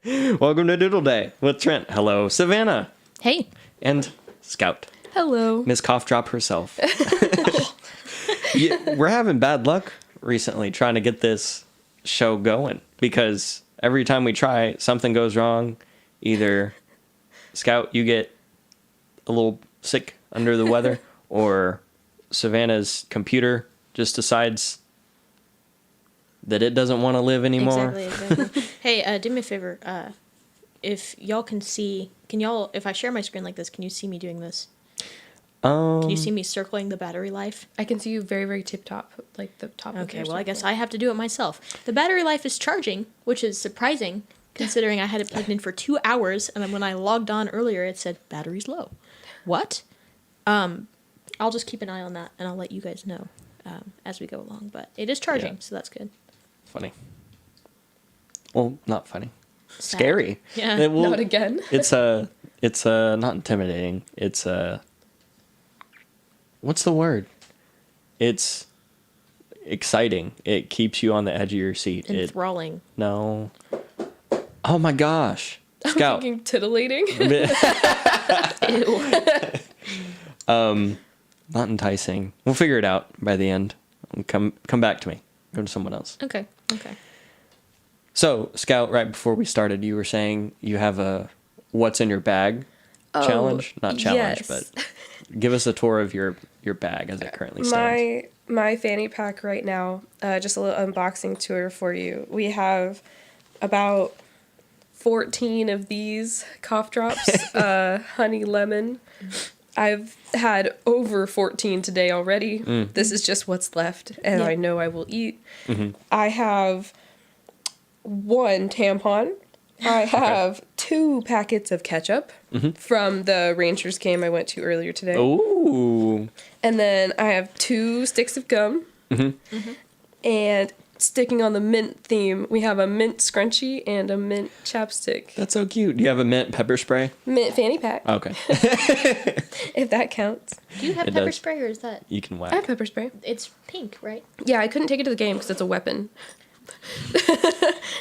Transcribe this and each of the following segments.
Welcome to Doodle Day with Trent. Hello, Savannah. Hey. And Scout. Hello. Miss Cough Drop herself. Yeah, we're having bad luck recently trying to get this show going because every time we try, something goes wrong. Either Scout, you get a little sick under the weather, or Savannah's computer just decides that it doesn't want to live anymore. Exactly. Hey, do me a favor. If y'all can see, if I share my screen like this, can you see me doing this? Can you see me circling the battery life? I can see you very, very tip-top, like the top of Okay, your well, I circle. guess I have to do it myself. The battery life is charging, which is surprising, considering I had it plugged in for 2 hours, and then when I logged on earlier, it said, battery's low. What? I'll just keep an eye on that, and I'll let you guys know as we go along, but it is charging, so that's good. Funny. Well, not funny. Sad. Scary. Yeah. Not again. It's not intimidating. It's what's the word? It's exciting. It keeps you on the edge of your seat. Enthralling. No. Oh my gosh. Scout. I'm thinking titillating. Ew. Not enticing. We'll figure it out by the end. Come back to me. Go to someone else. Okay. So, Scout, right before we started, you were saying you have a what's in your bag challenge? Not challenge, yes. but give us a tour of your bag as it currently stands. My fanny pack right now, just a little unboxing tour for you. We have about 14 of these cough drops, honey lemon. I've had over 14 today already. This is just what's left, and Yeah. I know I will eat. Mm-hmm. I have 1 tampon. I have 2 packets of ketchup from the Rangers game I went to earlier today. Ooh. And then I have 2 sticks of gum. And sticking on the mint theme, we have a mint scrunchie and a mint chapstick. That's so cute. Do you have a mint pepper spray? Mint fanny pack, Okay. if that counts. Do you have It pepper does. spray, or is that... You can I have whack. pepper spray. It's pink, right? Yeah, I couldn't take it to the game because it's a weapon.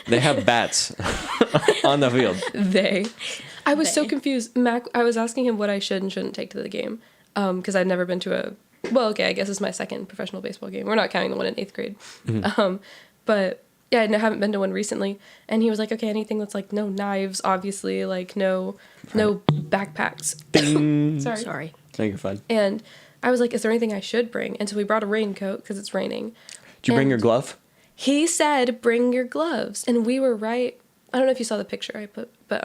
They have bats on the field. I was so They. confused. Mac, I was asking him what I should and shouldn't take to the game because I'd never been to a... Well, okay, I guess it's my second professional baseball game. We're not counting the one in 8th grade. But yeah, I haven't been to one recently. And he was like, okay, anything that's like no knives, obviously, like no backpacks. Ding. Sorry. No, you're fine. And I was like, is there anything I should bring? And so we brought a raincoat because it's raining. Did you bring And your glove? He said, bring your gloves. And we were right. I don't know if you saw the picture I put, but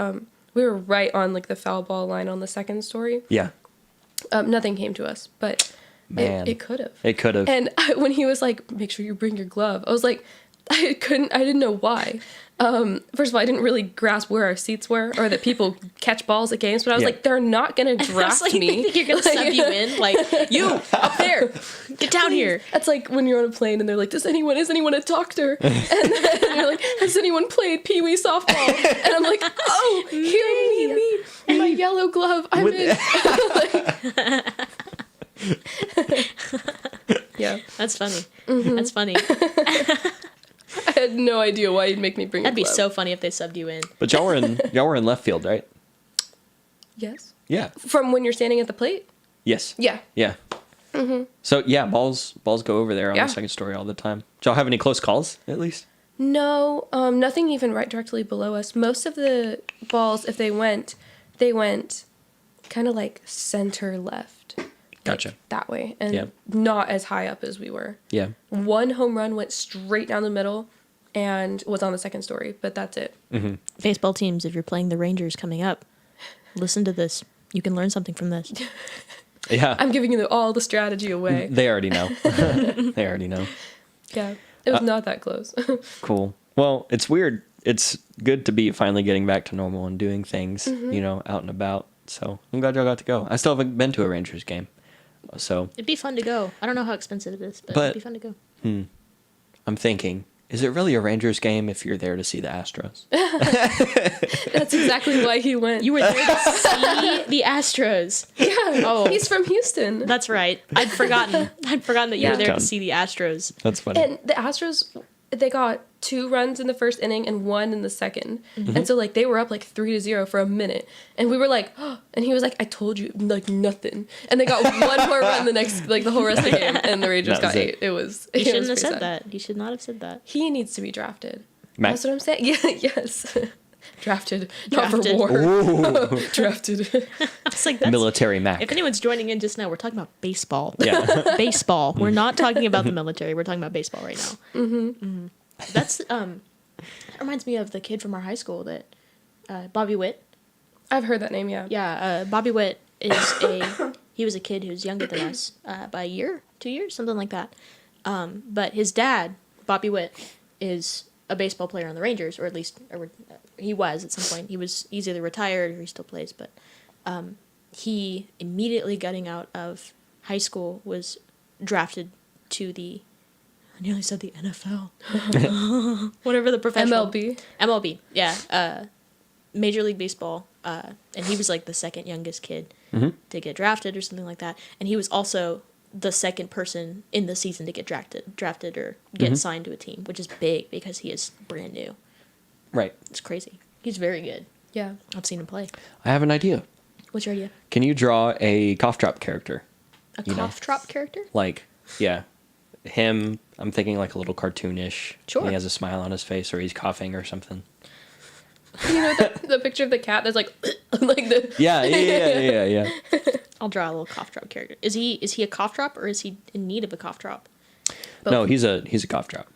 we were right on like the foul ball line on the second story. Yeah. Nothing came to us, but Man. it could have. It could have. And when he was like, make sure you bring your glove, I was like, I didn't know why. First of all, I didn't really grasp where our seats were or that people catch balls at games, but I was Yeah. like, they're not going to I was draft like, me. they think you're going to sub you in? Like, you, up there, get down here. That's like when you're on a plane and they're like, is anyone a doctor? And then you're like, has anyone played Pee Wee softball? And I'm like, oh, here, me, and my yellow glove. I'm in. Yeah. That's funny. That's funny. I had no idea why you'd make me bring That'd a be glove. so funny if they subbed you in. But y'all were in left field, right? Yes. Yeah. From when you're standing at the plate? Yes. Yeah. Yeah. So yeah, balls go over there on Yeah. the second story all the time. Did y'all have any close calls at least? No, nothing even right directly below us. Most of the balls, if they went kind of like center left. Gotcha. Like that way. And Yeah. not as high up as we were. Yeah. 1 home run went straight down the middle and was on the second story, but that's it. Baseball teams, if you're playing the Rangers coming up, listen to this. You can learn something from this. Yeah. I'm giving you all the strategy away. They already know. They already know. Yeah. It was not that close. Cool. Well, it's weird. It's good to be finally getting back to normal and doing things, out and about. So I'm glad y'all got to go. I still haven't been to a Rangers game. So It'd be fun to go. I don't know how expensive it is, but But- it'd be fun to go. I'm thinking, is it really a Rangers game if you're there to see the Astros? That's exactly why he went. You were there to see the Astros. Yeah. Oh. He's from Houston. That's right. I'd forgotten that you Yeah. were there Done. to see the Astros. That's funny. And the Astros, they got 2 runs in the first inning and 1 in the second. And so like they were up like 3-0 for a minute, and we were like, oh, and he was like, I told you, like nothing. And they got 1 more run the next, like the whole rest of the game, and the Rangers got 8. It was. He it shouldn't was have pretty said sad. that. He should not have said that. He needs to be drafted. Mac? That's what I'm saying. Yeah, yes. Drafted, not Drafted. for war. Ooh. Drafted. It's like that's, Military Mac. if anyone's joining in just now, we're talking about baseball. Yeah. Baseball. We're not talking about the military. We're talking about baseball right now. Mm-hmm. That's that reminds me of the kid from our high school that Bobby Witt. I've heard that name. Yeah. Yeah, Bobby Witt he was a kid who's younger than us by a year, 2 years, something like that. But his dad, Bobby Witt, is a baseball player on the Rangers, or at least he was at some point. He's either retired or he still plays, but he immediately getting out of high school was drafted to I nearly said the NFL. Whatever the professional. MLB, yeah. Major League Baseball. And he was like the second youngest kid to get drafted or something like that. And he was also the second person in the season to get drafted or get signed to a team, which is big because he is brand new. Right. It's crazy. He's very good. Yeah. I've seen him play. I have an idea. What's your idea? Can you draw a cough drop character? A cough drop character? Like, yeah. Him, I'm thinking like a little cartoonish. Sure. He has a smile on his face or he's coughing or something. You know the picture of the cat that's like like the Yeah. I'll draw a little cough drop character. Is he a cough drop or is he in need of a cough drop? No, he's a cough drop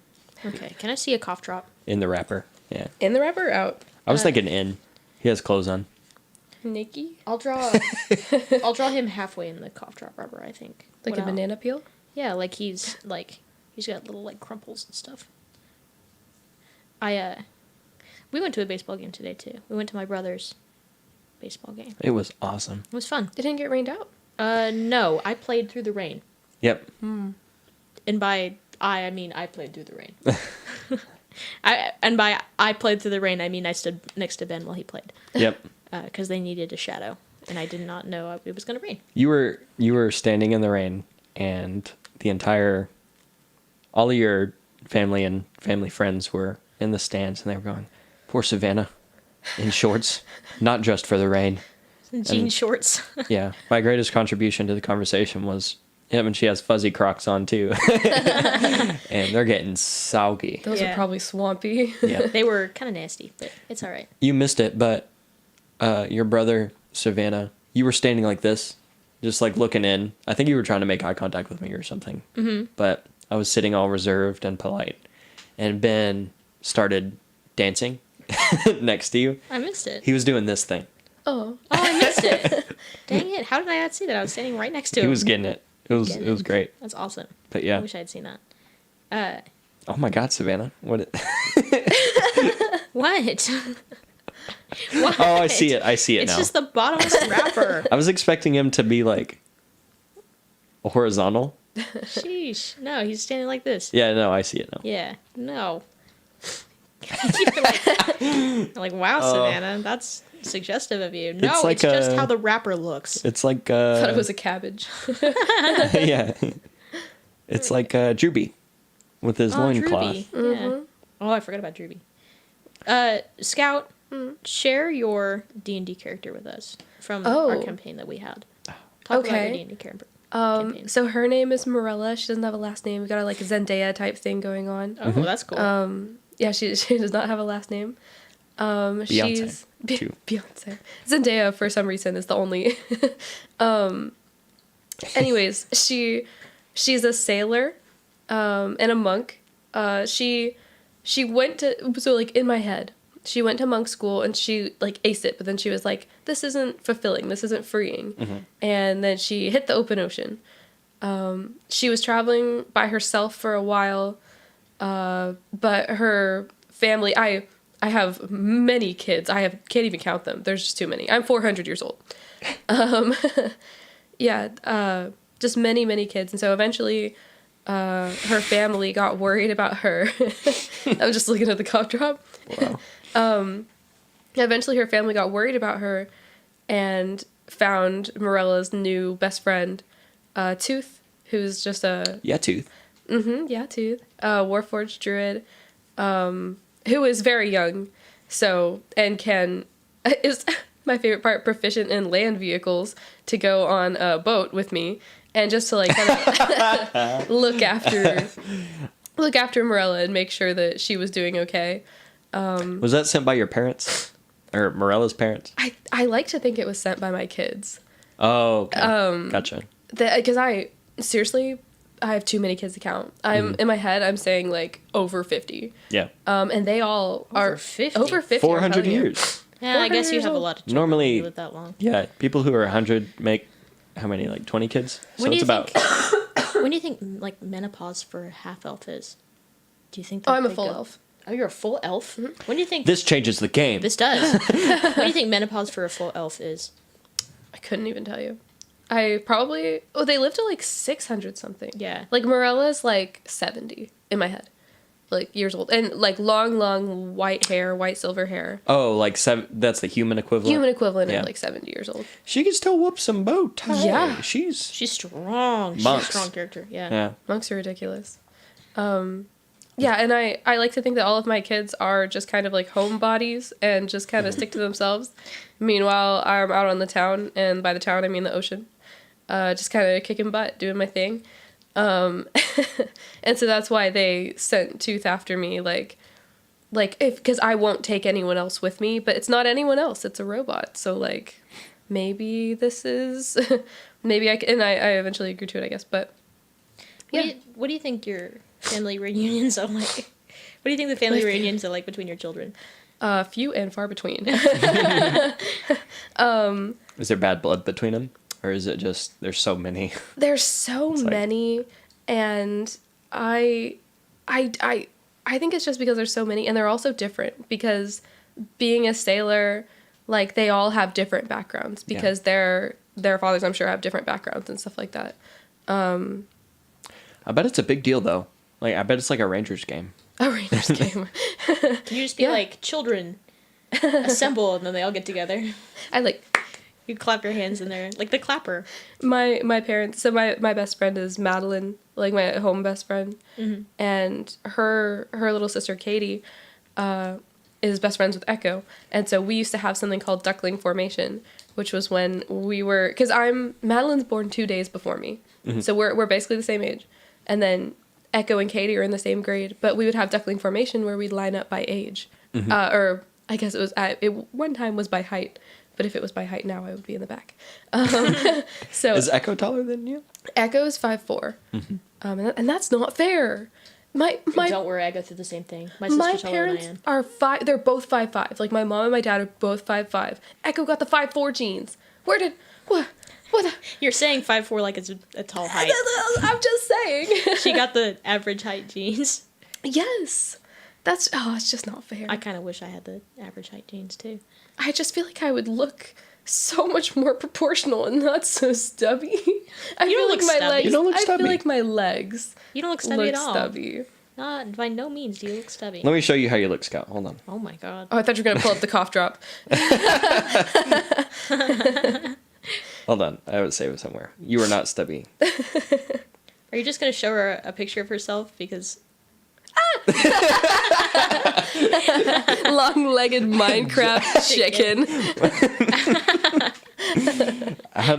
Okay, can I see a cough drop? in the wrapper. Yeah. in the wrapper or out. I was thinking in. He has clothes on. Nikki, I'll draw him halfway in the cough drop rubber, I think. like What a else? banana peel. Yeah, he's got little like crumples and stuff. We went to a baseball game today too. We went to my brother's baseball game. It was awesome. It was fun. It didn't get rained out. No, I played through the rain. Yep. And by I mean I played through the rain. I played through the rain, I mean I stood next to Ben while he played. Yep. Because they needed a shadow, and I did not know it was going to rain. You were standing in the rain, and all of your family and family friends were in the stands, and they were going, "Poor Savannah, in shorts, not just for the rain." Jean shorts. Yeah, my greatest contribution to the conversation was, yeah, and she has fuzzy Crocs on too, and they're getting soggy. Those Yeah. are probably swampy. Yeah, They were kind of nasty, but it's all right. you missed it, but your brother Savannah, you were standing like this, just like looking in. I think you were trying to make eye contact with me or something. Mm-hmm. But I was sitting all reserved and polite, and Ben started dancing next to you. I missed it. He was doing this thing. Oh, I missed it. Dang it. How did I not see that? I was standing right next to him. He was getting it. It was great. That's awesome. But I yeah. wish I had seen that. Oh my God, Savannah! What? What? What? Oh, I see it. I see it It's now. just the bottomless wrapper. I was expecting him to be like horizontal. Sheesh. No, he's standing like this. Yeah, no, I see it now. Yeah. No. You're like, wow, Savannah, that's suggestive of you. No, like it's just how the wrapper looks. It's like I thought it was a cabbage. yeah. It's like Drewby with his loincloth. Drewby. Yeah. Oh, I forgot about Drewby. Scout, share your D&D character with us from our Oh. campaign that we had. Talk about your Okay. D&D campaign. So her name is Morella. She doesn't have a last name. We got a like Zendaya type thing going on. Oh, that's cool. Yeah, she does not have a last name. She's too. Beyonce. Zendaya for some reason is the only. Anyways, she's a sailor, and a monk. She went to, so like in my head, she went to monk school and she like aced it, but then she was like, this isn't fulfilling, this isn't freeing. And then she hit the open ocean. She was traveling by herself for a while, but her family, I have many kids. Can't even count them. There's just too many. I'm 400 years old. Just many, many kids. And so eventually her family got worried about her. I'm just looking at the cough drop. Wow. Eventually her family got worried about her and found Morella's new best friend, Tooth, who's just a... Yeah, tooth. Tooth. Warforged druid. who is very young, is my favorite part, proficient in land vehicles, to go on a boat with me and just to like kind of look after Morella and make sure that she was doing okay. Was that sent by your parents or Morella's parents? I like to think it was sent by my kids. Oh, okay. Gotcha. Because I have too many kids to count. In my head, I'm saying like over 50. Yeah. And they all are 50. over 50. 400 years. Yeah, I guess you have a lot of children Normally, who live that long. Yeah, people who are 100 make how many? Like 20 kids. So When do it's you about. When do you think like menopause for a half elf is? Do you think? Oh, I'm a they full go- elf. Oh, you're a full elf. Mm-hmm. When do you think This changes the game. this does? When do you think menopause for a full elf is? I couldn't even tell you. They lived to like 600 something. Yeah. Like Morella's like 70 in my head. Like years old. And like long white hair, white silver hair. Oh, like that's the human equivalent. Human equivalent Yeah. of like 70 years old. She can still whoop some boat. Hey, Yeah. she's Strong. She's Monks. a strong character. Yeah. yeah. Monks are ridiculous. Yeah, and I like to think that all of my kids are just kind of like homebodies and just kind of stick to themselves. Meanwhile, I'm out on the town, and by the town I mean the ocean. Just kind of kicking butt, doing my thing. And so that's why they sent Tooth after me, because I won't take anyone else with me, but it's not anyone else, it's a robot. So like, maybe this is, maybe I can, and I eventually agreed to it, I guess, but yeah. What do you think your family reunions are like? What do you think the family reunions are like between your children? Few and far between. Is there bad blood between them, or is it just there's so many? There's so many, and I think it's just because there's so many, and they're also different because being a sailor, like they all have different backgrounds because their fathers, I'm sure, have different backgrounds and stuff like that. I bet it's a big deal though. Like I bet it's like a Rangers game. A Rangers game. Can you just be like, children, assemble, and then they all get together? You clap your hands in there, like the clapper. My parents, so my best friend is Madeline, like my home best friend, and her little sister Katie is best friends with Echo, and so we used to have something called duckling formation, which was when we were, because Madeline's born 2 days before me, so we're basically the same age, and then Echo and Katie are in the same grade, but we would have duckling formation where we'd line up by age, or I guess one time was by height. But if it was by height now, I would be in the back. So Is Echo taller than you? Echo is 5'4", and that's not fair. My Don't worry, I go through the same thing. My sister's taller than I parents am. are 5. They're both 5'5". Like my mom and my dad are both 5'5". Echo got the 5'4" genes. What? You're saying 5'4" like it's a tall height. I'm just saying. She got the average height genes. Yes, it's just not fair. I kind of wish I had the average height genes too. I just feel like I would look so much more proportional and not so stubby. I feel look like my stubby. legs. You don't look I stubby. feel like my legs You don't look stubby at all. stubby. Not by no means do you look stubby. Let me show you how you look, Scout. Hold on. Oh my god. Oh, I thought you were gonna pull up the cough drop. Hold on. I would save it somewhere. You are not stubby. Are you just gonna show her a picture of herself because? Long-legged Minecraft chicken.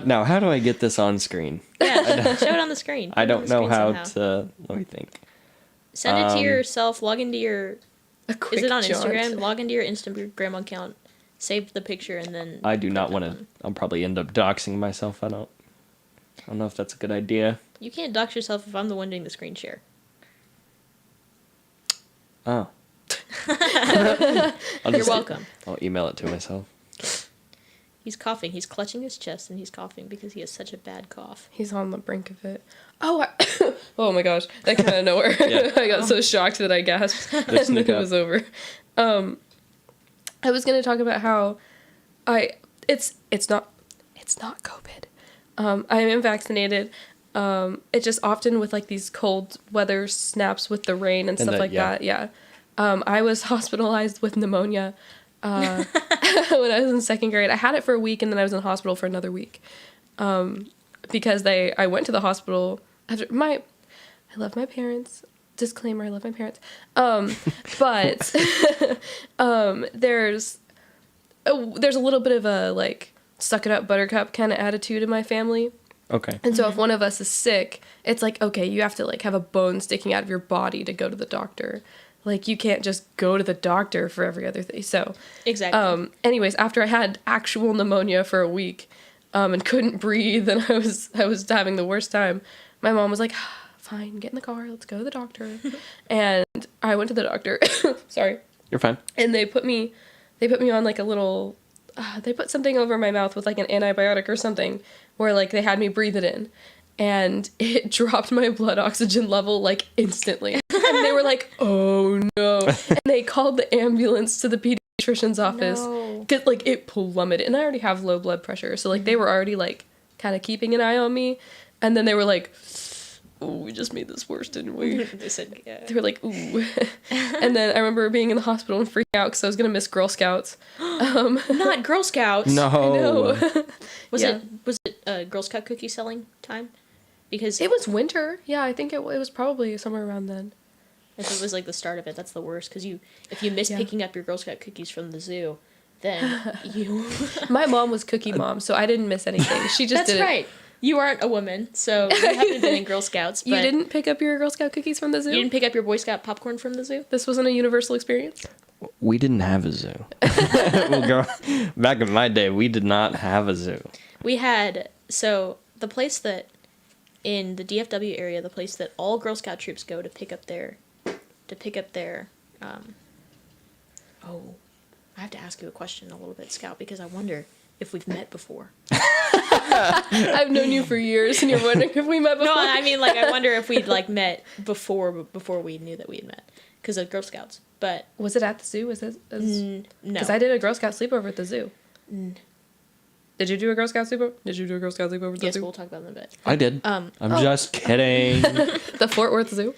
Now, how do I get this on screen? Yeah, show it on the screen. Put I it on don't the know screen how somehow. to. Let me think. Send it to yourself. Log into your. A quick Is it on jaunt. Instagram? Log into your Instagram account. Save the picture and then. I do not want to. I'll probably end up doxing myself. I don't know if that's a good idea. You can't dox yourself if I'm the one doing the screen share. Oh. You're welcome. I'll email it to myself. He's coughing. He's clutching his chest and he's coughing because he has such a bad cough. He's on the brink of it. Oh, oh my gosh, that came out of nowhere. Yeah. I got so shocked that I gasped, and then sneak it up. was over. I was gonna talk about how it's not COVID. I am vaccinated. It just often with like these cold weather snaps with the rain and stuff like that. Yeah. I was hospitalized with pneumonia when I was in second grade. I had it for a week and then I was in the hospital for another week because I went to the hospital after I love my parents disclaimer, I love my parents. But there's a little bit of a like suck it up buttercup kind of attitude in my family. Okay. And so if one of us is sick, it's like, okay, you have to like have a bone sticking out of your body to go to the doctor. Like you can't just go to the doctor for every other thing. So Exactly. anyways, after I had actual pneumonia for a week, and couldn't breathe, and I was having the worst time, my mom was like, fine, get in the car, let's go to the doctor. And I went to the doctor. Sorry. You're fine. And they put me on like a little, they put something over my mouth with like an antibiotic or something, where like they had me breathe it in, and it dropped my blood oxygen level like instantly. And they were like, oh no. And they called the ambulance to the pediatrician's office. No. Because like it plummeted, and I already have low blood pressure, so like they were already like kind of keeping an eye on me. And then they were like, oh, we just made this worse, didn't we? They said, yeah. They were like, ooh. And then I remember being in the hospital and freaking out because I was going to miss Girl Scouts. Not Girl Scouts. No. I know. Was Yeah. it Girl Scout cookie selling time? Because It was winter. Yeah, I think it was probably somewhere around then. if it was like the start of it, that's the worst. Because if you miss Yeah. picking up your Girl Scout cookies from the zoo, then you. My mom was cookie mom, so I didn't miss anything. She just That's did it. right. You aren't a woman, so you haven't been in Girl Scouts. But You didn't pick up your Girl Scout cookies from the zoo? You didn't pick up your Boy Scout popcorn from the zoo. This wasn't a universal experience? We didn't have a zoo. We'll go back in my day. We did not have a zoo. We had the place that in the DFW area, the place that all Girl Scout troops go to pick up their. Oh, I have to ask you a question a little bit, Scout, because I wonder if we've met before. I've known you for years, and you're wondering if we met before? No, I mean, like, I wonder if we'd, like, met before we knew that we had met. Because of Girl Scouts. But... Was it at the zoo? Was it? no. Because I did a Girl Scout sleepover at the zoo. Did you do a Girl Scout sleepover? Did you do a Girl Scout sleepover at the Yes, zoo? we'll talk about that in a bit. I did. I'm just kidding. The Fort Worth Zoo?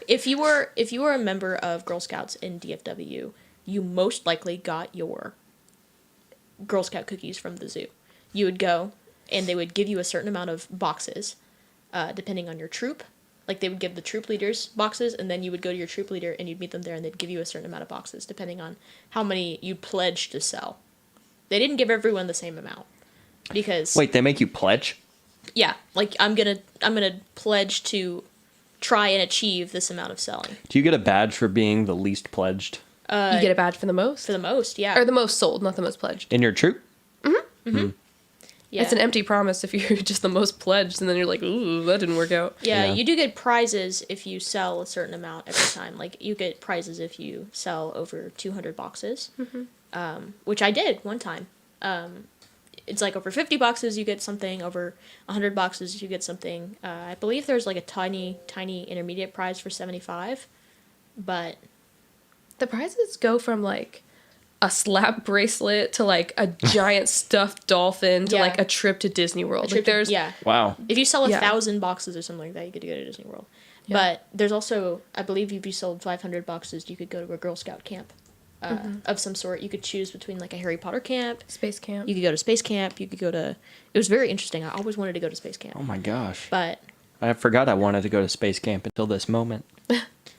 If you were a member of Girl Scouts in DFW, you most likely got your Girl Scout cookies from the zoo. You would go, and they would give you a certain amount of boxes, depending on your troop. Like, they would give the troop leaders boxes, and then you would go to your troop leader, and you'd meet them there, and they'd give you a certain amount of boxes, depending on how many you pledged to sell. They didn't give everyone the same amount, because... Wait, they make you pledge? Yeah, like, I'm gonna pledge to try and achieve this amount of selling. Do you get a badge for being the least pledged You get a badge for the most? For the most, yeah. Or the most sold, not the most pledged. in your troop? Yeah. It's an empty promise if you're just the most pledged, and then you're like, ooh, that didn't work out. Yeah, Yeah. you do get prizes if you sell a certain amount every time. Like, you get prizes if you sell over 200 boxes, which I did one time. It's like over 50 boxes you get something, over 100 boxes you get something. I believe there's like a tiny intermediate prize for 75, but... The prizes go from like a slap bracelet to like a giant stuffed dolphin to Yeah. like a trip to Disney World. trip Like to- there's yeah. Wow. If you sell Yeah. 1,000 boxes or something like that, you could go to Disney World. Yeah. But there's also, I believe if you sold 500 boxes, you could go to a Girl Scout camp of some sort. You could choose between like a Harry Potter camp. space camp. You could go to space camp. You could go to... It was very interesting. I always wanted to go to space camp. Oh my gosh. But I forgot I wanted to go to space camp until this moment.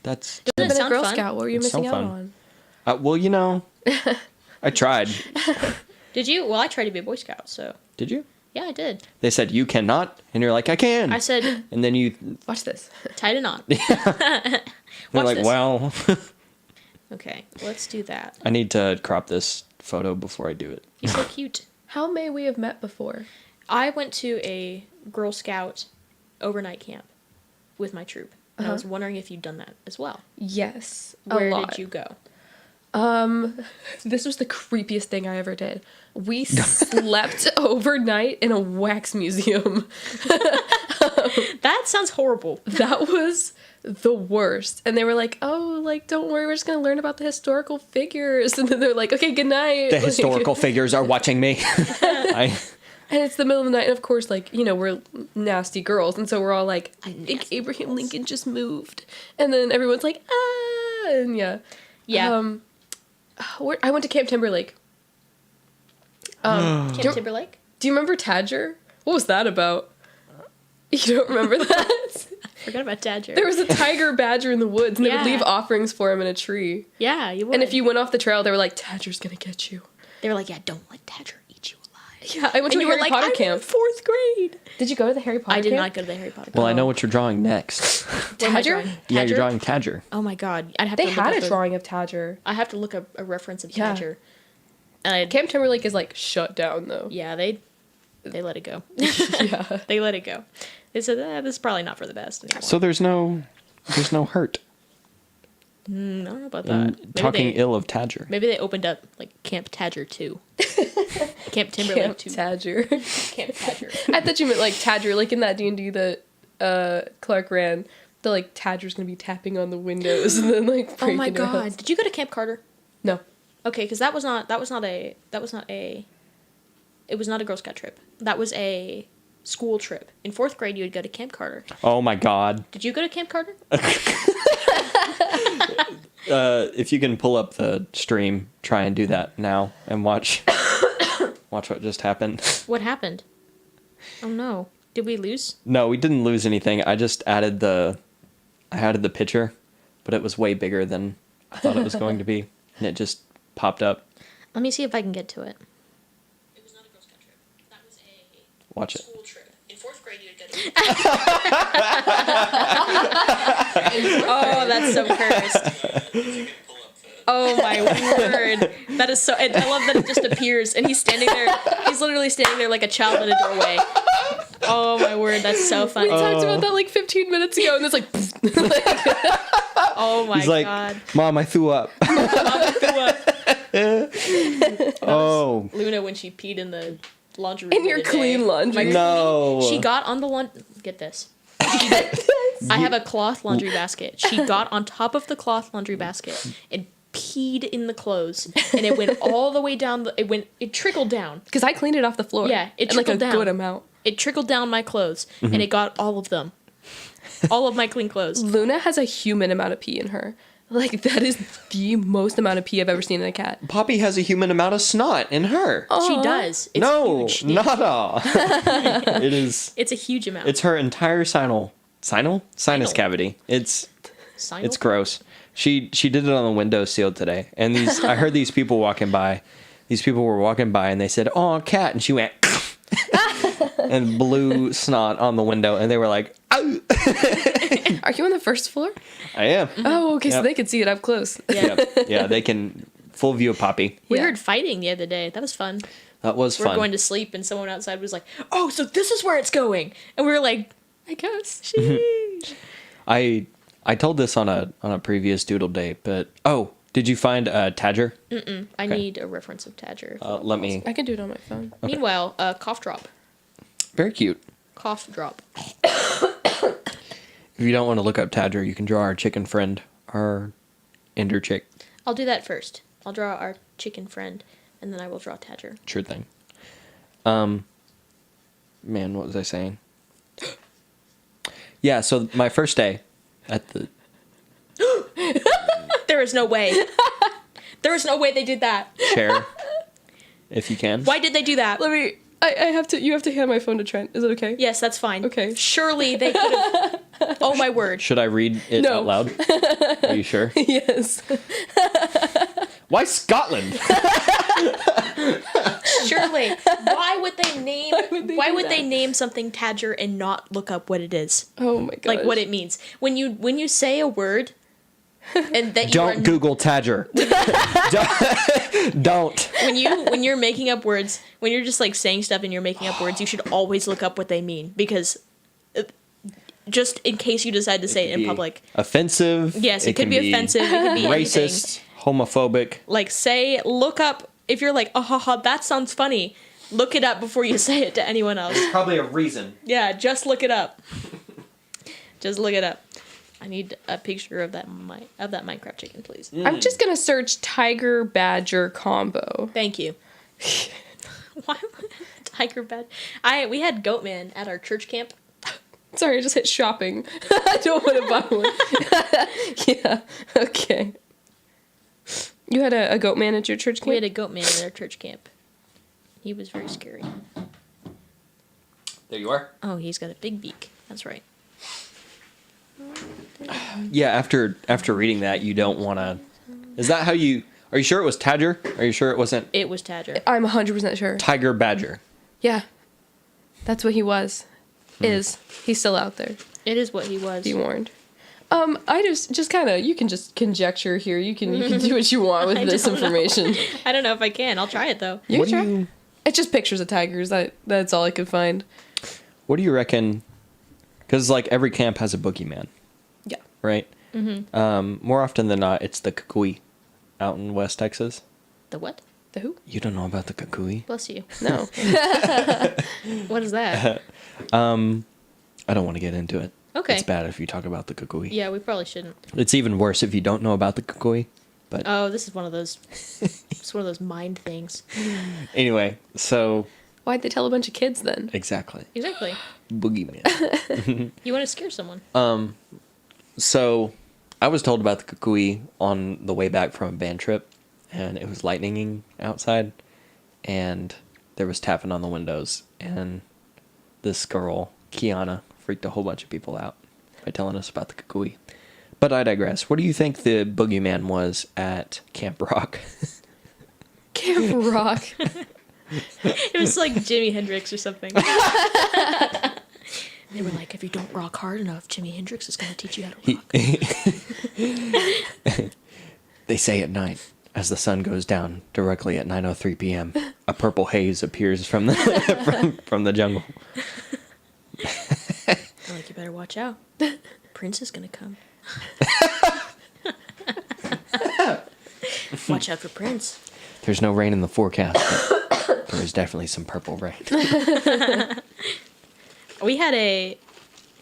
That's... Should have been a sound Girl fun? Scout. What were you It's so missing out fun. on? well, you know, I tried. did you? Well, I tried to be a Boy Scout, so... Did you? Yeah, I did. They said, you cannot. And you're like, I can. I said, And then you... Watch this. tied a knot. They're Watch like, this. well... Okay, let's do that. I need to crop this photo before I do it. He's so cute. How may we have met before? I went to a Girl Scout overnight camp with my troop. And I was wondering if you'd done that as well. Yes, Where a lot. did you go? This was the creepiest thing I ever did. We slept overnight in a wax museum. That sounds horrible. That was the worst. And they were like, oh, like, don't worry, we're just going to learn about the historical figures. And then they're like, okay, good night. The Like- historical figures are watching me. And it's the middle of the night. And of course, like, you know, we're nasty girls. And so we're all like, I think Abraham Lincoln just moved. And then everyone's like, ah. And yeah. Yeah. I went to Camp Timberlake. Camp Timberlake? Do you remember Tadger? What was that about? You don't remember that? Forgot about Tadger. There was a tiger badger in the woods, and they would Yeah. leave offerings for him in a tree. Yeah, you would. And if you went off the trail, they were like, Tadger's gonna get you. They were like, yeah, don't let Tadger eat you alive. Yeah, I went to And a you were Harry like, Potter I'm camp. in 4th grade. Did you go to the Harry Potter I did camp? not go to the Harry Potter camp. Well, I know what you're drawing next. What am I Tadger? drawing? Yeah, you're Tadger? drawing Tadger. Oh my god. I'd have They to look had up a drawing of Tadger. I have to look up a reference of Yeah. Tadger. And I Camp Timberlake is like shut down though. yeah, they let it go. Yeah. They let it go. They said, this is probably not for the best anymore. So there's no hurt I don't know about in that. Maybe talking they, ill of Tadger. Maybe they opened up like Camp Tadger 2. Camp Timberlake Camp 2. Tadger. Camp Tadger. I thought you meant like Tadger, like in that D&D that Clark ran. The like Tadger's gonna be tapping on the windows and then like Oh my breaking god. out. Did you go to Camp Carter? No. Okay, because it was not a Girl Scout trip. That was a school trip. In 4th grade, you would go to Camp Carter. Oh my God! Did you go to Camp Carter? If you can pull up the stream, try and do that now and watch what just happened. What happened? Oh no. Did we lose? No, we didn't lose anything. I just added the picture, but it was way bigger than I thought it was going to be, and it just popped up. Let me see if I can get to it. It was not a Girl Scout trip. That was a Watch it. school trip. In 4th grade, you would go to. Oh, that's so cursed. Oh my word. That is so. I love that it just appears and he's standing there. He's literally standing there like a child in a doorway. Oh my word, that's so funny. We talked about that like 15 minutes ago and it's like Oh my He's like, god. Mom, I threw up. Oh. Luna when she peed in the laundry room. in your the other day. clean laundry. No. She got on the Get this. I have a cloth laundry basket. She got on top of the cloth laundry basket and peed in the clothes, and it went all the way down. It trickled down. Because I cleaned it off the floor. Yeah, it and, like a trickled down. good amount. It trickled down my clothes, and it got all of them, all of my clean clothes. Luna has a human amount of pee in her. Like that is the most amount of pee I've ever seen in a cat. Poppy has a human amount of snot in her. She does. It's No, huge. not all. It is. It's a huge amount. It's her entire sinus Sinal. cavity. It's Sinal? gross. She did it on the windowsill today, and I heard these people walking by. These people were walking by, and they said, "Oh, cat," and she went and blew snot on the window, and they were like, "Ow!" Are you on the first floor? I am. Oh, okay, so Yep. they could see it up close. Yeah. Yeah, they can full view of Poppy. We Yeah. heard fighting the other day. That was fun. That was We were fun. going to sleep, and someone outside was like, "Oh, so this is where it's going," and we were like, "I guess." Sheesh. I told this on a previous Doodle day, but did you find Tadger? I Okay. need a reference of Tadger. Let me. I can do it on my phone. Meanwhile, cough drop. Very cute. Cough drop. If you don't want to look up Tadger, you can draw our chicken friend, our Ender chick. I'll do that first. I'll draw our chicken friend, and then I will draw Tadger. Sure thing. Man, what was I saying? Yeah, so my first day at the There is no way. There is no way they did that. chair, if you can. Why did they do that? Let me. I have to. You have to hand my phone to Trent. Is it okay? Yes, that's fine. Okay. Surely they could have. Oh my word. Should I read it No. out loud? Are you sure? Yes. Why Scotland? Surely. Why would they name? Why would do they that? name something Tadger and not look up what it is? Oh my god. Like what it means. When you say a word, and that you Don't are, Google Tadger. Don't. when you're making up words, when you're just like saying stuff and you're making up words, you should always look up what they mean because. Just in case you decide to say it in Be public. Offensive. Yes, it could can be offensive. It could be anything. Racist. Homophobic. Like look up if you're like, oh haha, that sounds funny. Look it up before you say it to anyone else. Probably a reason. Yeah, just look it up. Just look it up. I need a picture of that Minecraft chicken, please. I'm just gonna search tiger badger combo. Thank you. Why tiger bad? We had Goatman at our church camp. Sorry, I just hit shopping. I don't want to buy one. Yeah. Okay. You had a goat man at your church camp? We had a Goatman at our church camp. He was very scary. There you are. Oh, he's got a big beak. That's right. Yeah, after reading that, you don't want to. Is that how you? Are you sure it was Tadger? Are you sure it wasn't It was Tadger. I'm 100% sure. Tiger Badger? Yeah. That's what he was. Is. He's still out there. It is what he was. Be warned. I just kind of, you can just conjecture here. You can do what you want with I this don't know. information. I don't know if I can. I'll try it though. You What can do try. you- It's just pictures of tigers. That's all I could find. What do you reckon? Because like every camp has a boogeyman, Yeah. right? Mm-hmm. More often than not, it's the kukui out in West Texas. The what? The who? You don't know about the kukui? Bless you. No. What is that? I don't want to get into it. Okay. It's bad if you talk about the kukui. Yeah, we probably shouldn't. It's even worse if you don't know about the kukui. But Oh, this is one of those. It's one of those mind things. anyway, so Why'd they tell a bunch of kids then? exactly. Exactly. Boogeyman. You want to scare someone. So I was told about the kukui on the way back from a band trip, and it was lightninging outside, and there was tapping on the windows, and this girl, Kiana, freaked a whole bunch of people out by telling us about the kukui. But I digress. What do you think the boogeyman was at Camp Rock? Camp Rock. It was like Jimi Hendrix or something. They were like, if you don't rock hard enough, Jimi Hendrix is going to teach you how to rock. They say at night, as the sun goes down directly at 9:03 p.m., a purple haze appears from the from the jungle. I'm like, you better watch out. Prince is going to come. Watch out for Prince. There's no rain in the forecast, but there is definitely some purple rain.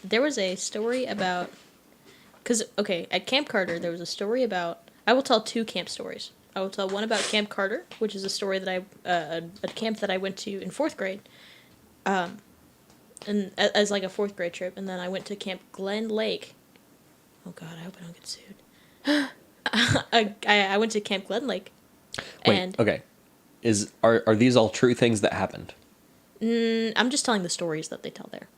There was a story about, at Camp Carter, there was a story about, I will tell two camp stories. I will tell one about Camp Carter, which is a story that a camp that I went to in 4th grade, and as like a 4th grade trip, and then I went to Camp Glen Lake. Oh God, I hope I don't get sued. I went to Camp Glen Lake. Wait, okay. Are these all true things that happened? I'm just telling the stories that they tell there.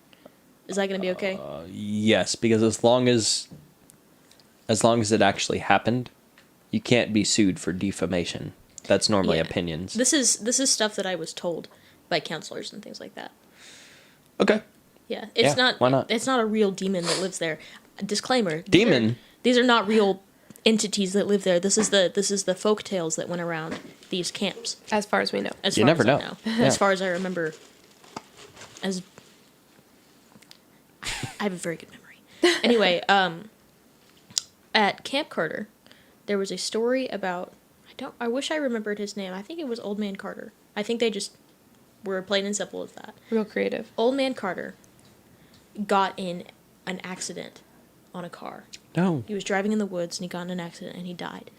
Is that going to be okay? Yes, because as long as it actually happened, you can't be sued for defamation. That's normally Yeah. opinions. This is stuff that I was told by counselors and things like that. Okay. Yeah, it's Yeah, not. why not? It's not a real demon that lives there. Disclaimer: Demon? These are not real entities that live there. This is the folk tales that went around these camps. As far as we know. As You far never as know. I know. Yeah. As far as I remember. As I have a very good memory. Anyway, at Camp Carter, there was a story about. I wish I remembered his name. I think it was Old Man Carter. I think they just were plain and simple as that. Real creative. Old Man Carter got in an accident on a car. No. He was driving in the woods and he got in an accident and he died.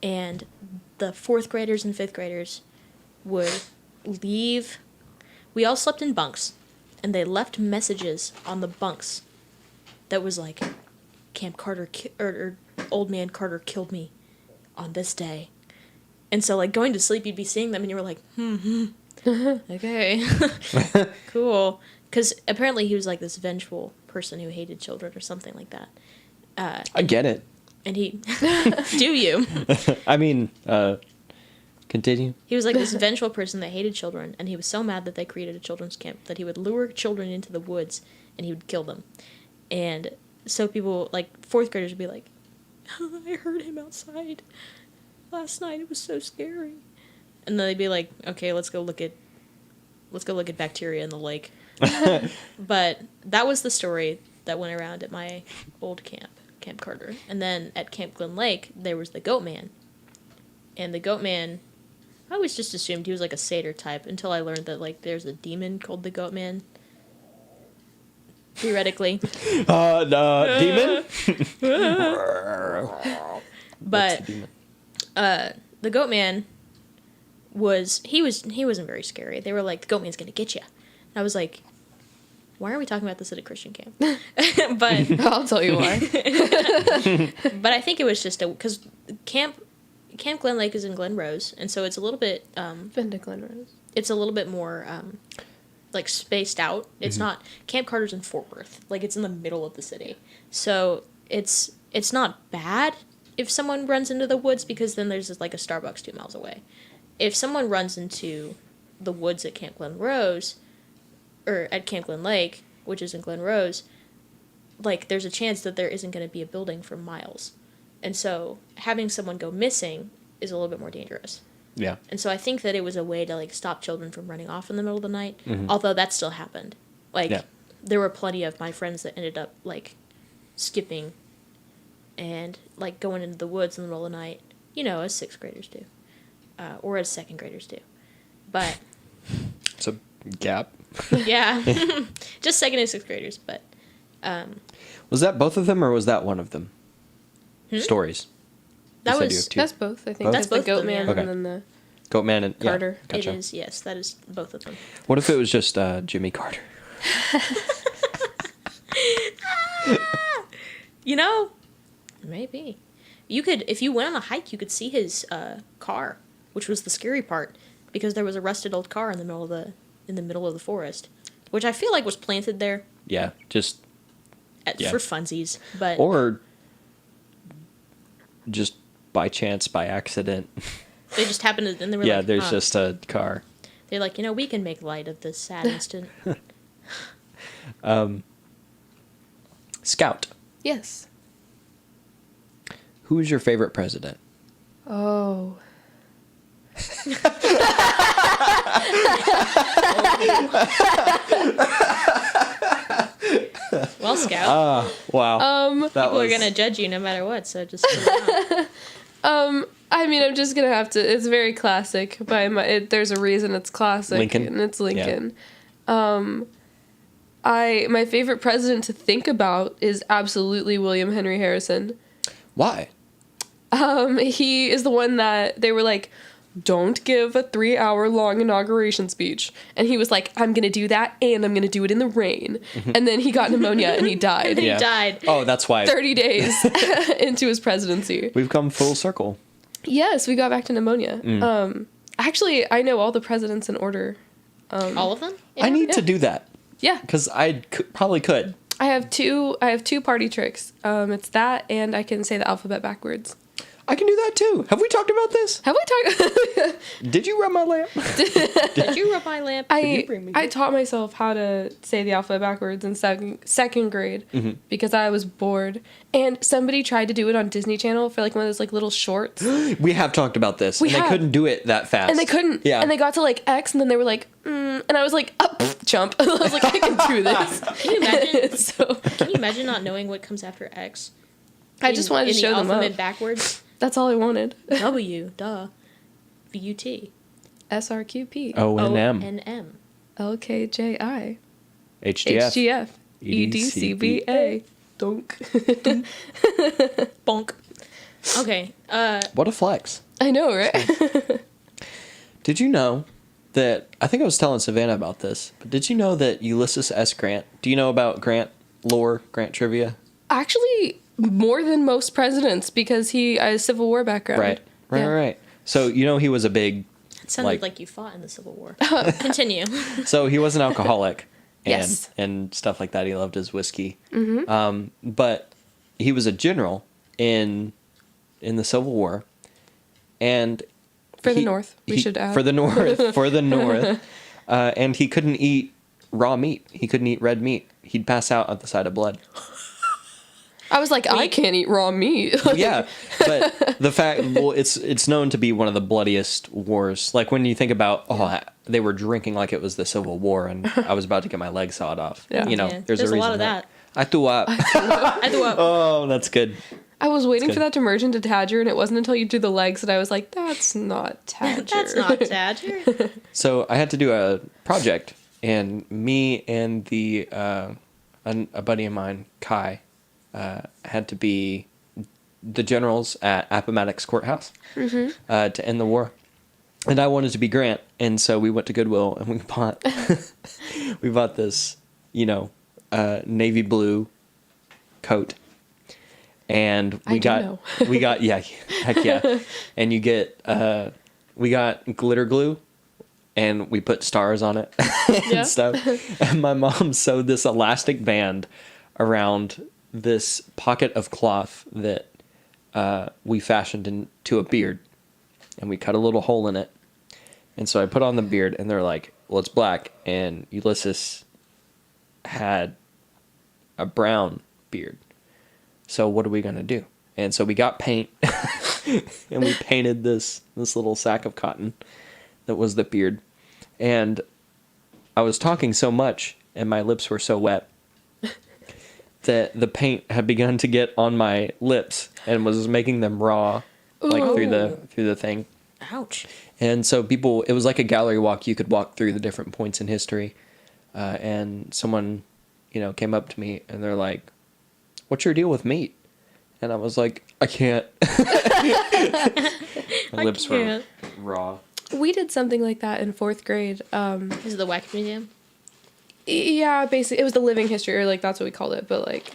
And the 4th graders and 5th graders would leave. We all slept in bunks, and they left messages on the bunks that was like, Camp Carter or Old Man Carter killed me on this day. And so, like, going to sleep, you'd be seeing them, and you were like, okay, cool. Because apparently he was, like, this vengeful person who hated children or something like that. I get it. And he... Do you? I mean, continue. He was, like, this vengeful person that hated children, and he was so mad that they created a children's camp that he would lure children into the woods, and he would kill them. And so people, like, 4th graders would be like, I heard him outside last night. It was so scary. And then they'd be like, okay, let's go look at bacteria in the lake. But that was the story that went around at my old camp, Camp Carter. And then at Camp Glen Lake, there was the Goat Man. And the Goat Man, I always just assumed he was like a satyr type until I learned that, like, there's a demon called the Goat Man. Theoretically. Demon? But What's a demon? the Goat Man he wasn't very scary. They were like, the Goat Man's gonna get you. And I was like, why are we talking about this at a Christian camp? But I'll tell you why. but I think it was just because Camp Glen Lake is in Glen Rose, and so it's a little bit Been to Glen Rose. it's a little bit more like spaced out. It's not Camp Carter's in Fort Worth. Like it's in the middle of the city. So it's not bad if someone runs into the woods because then there's like a Starbucks 2 miles away. If someone runs into the woods at Camp Glen Rose or at Camp Glen Lake, which is in Glen Rose, like there's a chance that there isn't going to be a building for miles. And so having someone go missing is a little bit more dangerous. Yeah. And so I think that it was a way to like stop children from running off in the middle of the night. Although that still happened. Like there were plenty of my friends that ended up like skipping and like going into the woods in the middle of the night, you know, as 6th graders do, or as 2nd graders do. But it's a gap. yeah, just 2nd and 6th graders. But was that both of them or was that one of them? Stories. that You said you was have two. That's both, I think. Both? That's the Both of goat them, man yeah. Okay. and then the Goatman and Carter. Yeah, gotcha. It is, yes, that is both of them. What if it was just Jimmy Carter? You know, maybe you could if you went on a hike, you could see his car, which was the scary part because there was a rusted old car in the middle of the forest, which I feel like was planted there Yeah, just for funsies, but or just by chance, by accident. they just happened to. And they were Yeah, like, there's just a car. They're like, you know, we can make light of this sad incident. Scout. Yes. Who is your favorite president? Oh. Well, Scout, Wow. people are gonna judge you no matter what. So just I mean, I'm just gonna have to. It's very classic. There's a reason it's classic, Lincoln? and it's Lincoln. My favorite president to think about is absolutely William Henry Harrison. Why? He is the one that they were like, don't give a 3-hour long inauguration speech. And he was like, I'm going to do that and I'm going to do it in the rain. And then he got pneumonia and he died. he died. Oh, that's why. 30 days into his presidency. We've come full circle. Yes, we got back to pneumonia. Actually, I know all the presidents in order. All of them. I need to do that Yeah. because probably could. I have two party tricks. It's that and I can say the alphabet backwards. I can do that too. Have we talked about this? Have we talked? Did you rub my lamp? Did you rub my lamp? I taught myself how to say the alphabet backwards in second grade because I was bored. And somebody tried to do it on Disney Channel for like one of those like little shorts. We have talked about this. We and have. they couldn't do it that fast. And they couldn't. Yeah. And they got to like X and then they were like, and I was like, jump. I was like, I can do this. Can you imagine? So Can you imagine not knowing what comes after X? I just wanted to show the them alphabet up. backwards. That's all I wanted. W, duh. VUT. SRQP. O&M. NM. LKJI. HGF. HGF. EDCBA. Donk. Bonk. Okay. What a flex. I know, right? Did you know that, I think I was telling Savannah about this, but did you know that Ulysses S. Grant, do you know about Grant lore, Grant trivia? Actually, more than most presidents because he has a Civil War background. Right. So, you know, he was a big, It sounded like you fought in the Civil War. Continue. so he was an alcoholic and, Yes. and stuff like that. He loved his whiskey. But he was a general in the Civil War. And For the North, we should add. For the North. And he couldn't eat raw meat. He couldn't eat red meat. He'd pass out at the sight of blood. I was like, I can't eat raw meat. Yeah, but it's known to be one of the bloodiest wars. Like when you think about, they were drinking like it was the Civil War, and I was about to get my leg sawed off. Yeah. You know, Yeah, there's a there's a reason lot of for that. I threw up. I threw up. Oh, that's good. I was waiting That's for good. that to merge into Tadger, and it wasn't until you drew the legs that I was like, that's not Tadger. That's not Tadger. So I had to do a project, and me and a buddy of mine, Kai, had to be the generals at Appomattox Courthouse to end the war. And I wanted to be Grant, and so we went to Goodwill and we bought this, navy blue coat, and we got heck yeah, and you get we got glitter glue and we put stars on it Yeah. and stuff. And my mom sewed this elastic band around this pocket of cloth that we fashioned into a beard, and we cut a little hole in it. And so I put on the beard, and they're like, well, it's black, and Ulysses had a brown beard. So what are we going to do? And so we got paint, and we painted this little sack of cotton that was the beard. And I was talking so much, and my lips were so wet, that the paint had begun to get on my lips and was making them raw, like through the thing. Ouch. And so it was like a gallery walk. You could walk through the different points in history. And someone, came up to me and they're like, what's your deal with meat? And I was like, I can't. My lips were raw. We did something like that in 4th grade. Is it the Wax Museum? Yeah, basically, it was the living history, or like that's what we called it. But like,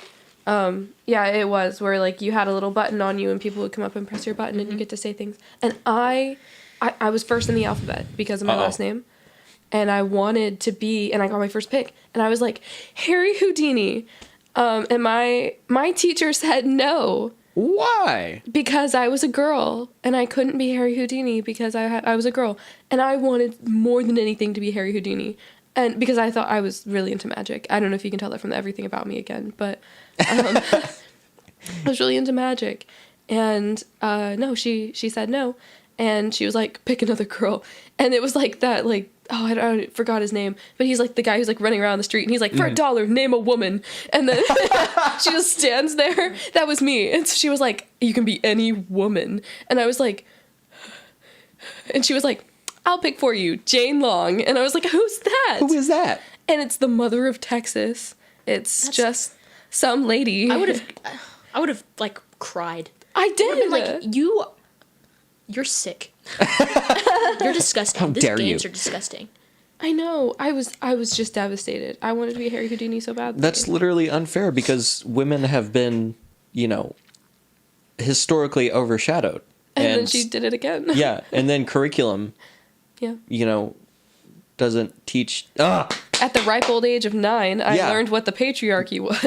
yeah, it was where like you had a little button on you, and people would come up and press your button, and you get to say things. And I was first in the alphabet because of my last name, and I wanted to be, and I got my first pick, and I was like Harry Houdini, and my teacher said no. Why? Because I was a girl, and I couldn't be Harry Houdini because I was a girl, and I wanted more than anything to be Harry Houdini. And because I thought I was really into magic. I don't know if you can tell that from the Everything About Me again, but I was really into magic. And no, she said no. And she was like, pick another girl. And it was like that, like, I forgot his name. But he's like the guy who's like running around the street. And he's like, for $1, name a woman. And then she just stands there. That was me. And so she was like, you can be any woman. And I was like, and she was like, I'll pick for you, Jane Long. And I was like, who's that? Who is that? And it's the mother of Texas. That's just some lady. I would have like cried. I did. Been like, you're sick. You're disgusting. How These dare games you. are disgusting. I know. I was just devastated. I wanted to be Harry Houdini so badly. That's literally unfair because women have been, historically overshadowed. And then she did it again. Yeah, and then curriculum, Yeah. Doesn't teach. At the ripe old age of 9, I Yeah. learned what the patriarchy was.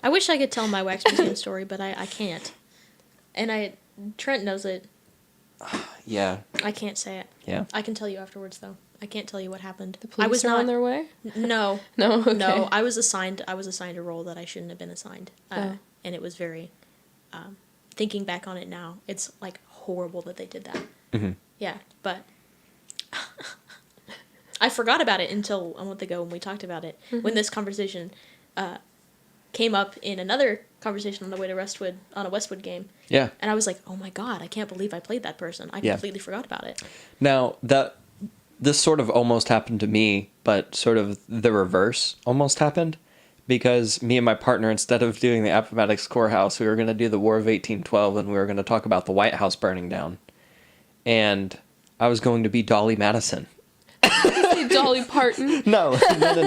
I wish I could tell my Wax Museum story, but I can't. And Trent knows it. Yeah. I can't say it. Yeah. I can tell you afterwards, though. I can't tell you what happened. The police I was are not on their way? No. No? Okay. No, I was assigned a role that I shouldn't have been assigned. And it was very thinking back on it now, it's like horrible that they did that. Mm-hmm. Yeah, but I forgot about it until a month ago when we talked about it. Mm-hmm. When this conversation came up in another conversation on the way to Westwood on a Westwood game. Yeah. And I was like, oh my God, I can't believe I played that person. I completely forgot about it. Now, this sort of almost happened to me, but sort of the reverse almost happened. Because me and my partner, instead of doing the Appomattox Courthouse, we were going to do the War of 1812, and we were going to talk about the White House burning down. And I was going to be Dolly Madison. Dolly Parton. No. Dolly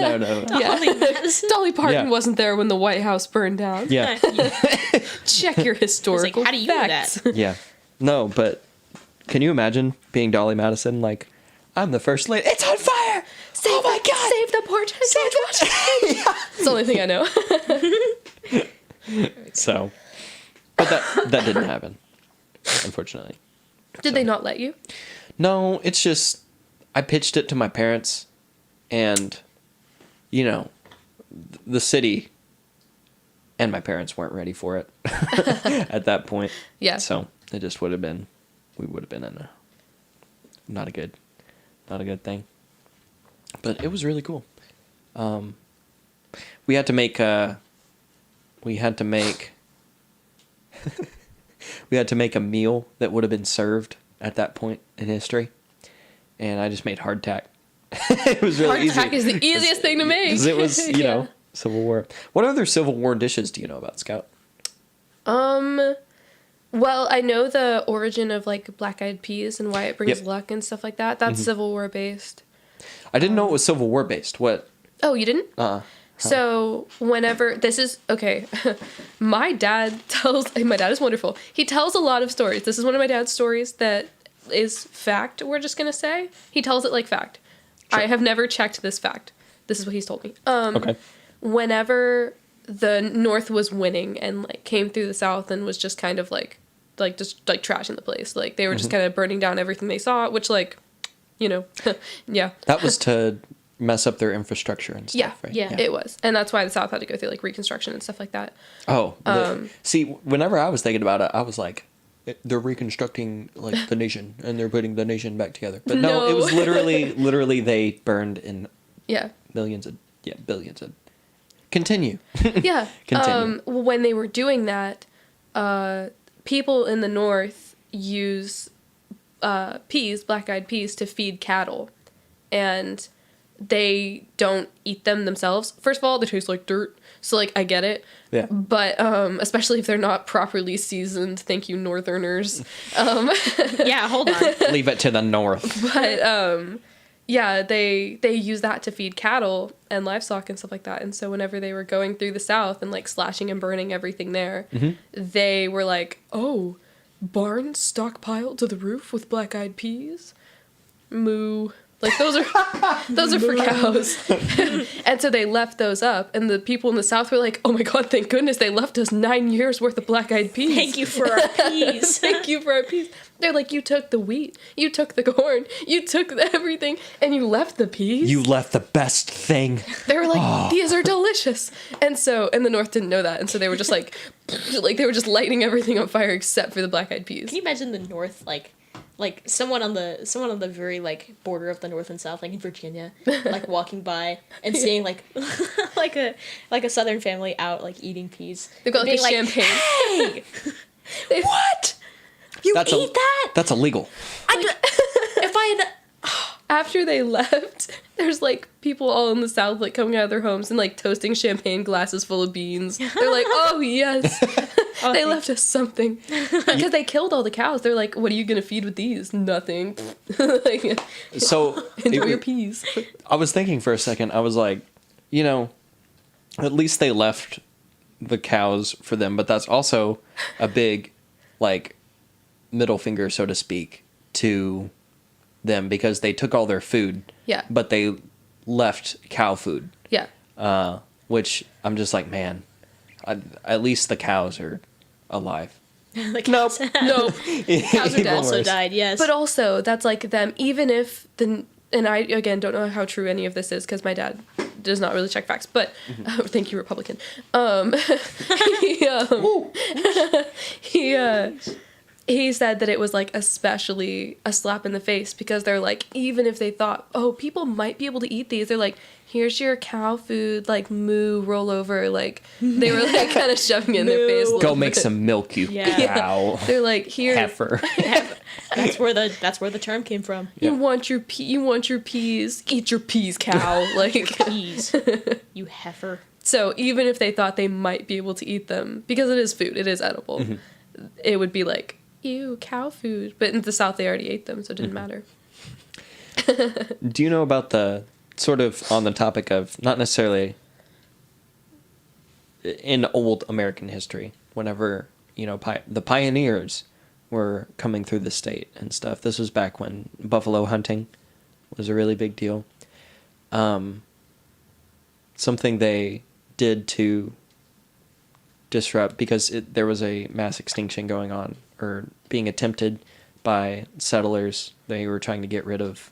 Madison? Dolly Parton Yeah. wasn't there when the White House burned down. Yeah. Check your historical how do you know facts. that? Yeah. No, but can you imagine being Dolly Madison? Like, I'm the first lady. It's on fire! Oh my God! Save the portrait. Save the portrait. It's the only thing I know. So, but that didn't happen, unfortunately. Did they not let you? No, it's just I pitched it to my parents, and the city and my parents weren't ready for it at that point. Yeah. So it just we would have been in a not a good thing. But it was really cool. We had to make a meal that would have been served at that point in history, and I just made hardtack. It was really easy. Hardtack is the easiest thing to make. 'Cause it was, Yeah. Civil War. What other Civil War dishes do you know about, Scout? Well, I know the origin of like black-eyed peas and why it brings Yep. luck and stuff like that. That's Civil War based. I didn't know it was Civil War based. What? Oh, you didn't? So whenever this is okay, my dad is wonderful. He tells a lot of stories. This is one of my dad's stories that is fact, we're just going to say. He tells it like fact. Sure. I have never checked this fact. This is what he's told me. Okay. Whenever the North was winning and like came through the South and was just kind of like just like trashing the place. Like they were just kind of burning down everything they saw, which like, you know, yeah. That was to mess up their infrastructure and stuff, Yeah, right? yeah. It was. And that's why the South had to go through like Reconstruction and stuff like that. Oh, see, whenever I was thinking about it, I was like, they're reconstructing like the nation and they're putting the nation back together. But no, No. it was literally they burned in Yeah. billions of. Continue. Yeah. Continue. When they were doing that, people in the North use peas, black-eyed peas, to feed cattle. And they don't eat them themselves. First of all, they taste like dirt. So, like, I get it. Yeah. But especially if they're not properly seasoned. Thank you, Northerners. Yeah, hold on. Leave it to the North. But yeah, they use that to feed cattle and livestock and stuff like that. And so whenever they were going through the South and like slashing and burning everything there, they were like, "Oh, barns stockpiled to the roof with black-eyed peas? Moo." Like those are for cows. And so they left those up, and the people in the South were like, "Oh my God, thank goodness they left us 9 years worth of black-eyed peas. Thank you for our peas. Thank you for our peas." They're like, "You took the wheat, you took the corn, you took everything, and you left the peas." You left the best thing. They were like, "These are delicious." And the North didn't know that, and so they were just like they were just lighting everything on fire except for the black-eyed peas. Can you imagine the North, like someone on the very like border of the North and South, like in Virginia, like walking by and seeing like like a Southern family out like eating peas. They've got like a being champagne. Hey, what? You That's eat that? That's illegal. If I had. After they left, there's like people all in the South like coming out of their homes and like toasting champagne glasses full of beans. They're like, "Oh yes, they left us something," because they killed all the cows. They're like, "What are you gonna feed with these? Nothing." Like, So enjoy your peas. I was thinking for a second. I was like, at least they left the cows for them, but that's also a big, like, middle finger, so to speak, to them because they took all their food. Yeah. But they left cow food. Yeah. Which I'm just like, man, at least the cows are alive. the cows, No. cows Even also worse. died. Yes, But also, that's like them, even if and I, again, don't know how true any of this is because my dad does not really check facts, but thank you, Republican. He said that it was like especially a slap in the face because they're like, even if they thought, oh, people might be able to eat these, they're like, here's your cow food, like moo, roll over, like they were like kind of shoving it in their face. A Go little make bit. some milk, you Yeah. cow. They're like, here, Heifer. that's where the term came from. you want your peas, eat your peas, cow. Like Peas, you heifer. So even if they thought they might be able to eat them, because it is food, it is edible, it would be like, ew, cow food. But in the South, they already ate them, so it didn't matter. Do you know about the sort of on the topic of not necessarily in old American history, whenever, the pioneers were coming through the state and stuff. This was back when buffalo hunting was a really big deal. Something they did to disrupt, because there was a mass extinction going on, or being attempted by settlers. They were trying to get rid of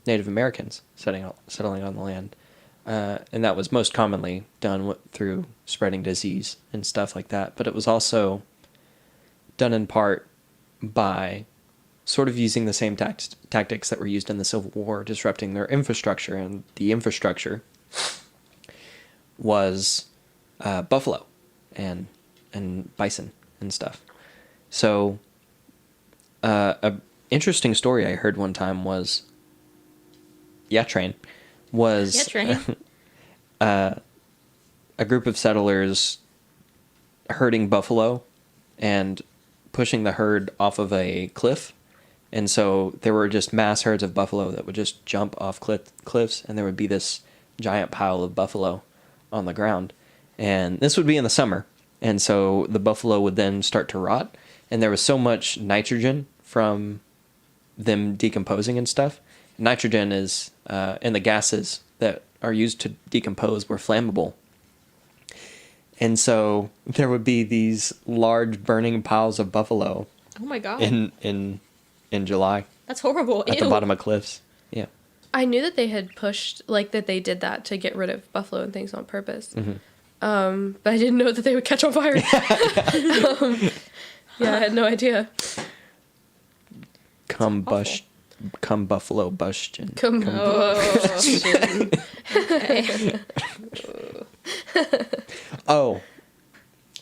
Native Americans settling on the land. And that was most commonly done through spreading disease and stuff like that. But it was also done in part by sort of using the same tactics that were used in the Civil War, disrupting their infrastructure. And the infrastructure was buffalo and bison and stuff. So a interesting story I heard one time was a group of settlers herding buffalo and pushing the herd off of a cliff. And so there were just mass herds of buffalo that would just jump off cliffs, and there would be this giant pile of buffalo on the ground. And this would be in the summer. And so the buffalo would then start to rot, and there was so much nitrogen from them decomposing and stuff. Nitrogen is, and the gases that are used to decompose were flammable. And so there would be these large burning piles of buffalo Oh my god. in July That's horrible. at the Ew. bottom of cliffs. Yeah. I knew that they had pushed, like, that they did that to get rid of buffalo and things on purpose. But I didn't know that they would catch on fire. Yeah, I had no idea. Combustion. Okay. Oh.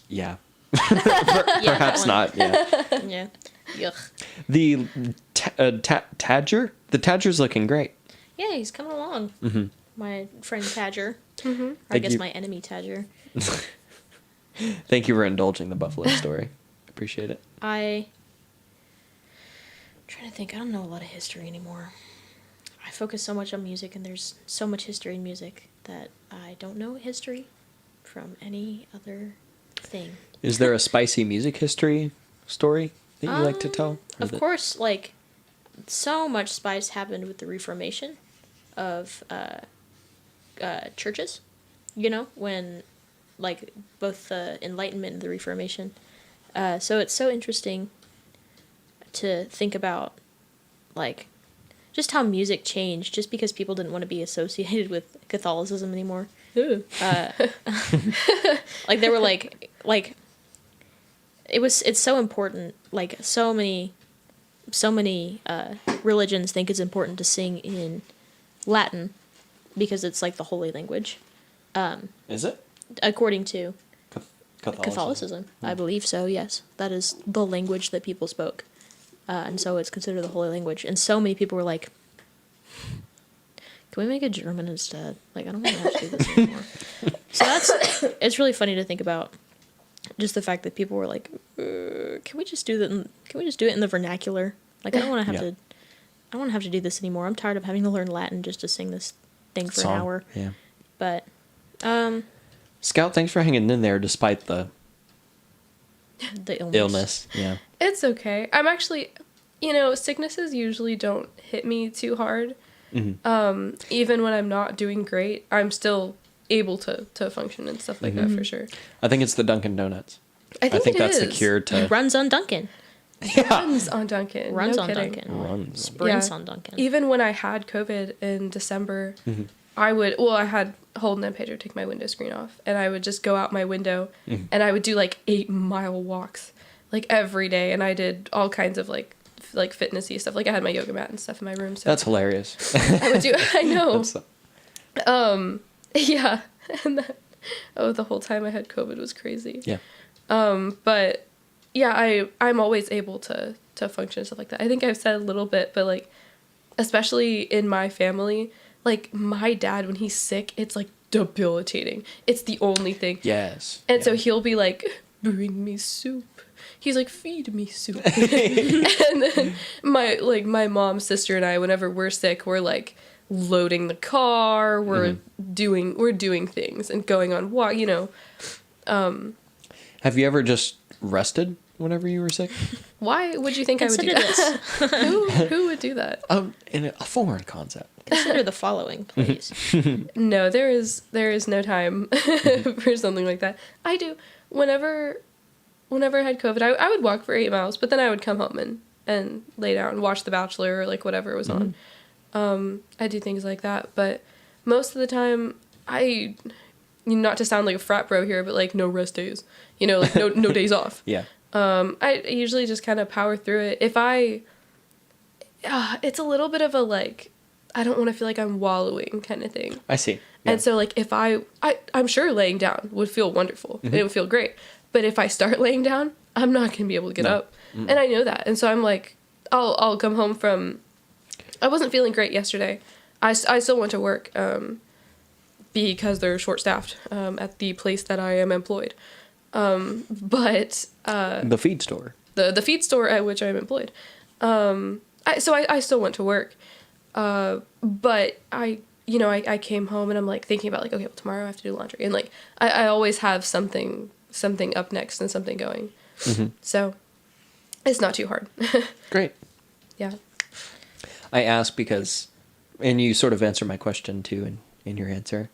Yeah. Yeah, Perhaps not. Yeah. Yeah. Yuck. The Tadger? The Tadger's looking great. Yeah, he's coming along. Mm-hmm. My friend Tadger. Mm-hmm. Or I Thank guess you. my enemy Tadger. Thank you for indulging the buffalo story. Appreciate it. I'm trying to think. I don't know a lot of history anymore. I focus so much on music, and there's so much history in music that I don't know history from any other thing. Is there a spicy music history story that you like to tell? Or Of that- course, like, so much spice happened with the Reformation of churches. You know, when, like, both the Enlightenment and the Reformation. So it's so interesting to think about, like, just how music changed just because people didn't want to be associated with Catholicism anymore. Like, they were like it's so important. Like, so many religions think it's important to sing in Latin because it's like the holy language, Is it? according to Catholicism. Catholicism. I believe so, yes. That is the language that people spoke. And so it's considered the holy language. And so many people were like, can we make it German instead? Like, I don't want to have to do this anymore. So it's really funny to think about just the fact that people were like, can we just do that? Can we just do it in the vernacular? Like, I don't want to have Yeah. to, I don't want to have to do this anymore. I'm tired of having to learn Latin just to sing this thing for Song. an hour. Yeah. But, Scout, thanks for hanging in there despite the the illness. Yeah. It's okay. I'm actually, sicknesses usually don't hit me too hard. Mm-hmm. Even when I'm not doing great, I'm still able to function and stuff like that for sure. I think it's the Dunkin' Donuts. I think it that's the is. cure to Runs on Duncan. Runs on Dunkin'. Runs no on kidding. Duncan. runs. Sprints Yeah. on Duncan. Even when I had COVID in December, I had Holden and Pedro take my window screen off, and I would just go out my window, and I would do like 8-mile walks, like every day, and I did all kinds of like fitnessy stuff. Like I had my yoga mat and stuff in my room, so That's hilarious. I would do. I know. That's- Yeah, and the whole time I had COVID was crazy. yeah. But yeah, I'm always able to function and stuff like that. I think I've said a little bit, but like, especially in my family, like my dad, when he's sick, it's like debilitating. It's the only thing. Yes. And yeah. so he'll be like, bring me soup. He's like, feed me soup. And then my mom, sister, and I, whenever we're sick, we're like loading the car, we're doing things and going on walk, Have you ever just rested whenever you were sick? Why would you think I would do Consider that? Who would do that? In a foreign concept. Consider the following, please. No, there is no time for something like that. I do. Whenever I had COVID, I would walk for 8 miles, but then I would come home and lay down and watch The Bachelor or like whatever was on. I do things like that, but most of the time not to sound like a frat bro here, but like no rest days, like no days off. Yeah. I usually just kind of power through it. If it's a little bit of a like, I don't want to feel like I'm wallowing kind of thing. I see. Yeah. And so like if I'm sure laying down would feel wonderful. And it would feel great. But if I start laying down, I'm not going to be able to get up. And I know that. And so I'm like, I'll come home from, I wasn't feeling great yesterday. I still went to work because they're short-staffed at the place that I am employed. But the feed store. the feed store at which I'm employed. I still went to work. But I came home and I'm like thinking about like, okay, well, tomorrow I have to do laundry. And like, I always have something up next and something going. So It's not too hard. Great. Yeah. I ask because, and you sort of answer my question too in your answer,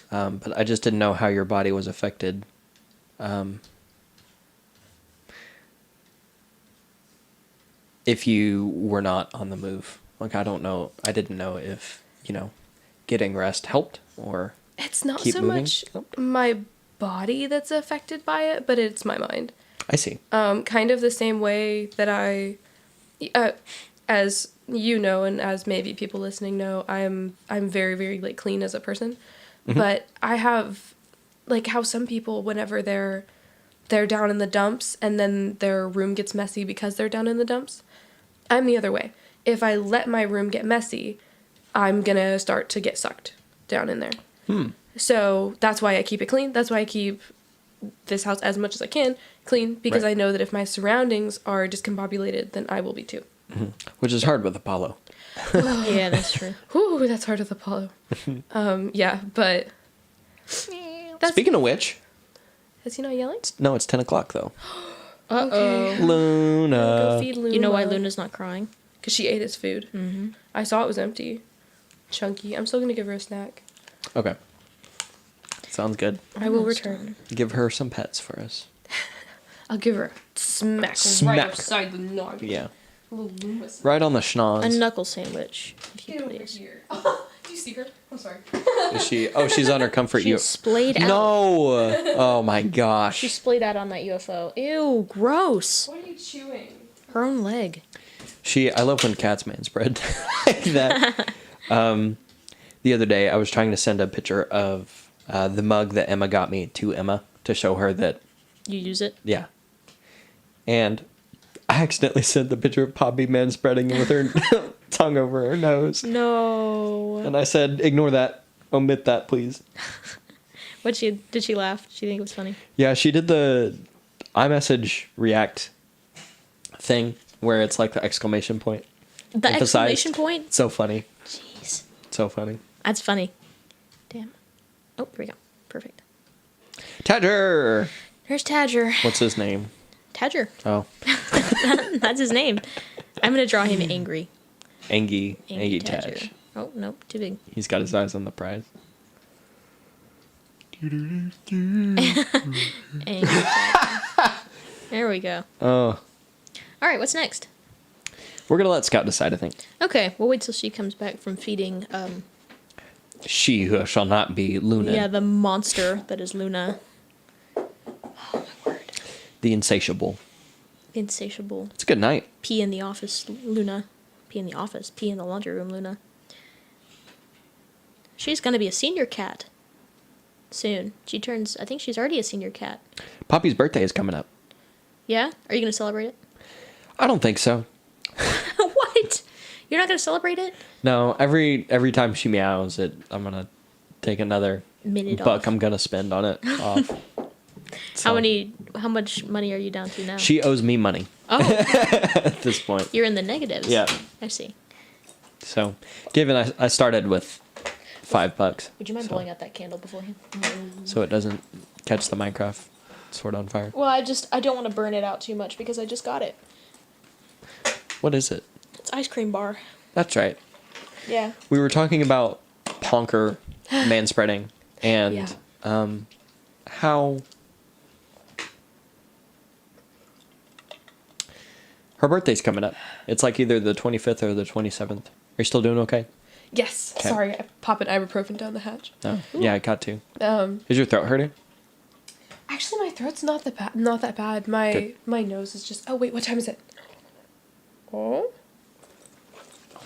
but I just didn't know how your body was affected. If you were not on the move. Like, I didn't know if, getting rest helped or It's not keep so moving. much Nope. my body that's affected by it, but it's my mind. I see. Kind of the same way that as you know, and as maybe people listening know, I'm very, very like clean as a person, but I have like how some people, whenever they're down in the dumps and then their room gets messy because they're down in the dumps, I'm the other way. If I let my room get messy, I'm gonna start to get sucked down in there. So that's why I keep it clean. That's why I keep this house as much as I can clean, because Right. I know that if my surroundings are discombobulated, then I will be too. Which is hard with Apollo. Yeah, that's true. Whew, that's hard with Apollo. Yeah, but that's, Speaking of which, is he not yelling? no, it's 10 o'clock though. Uh-oh. Go Luna. feed Luna. You know why Luna's not crying? Because she ate his food. Mm-hmm. I saw it was empty. Chunky. I'm still going to give her a snack. Okay. Sounds good. I will return. Give her some pets for us. I'll give her a smack, Smack. right upside the noggin. Yeah. Little Luma. Right on the A schnoz. knuckle sandwich, if you Get over please. here. Do you see her? I'm sorry. Is she? Oh, she's on her comfort. She's splayed out. No. Oh my She gosh. splayed out on that UFO. Ew, gross. What are you chewing? Her own leg. I love when cats man spread like that. The other day, I was trying to send a picture of the mug that Emma got me to Emma to show her that, You use it? yeah. And I accidentally sent the picture of Poppy man spreading with her tongue over her nose. No. And I said, ignore that. Omit that, please. Did she laugh? Did she think it was funny? Yeah, she did the iMessage React thing where it's like the exclamation point. The Emphasized. exclamation point? So funny. Jeez. So funny. That's funny. Damn. Oh, here we go. Perfect. Tadger! Here's Tadger. What's his name? Tadger. Oh, That's his name. I'm going to draw him angry. Angie Angry Taj. Oh, nope. Too big. He's got his eyes on the prize. Angry Tadger. There we go. Oh, All right, what's next? we're gonna let Scout decide, I think. Okay, we'll wait till she comes back from feeding, She who shall not be Luna. yeah, the monster that is Luna. The insatiable. Insatiable. It's a good night. Pee in the office, Luna. Pee in the office. Pee in the laundry room, Luna. She's gonna be a senior cat. Soon. I think she's already a senior cat. Poppy's birthday is coming up. Yeah? Are you gonna celebrate it? I don't think so. What? You're not gonna celebrate it? No, every time she meows, I'm gonna take another Minute buck off. I'm gonna spend on it off. So, How much money are you down to now? She owes me money Oh, at this point. you're in the negatives. Yeah. I see. So, given I started with $5. Would you mind so, blowing out that candle beforehand? so it doesn't catch the Minecraft sword on fire? Well, I don't want to burn it out too much because I just got it. What is it? It's ice cream bar. That's right. Yeah. We were talking about Ponker man spreading and Yeah. How her birthday's coming up. It's like either the 25th or the 27th. Are you still doing okay? Yes. 'Kay. Sorry, I pop an ibuprofen down the hatch. No. Yeah, I got to. Um, Is your throat hurting? actually, my throat's not that bad. My Good. my nose is just. Oh wait, what time is it? Oh.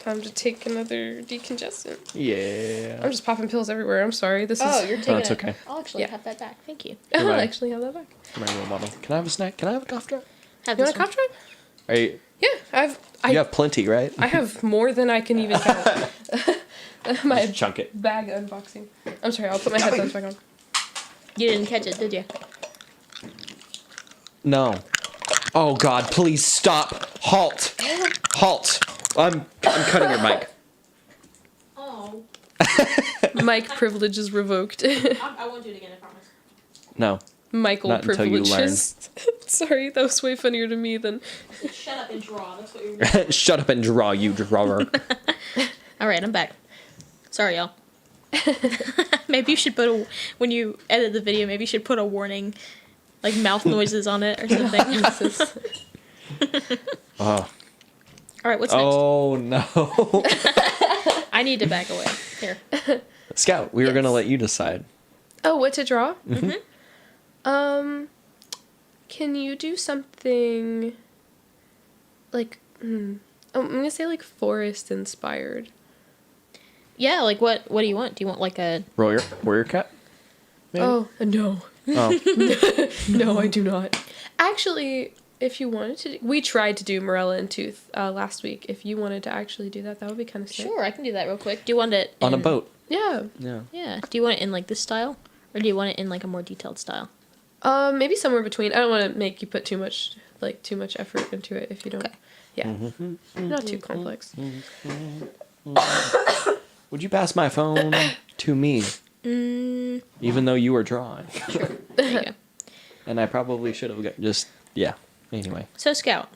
Time to take another decongestant. Yeah. I'm just popping pills everywhere. I'm sorry. This is. you're taking it's okay. I'll actually Yeah. have that back. Thank you. I'll Goodbye. actually have that back. My role model. Can I have a snack? Can I have a cough drop? Have You this want a cough drop? Are you? Yeah, You have plenty, right? I have more than I can even count. My Just chunk it. bag unboxing. I'm sorry. I'll put my headphones back on. You didn't catch it, did you? No. Oh God! Please stop! Halt! Halt! I'm cutting your mic. Oh. Mic privilege is revoked. I won't do it again, I promise. No. Michael Not until you privileges. Sorry, that was way funnier to me than. Shut up and draw. That's what you're Shut up and draw, you drawer. All right, I'm back. Sorry, y'all. Maybe you should when you edit the video, maybe you should put a warning, like mouth noises on it or something. Oh. All right, what's next? Oh, no. I need to back away. Here. Scout, we were Yes. going to let you decide. Oh, what to draw? Mm-hmm. Can you do something like I'm gonna say like forest inspired. Yeah, like what do you want? Do you want like a... Warrior cat? Maybe? Oh no, Oh. no, I do not. Actually, if you wanted to, we tried to do Morella and Tooth last week. If you wanted to actually do that, that would be kind of sick. Sure, I can do that real quick. Do you want it On a in- boat. Yeah. Yeah. Yeah. Do you want it in like this style? Or do you want it in like a more detailed style? Maybe somewhere between. I don't want to make you put too much effort into it if you don't. Okay. Yeah. Not too complex. Would you pass my phone to me? Even though you were drawing. There you go. And I probably should have yeah. Anyway. So, Scout.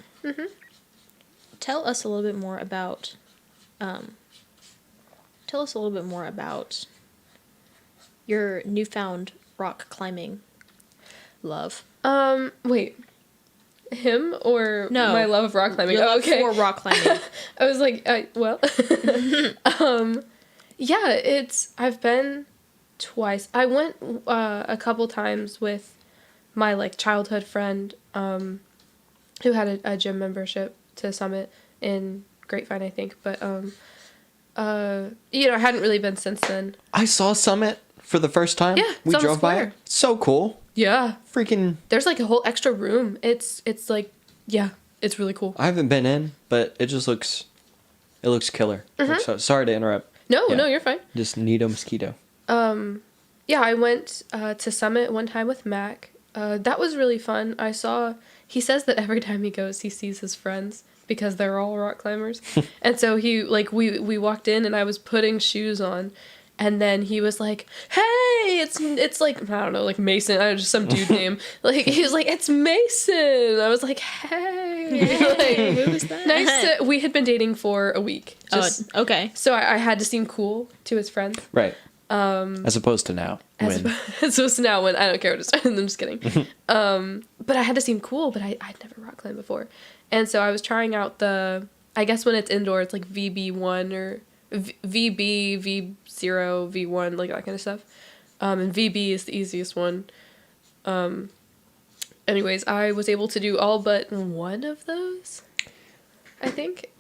Tell us a little bit more about... your newfound rock climbing love. Wait. Him or No. my love of rock climbing? Your Oh, love okay. for rock climbing. I was like, well, yeah, I've been twice. I went a couple times with my like childhood friend who had a gym membership to Summit in Grapevine, I think. But I hadn't really been since then. I saw Summit for the first time. Yeah, we Summit drove by Square. it. So cool. Yeah, Freaking. there's like a whole extra room. It's like, yeah, it's really cool. I haven't been in, but it just looks. It looks killer. Sorry to interrupt. No, Yeah. no, you're fine. Just neato mosquito. Yeah, I went to Summit one time with Mac. That was really fun. He says that every time he goes, he sees his friends because they're all rock climbers. And so we walked in and I was putting shoes on. And then he was like, hey, it's like, I don't know, like Mason. I don't know, just some dude name. Like, he was like, it's Mason. I was like, hey. Like, Who was that? nice. We had been dating for a week. Just, okay. So I had to seem cool to his friends. Right. As opposed to now. So now when I don't care what it's I'm just kidding. But I had to seem cool, but I'd never rock climbed before. And so I was trying out I guess when it's indoor, it's like VB1 or VB, V0, V1, like that kind of stuff. And VB is the easiest one. Anyways, I was able to do all but one of those, I think.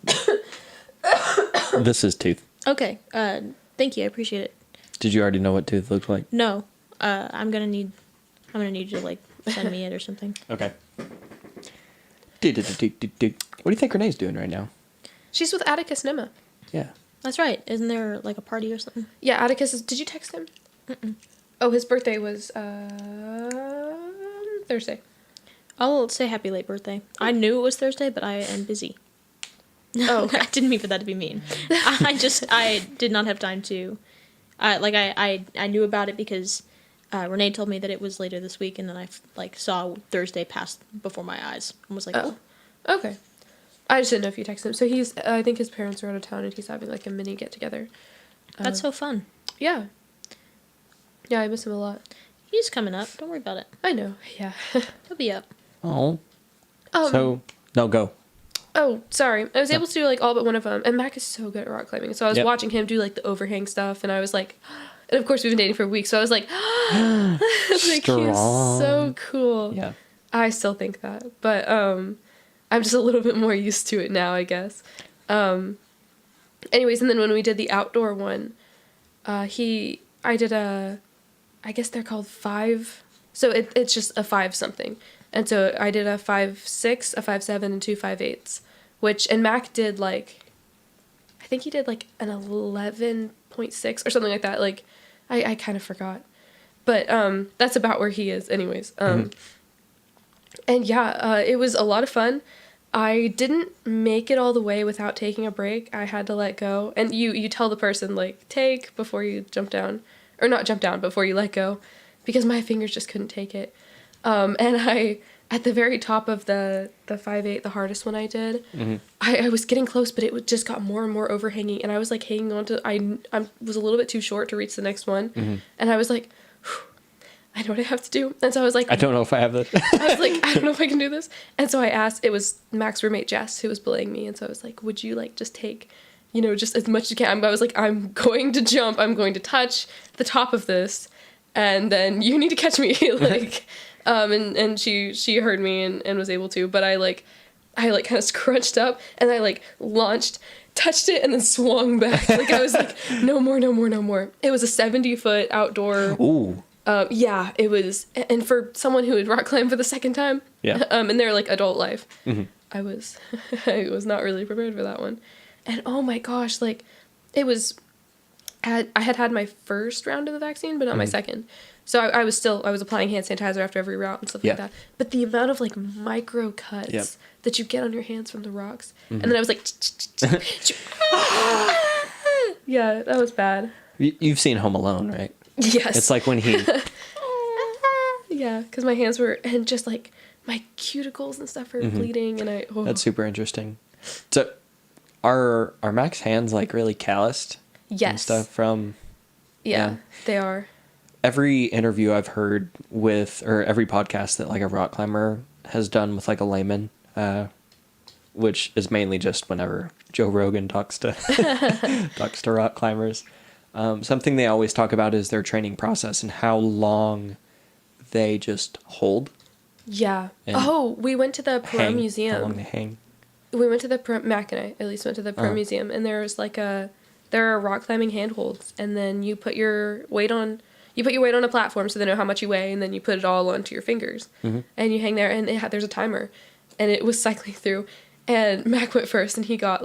This is Tooth. Okay. Thank you. I appreciate it. Did you already know what Tooth looked like? No. I'm gonna need you to like send me it or something. Okay. What do you think Renee's doing right now? She's with Atticus Nema. Yeah. That's right. Isn't there like a party or something? Yeah, Atticus is... Did you text him? Mm-mm. Oh, his birthday was Thursday. I'll say happy late birthday. I knew it was Thursday, but I am busy. Oh, okay. I didn't mean for that to be mean. I did not have time to... I knew about it because Renee told me that it was later this week, and then I saw Thursday pass before my eyes and was like, oh. Okay. I just didn't know if you texted him. So I think his parents are out of town and he's having like a mini get together. That's so fun. Yeah. Yeah, I miss him a lot. He's coming up. Don't worry about it. I know. Yeah. He'll be up. Oh. No, go. Oh, sorry. I was able to do like all but one of them. And Mac is so good at rock climbing. So I was watching him do like the overhang stuff, and I was like, and of course we've been dating for a week, so I was like, like he's so cool. Yeah. I still think that, but I'm just a little bit more used to it now, I guess. Anyways, and then when we did the outdoor one, I did I guess they're called 5. So it's just a 5 something. And so I did a 5.6, a 5.7, and 2 5.8s, and Mac did I think he did like an 11.6 or something like that. Like, I kind of forgot. But that's about where he is anyways. And yeah, it was a lot of fun. I didn't make it all the way without taking a break. I had to let go. And you tell the person, like, take before you jump down. Or not jump down, before you let go. Because my fingers just couldn't take it. And I, at the very top of the 5/8, the hardest one I did, I was getting close, but it just got more and more overhanging. And I was like hanging on to, I was a little bit too short to reach the next one. And I was like, I know what I have to do. And so I was like, I don't know if I have this. I was like, I don't know if I can do this. And so I asked, it was Mac's roommate Jess who was belaying me. And so I was like, would you like just take, just as much as you can. I was like, I'm going to jump. I'm going to touch the top of this. And then you need to catch me. And she heard me and was able to. But I kind of scrunched up and I launched, touched it, and then swung back. I was like, no more, no more, no more. It was a 70-foot outdoor. Ooh. Yeah, it was. And for someone who had rock climbed for the second time. Yeah. In their adult life. I was not really prepared for that one. And oh my gosh, it was, I had my first round of the vaccine, but not my second. So I was applying hand sanitizer after every route and stuff like that. But the amount of micro cuts that you get on your hands from the rocks. And then I was like, yeah, that was bad. You've seen Home Alone, right? Yes. It's like when he... Yeah, because my hands were, and just my cuticles and stuff were bleeding, and That's super interesting. So, are Mac's hands really calloused? Yes. And stuff from... Yeah, they are. Every interview I've heard with, or every podcast that a rock climber has done with a layman, which is mainly just whenever Joe Rogan talks to rock climbers. Something they always talk about is their training process and how long they just hold. Yeah. We went to the Pro Museum. How long they hang. We went to the Mac and I at least went to the Pro Museum, and there was there are rock climbing handholds, and then you put your weight on a platform so they know how much you weigh, and then you put it all onto your fingers, and you hang there, and there's a timer, and it was cycling through, and Mac went first, and he got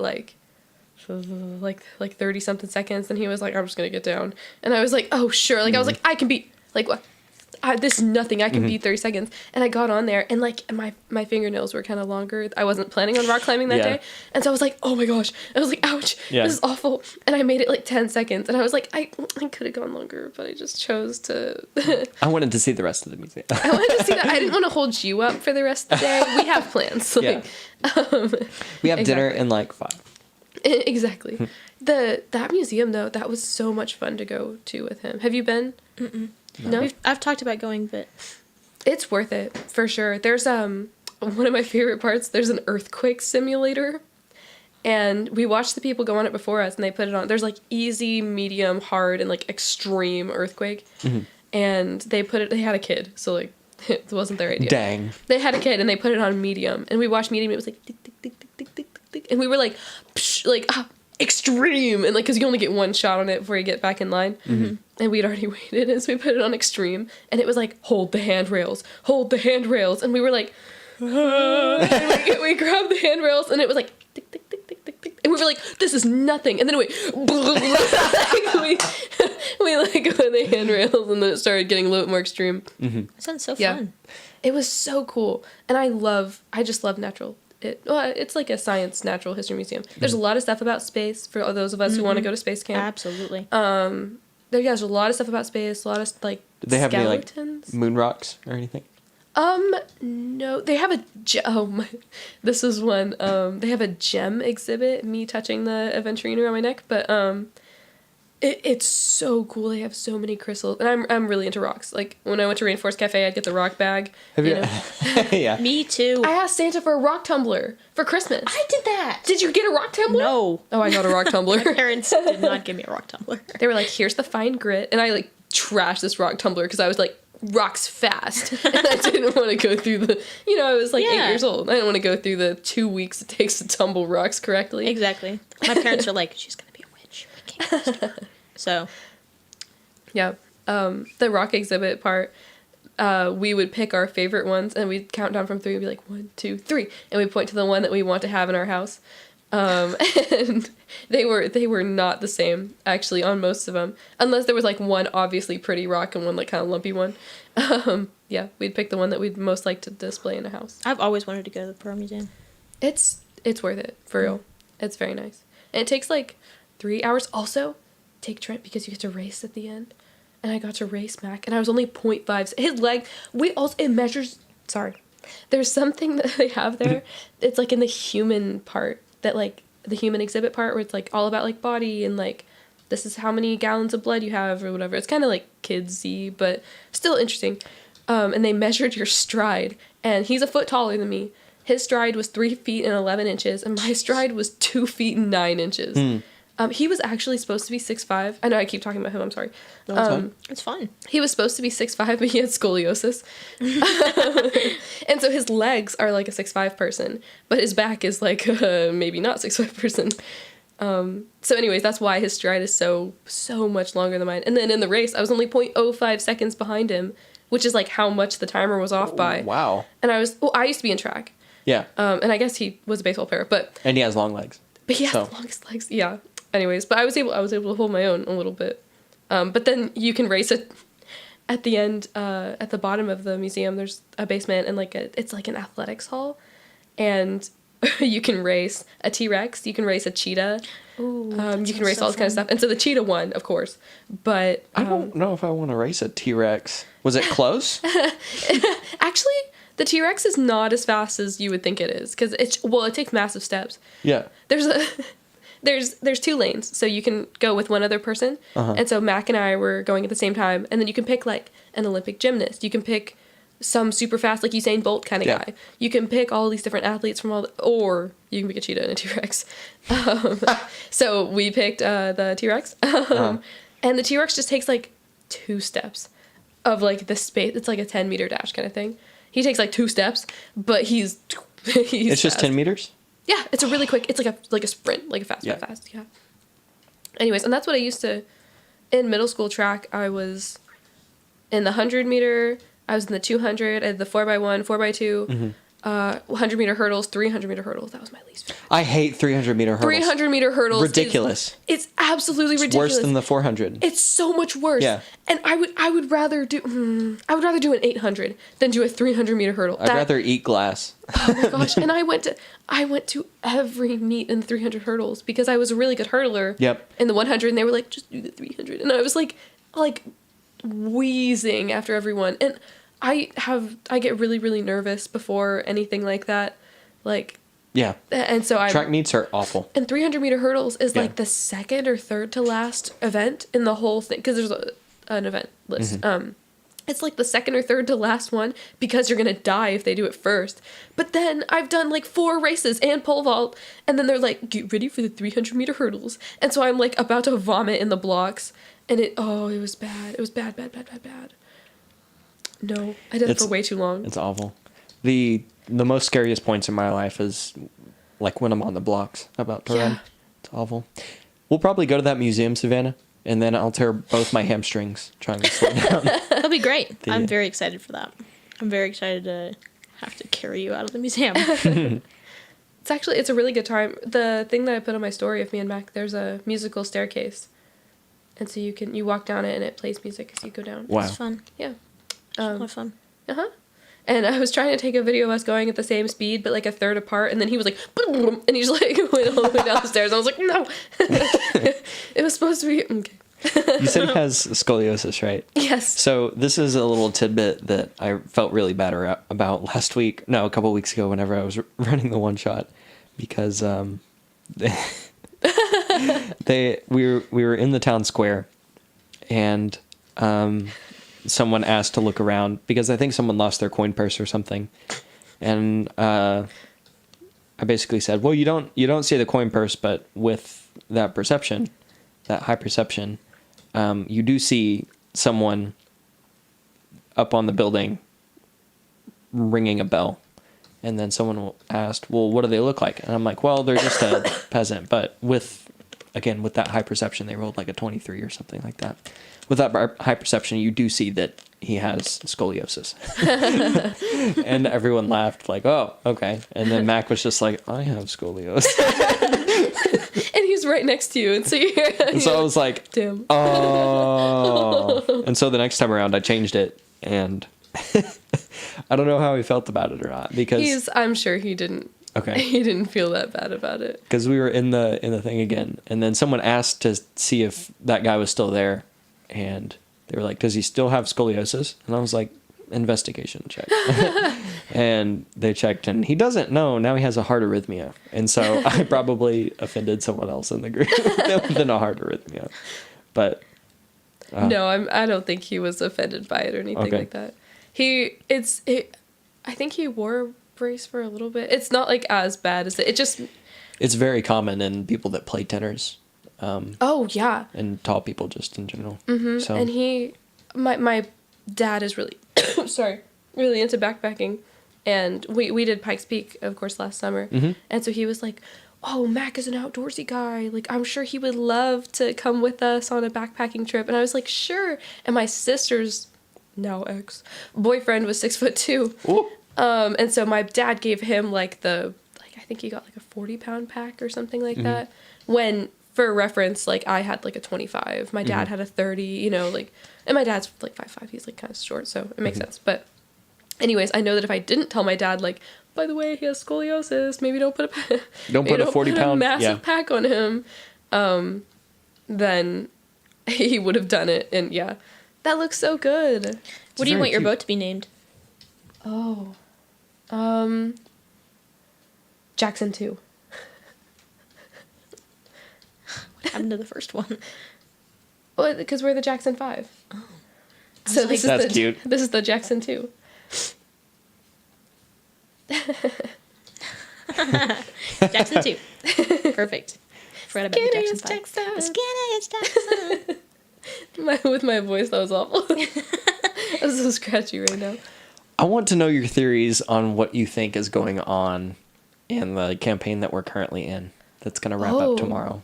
30 something seconds, and he was like, I'm just gonna get down, and I was like, oh sure, I was like, I can beat what. This is nothing. I can beat 30 seconds. And I got on there, and my fingernails were kind of longer. I wasn't planning on rock climbing that day. And so I was like, oh my gosh. I was like, ouch. Yeah. This is awful. And I made it 10 seconds. And I was like, I could have gone longer, but I just chose to. I wanted to see the rest of the museum. I wanted to see that. I didn't want to hold you up for the rest of the day. We have plans. We have dinner in 5. Exactly. That museum, though, that was so much fun to go to with him. Have you been? Mm-mm. No? I've talked about going, but it's worth it for sure. There's one of my favorite parts. There's an earthquake simulator, and we watched the people go on it before us, and they put it on. There's easy, medium, hard, and extreme earthquake, and they had a kid, so it wasn't their idea. Dang. They had a kid, and they put it on medium, and we watched medium. It was tick tick tick tick tick tick tick, and we were extreme, and because you only get one shot on it before you get back in line. And we'd already waited, and so we put it on extreme, and it was hold the handrails, and we were and we grabbed the handrails, and it was tick tick tick tick tick tick, and we were this is nothing, and then we went on the handrails, and then it started getting a little bit more extreme. That sounds so fun. It was so cool, and I just love natural. It's like a science natural history museum. There's a lot of stuff about space for those of us who want to go to space camp. Absolutely. There's a lot of stuff about space, a lot of Do they have skeletons. any moon rocks or anything? No, they have this is one. They have a gem exhibit, me touching the aventurine around my neck, but it's so cool. They have so many crystals, and I'm really into rocks. When I went to Rainforest Cafe, I'd get the rock bag. Have you? Yeah. Me too. I asked Santa for a rock tumbler for Christmas. I did that. Did you get a rock tumbler? No. Oh, I got a rock tumbler. My parents did not give me a rock tumbler. They were here's the fine grit, and I trashed this rock tumbler because I was rocks fast, and I didn't want to go through the. I was 8 years old. I didn't want to go through the 2 weeks it takes to tumble rocks correctly. Exactly. My parents are she's gonna be a witch. We can't trust her. So, yeah. The rock exhibit part, we would pick our favorite ones, and we'd count down from 3. We'd be 1, 2, 3, and we'd point to the one that we want to have in our house. And they were not the same actually on most of them, unless there was one obviously pretty rock and one kind of lumpy one. Yeah, we'd pick the one that we'd most like to display in a house. I've always wanted to go to the Pro Museum. It's worth it for real. It's very nice, and it takes 3 hours. Also, take Trent because you get to race at the end. and I got to race Mac, and I was only 0.5. His leg, it measures, sorry. There's something that they have there. It's like in the human part, that like the human exhibit part, where it's like all about like body and like this is how many gallons of blood you have or whatever. It's kind of like kidsy, but still interesting. And they measured your stride, and he's a foot taller than me. His stride was 3 feet and 11 inches, and my stride was 2 feet and 9 inches. He was actually supposed to be 6'5". I know I keep talking about him, I'm sorry. It's fun. He was supposed to be 6'5", but he had scoliosis. And so his legs are like a 6'5" person, but his back is like maybe not 6'5" person. So anyways, that's why his stride is so much longer than mine. And then in the race, I was only 0.05 seconds behind him, which is like how much the timer was off by. Wow. And I used to be in track. Yeah. And I guess he was a baseball player, but And he has long legs. he has the longest legs. Yeah. Anyways, but I was able to hold my own a little bit. But then you can race it at the end, at the bottom of the museum. There's a basement and it's like an athletics hall, and you can race a T-Rex. You can race a cheetah. Ooh, you can race all this kind of stuff. And so the cheetah won, of course. But I don't know if I want to race a T-Rex. Was it close? actually, the T-Rex is not as fast as you would think it is, because it takes massive steps. Yeah. There's 2 lanes, so you can go with one other person. And so Mac and I were going at the same time, and then you can pick like an Olympic gymnast. You can pick some super fast, like Usain Bolt kind of guy. You can pick all these different athletes from or you can pick a cheetah and a T-Rex. So we picked the T-Rex, and the T-Rex just takes like 2 steps of like the space. It's like a 10-meter dash kind of thing. He takes like 2 steps, but he's it's just fast. 10 meters? Yeah, it's a really quick. It's like a sprint, like a fast. Yeah. Anyways, and that's what I used to. In middle school track, I was in the 100-meter. I was in the 200. I had the 4x1, 4x2, 100-meter hurdles, 300-meter hurdles. That was my least favorite. I hate 300-meter hurdles. 300-meter hurdles. Ridiculous. It's absolutely ridiculous. Worse than the 400. It's so much worse. Yeah. And I would rather do an 800 than do a 300-meter hurdle. I'd rather eat glass. Oh my gosh! And I went to every meet in the 300 hurdles because I was a really good hurdler. Yep. In the 100, and they were like, just do the 300, and I was like wheezing after everyone. And I get really, really nervous before anything like that, Yeah. And so Track meets are awful. And 300-meter hurdles is like the second or third to last event in the whole thing, because there's an event list. It's like the second or third to last one because you're gonna die if they do it first. But then I've done like 4 races and pole vault, and then they're like, get ready for the 300-meter hurdles. And so I'm like about to vomit in the blocks, and it was bad. It was bad. No, I did it for way too long. It's awful. The most scariest points in my life is like when I'm on the blocks about to run. It's awful. We'll probably go to that museum, Savannah, and then I'll tear both my hamstrings trying to slow down. That'll be great. I'm very excited for that. I'm very excited to have to carry you out of the museum. It's a really good time. The thing that I put on my story of me and Mac, there's a musical staircase. And so you walk down it and it plays music as you go down. Wow. It's fun. Yeah. It's a lot of fun. And I was trying to take a video of us going at the same speed, but like a third apart. And then he was like, boom, boom, and he just like went all the way down the stairs. I was like, no. It was supposed to be, okay. You said he has scoliosis, right? Yes. So this is a little tidbit that I felt really bad about last week. No, a couple weeks ago whenever I was running the one shot, because we were in the town square, and someone asked to look around because I think someone lost their coin purse or something, and I basically said, well, you don't see the coin purse, but with that perception, that high perception, you do see someone up on the building ringing a bell. And then someone asked, well, what do they look like? And I'm like, well, they're just a peasant. But with that high perception, they rolled like a 23 or something like that. With that high perception, you do see that he has scoliosis. And everyone laughed like, oh, okay. And then Mac was just like, I have scoliosis. And he's right next to you. And so I was like, damn. Oh. And so the next time around, I changed it. And I don't know how he felt about it or not, because I'm sure he didn't. Okay. He didn't feel that bad about it. Because we were in the thing again, and then someone asked to see if that guy was still there, and they were like, does he still have scoliosis? And I was like, investigation check. And they checked, and he doesn't know. Now he has a heart arrhythmia. And so I probably offended someone else in the group than a heart arrhythmia. But No, I don't think he was offended by it or anything like that. I think he wore a brace for a little bit. It's not like as bad as it just. It's very common in people that play tenors. Oh yeah. And tall people just in general. Mm-hmm. So. And my dad is really, really into backpacking, and we did Pikes Peak, of course, last summer, and so he was like, "Oh, Mac is an outdoorsy guy. Like, I'm sure he would love to come with us on a backpacking trip." And I was like, "Sure." And my sister's now ex-boyfriend was 6'2". Ooh. And so my dad gave him I think he got like a 40-pound pack or something like that. When, for reference, like I had like a 25. My dad had a 30, you know, like, and my dad's like 5'5". He's like kind of short, so it makes sense. But anyways, I know that if I didn't tell my dad, like, by the way, he has scoliosis, maybe don't put a 40-pound massive pack on him, then he would have done it. And yeah, that looks so good. What do you want your cute. boat to be named? Oh, Jackson 2. What happened to the first one? Well, because we're the Jackson 5. Oh. So this That's is cute. This is the Jackson 2. Jackson 2. Perfect. Forgot about the Jackson 5. Skinniest Jackson. With my voice, that was awful. I'm so scratchy right now. I want to know your theories on what you think is going on in the campaign that we're currently in. That's going to wrap up tomorrow.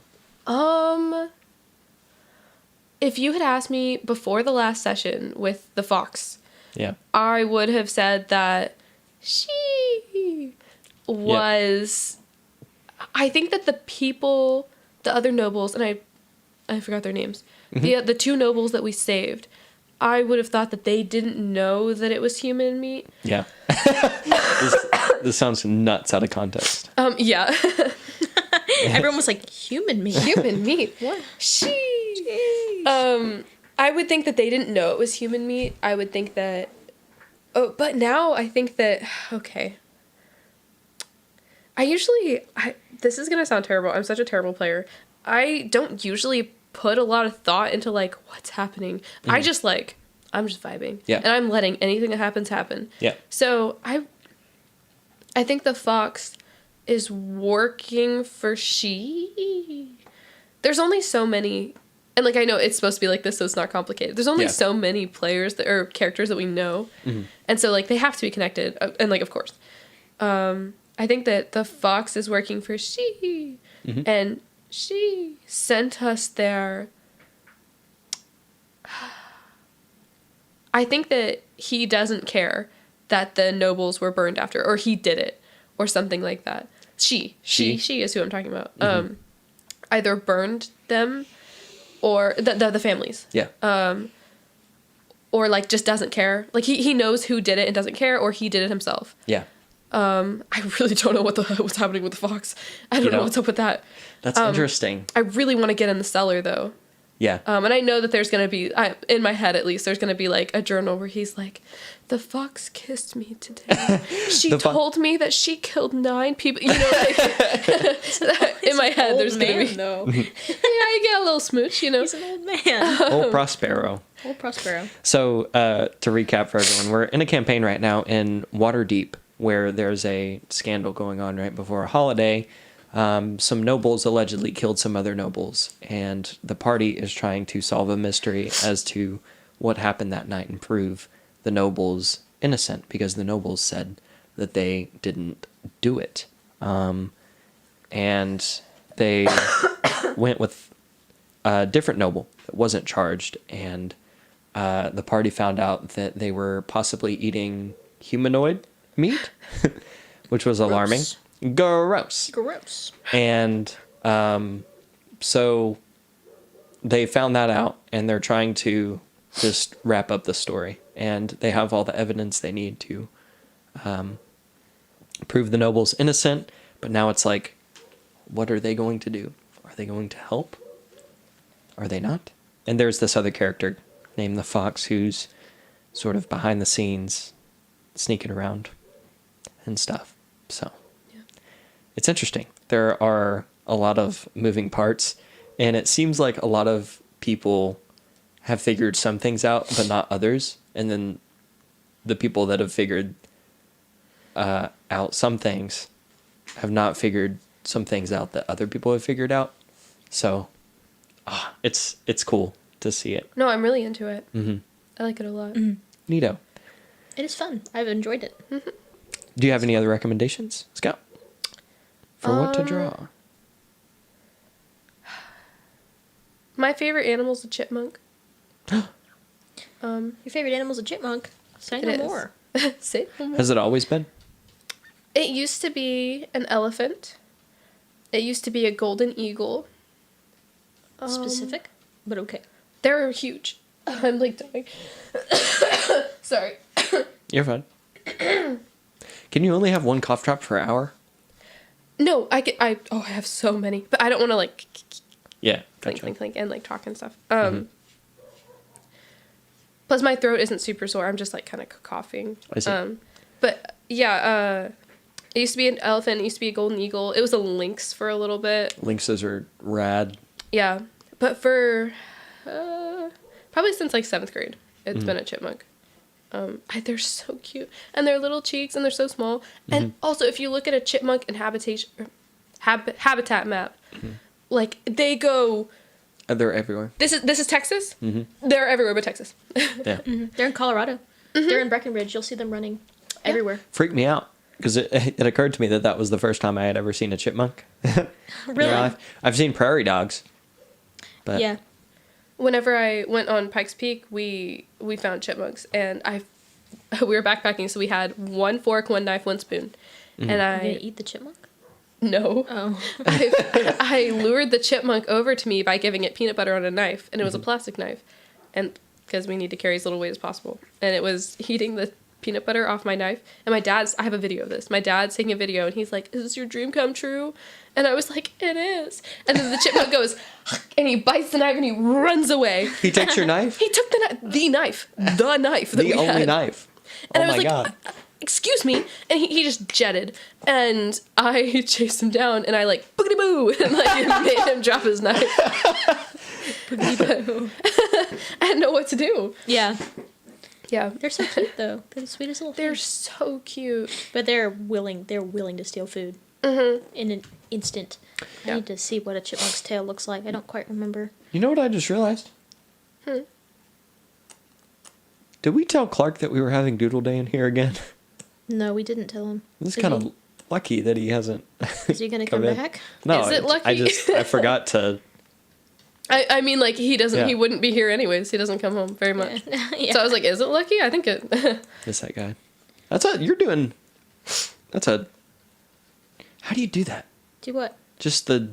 If you had asked me before the last session with the fox, Yeah. I would have said that she was. Yep. I think that the people, the other nobles, and I forgot their names. The two nobles that we saved, I would have thought that they didn't know that it was human meat. Yeah. This sounds nuts out of context. Yeah. Everyone was like, human meat. Human meat. What? I would think that they didn't know it was human meat. I would think that. Oh, but now I think that. Okay. This is gonna sound terrible. I'm such a terrible player. I don't usually put a lot of thought into like what's happening. I'm just vibing. Yeah. And I'm letting anything that happens happen. Yeah. So I think the fox is working for she. There's only so many, and like I know it's supposed to be like this, so it's not complicated. There's only so many players or characters that we know, and so like they have to be connected. And like of course, I think that the fox is working for she, and she sent us there. I think that he doesn't care that the nobles were burned after, or he did it, or something like that. She is who I'm talking about. Either burned them, or the families. Yeah. Or like just doesn't care. Like he knows who did it and doesn't care, or he did it himself. Yeah. I really don't know what's happening with the fox. I don't know what's up with that. That's interesting. I really want to get in the cellar though. Yeah. And I know that there's going to be, in my head at least, there's going to be like a journal where he's like, the fox kissed me today. She told me that she killed 9 people. You know, like, in my head there's going to be. Though. Yeah, I get a little smooch, you know. He's an old man. Old Prospero. Old Prospero. So to recap for everyone, we're in a campaign right now in Waterdeep where there's a scandal going on right before a holiday. Some nobles allegedly killed some other nobles, and the party is trying to solve a mystery as to what happened that night and prove the nobles innocent, because the nobles said that they didn't do it. And they went with a different noble that wasn't charged, and the party found out that they were possibly eating humanoid meat, which was alarming. Gross. And so they found that out, and they're trying to just wrap up the story. And they have all the evidence they need to prove the nobles innocent. But now it's like, what are they going to do? Are they going to help? Are they not? And there's this other character name the fox who's sort of behind the scenes, sneaking around and stuff. So it's interesting. There are a lot of moving parts, and it seems like a lot of people have figured some things out, but not others. And then the people that have figured out some things have not figured some things out that other people have figured out. So it's cool to see it. No, I'm really into it. Mm-hmm. I like it a lot. Neato. It is fun. I've enjoyed it. Do you have any other recommendations, Scout? For what to draw? My favorite animal's a chipmunk. Your favorite animal's a chipmunk. Say It no is. more. Say no more. Has it always been? It used to be an elephant. It used to be a golden eagle. Specific, but okay. They're huge. I'm like dying. Sorry. You're fine. Can you only have one cough drop per hour? No, I have so many, but I don't want to like Yeah. clink, Gotcha. clink, clink, and like talk and stuff. Plus my throat isn't super sore. I'm just like kind of coughing. I see. But yeah, it used to be an elephant. It used to be a golden eagle. It was a lynx for a little bit. Lynxes are rad. Yeah, but for probably since like 7th grade, it's been a chipmunk. They're so cute, and they're little cheeks, and they're so small. And also, if you look at a chipmunk and habitat map, like they go. They're everywhere. This is Texas. They're everywhere but Texas. Yeah. They're in Colorado. They're in Breckenridge. You'll see them running everywhere. Freaked me out because it occurred to me that was the first time I had ever seen a chipmunk. Really? Yeah, I've seen prairie dogs. But Yeah. Whenever I went on Pikes Peak, we found chipmunks, and we were backpacking, so we had one fork, one knife, one spoon, and Are you gonna eat the chipmunk? no. Oh. I lured the chipmunk over to me by giving it peanut butter on a knife, and it was a plastic knife, and because we need to carry as little weight as possible, and it was eating the peanut butter off my knife, and I have a video of this. My dad's taking a video, and he's like, "Is this your dream come true?" And I was like, "It is." And then the chipmunk goes, and he bites the knife, and he runs away. he takes your knife? He took the knife that The we only had. knife. And Oh I was my like, god. "Excuse me," and he just jetted, and I chased him down, and I like boogity boo, and like made him drop his knife. Boogity boo. I didn't know what to do. Yeah. Yeah, They're so cute though. They're the sweetest little they're things. so cute. But they're willing to steal food. In an instant. I Yeah. need to see what a chipmunk's tail looks like. I don't quite remember. You know what I just realized? Did we tell Clark that we were having Doodle Day in here again? No, we didn't tell him. This is Is kind of he- lucky that he hasn't. Is he gonna come in. back? No, Is it lucky? I forgot to. I mean, like he doesn't. Yeah. He wouldn't be here anyways. He doesn't come home very much. Yeah. So I was like, "Is it lucky?" I think it. Miss that guy. You're doing. How do you do that? Do what? Just the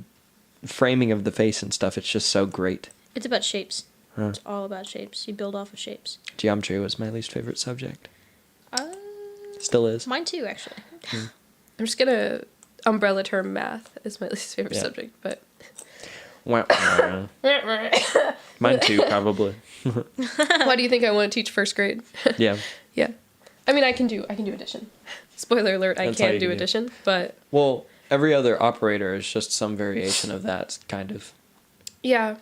framing of the face and stuff. It's just so great. It's about shapes. Huh. It's all about shapes. You build off of shapes. Geometry was my least favorite subject. Uh, Still is. mine too, actually. I'm just gonna umbrella term math is my least favorite Yeah. subject, but. Wah, wah. Mine too, probably. Why do you think I want to teach first grade? Yeah. Yeah, I mean I can do addition. Spoiler alert: I That's all can't you do can do. addition, but Well, every other operator is just some variation of that, kind of. yeah,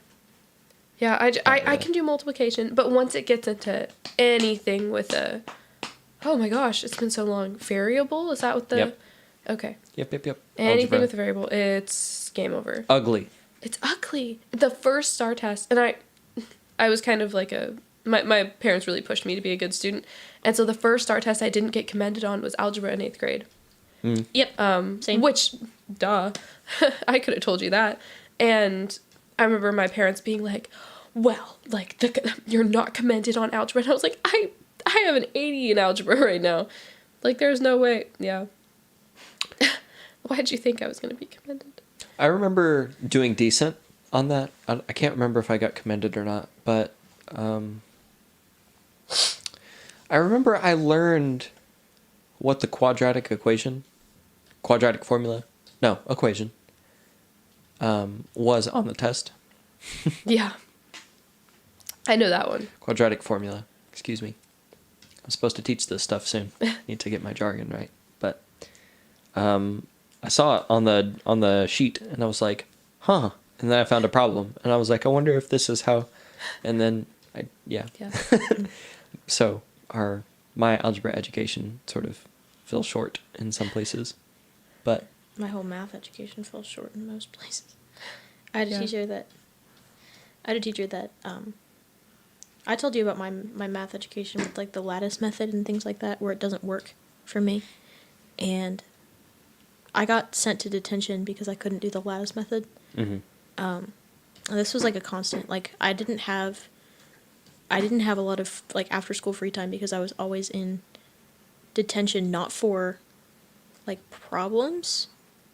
I really. can do multiplication, but once it gets into anything with a, oh my gosh, it's been so long. Variable, is that what the? Yep. Okay. Yep. Anything Algebra. with a variable, it's game over. Ugly. It's ugly. The first STAR test, and I was kind of like my parents really pushed me to be a good student, and so the first STAR test I didn't get commended on was algebra in 8th grade. Yep. Same. Which, duh, I could have told you that. And I remember my parents being like, "Well, like you're not commended on algebra," and I was like, I have an 80 in algebra right now. Like, there's no way. Yeah. Why did you think I was going to be commended? I remember doing decent on that. I can't remember if I got commended or not, but I remember I learned what the quadratic formula, equation, was on the test. Yeah. I know that one. Quadratic formula. Excuse me. I'm supposed to teach this stuff soon. Need to get my jargon right. But I saw it on the sheet and I was like, huh. And then I found a problem and I was like, I wonder if this is how. And then yeah. So my algebra education sort of fell short in some places, but My whole math education fell short in most places. I had a teacher that. I told you about my math education with like the lattice method and things like that, where it doesn't work for me, and I got sent to detention because I couldn't do the lattice method. And this was like a constant. Like I didn't have a lot of like after school free time because I was always in detention, not for like problems,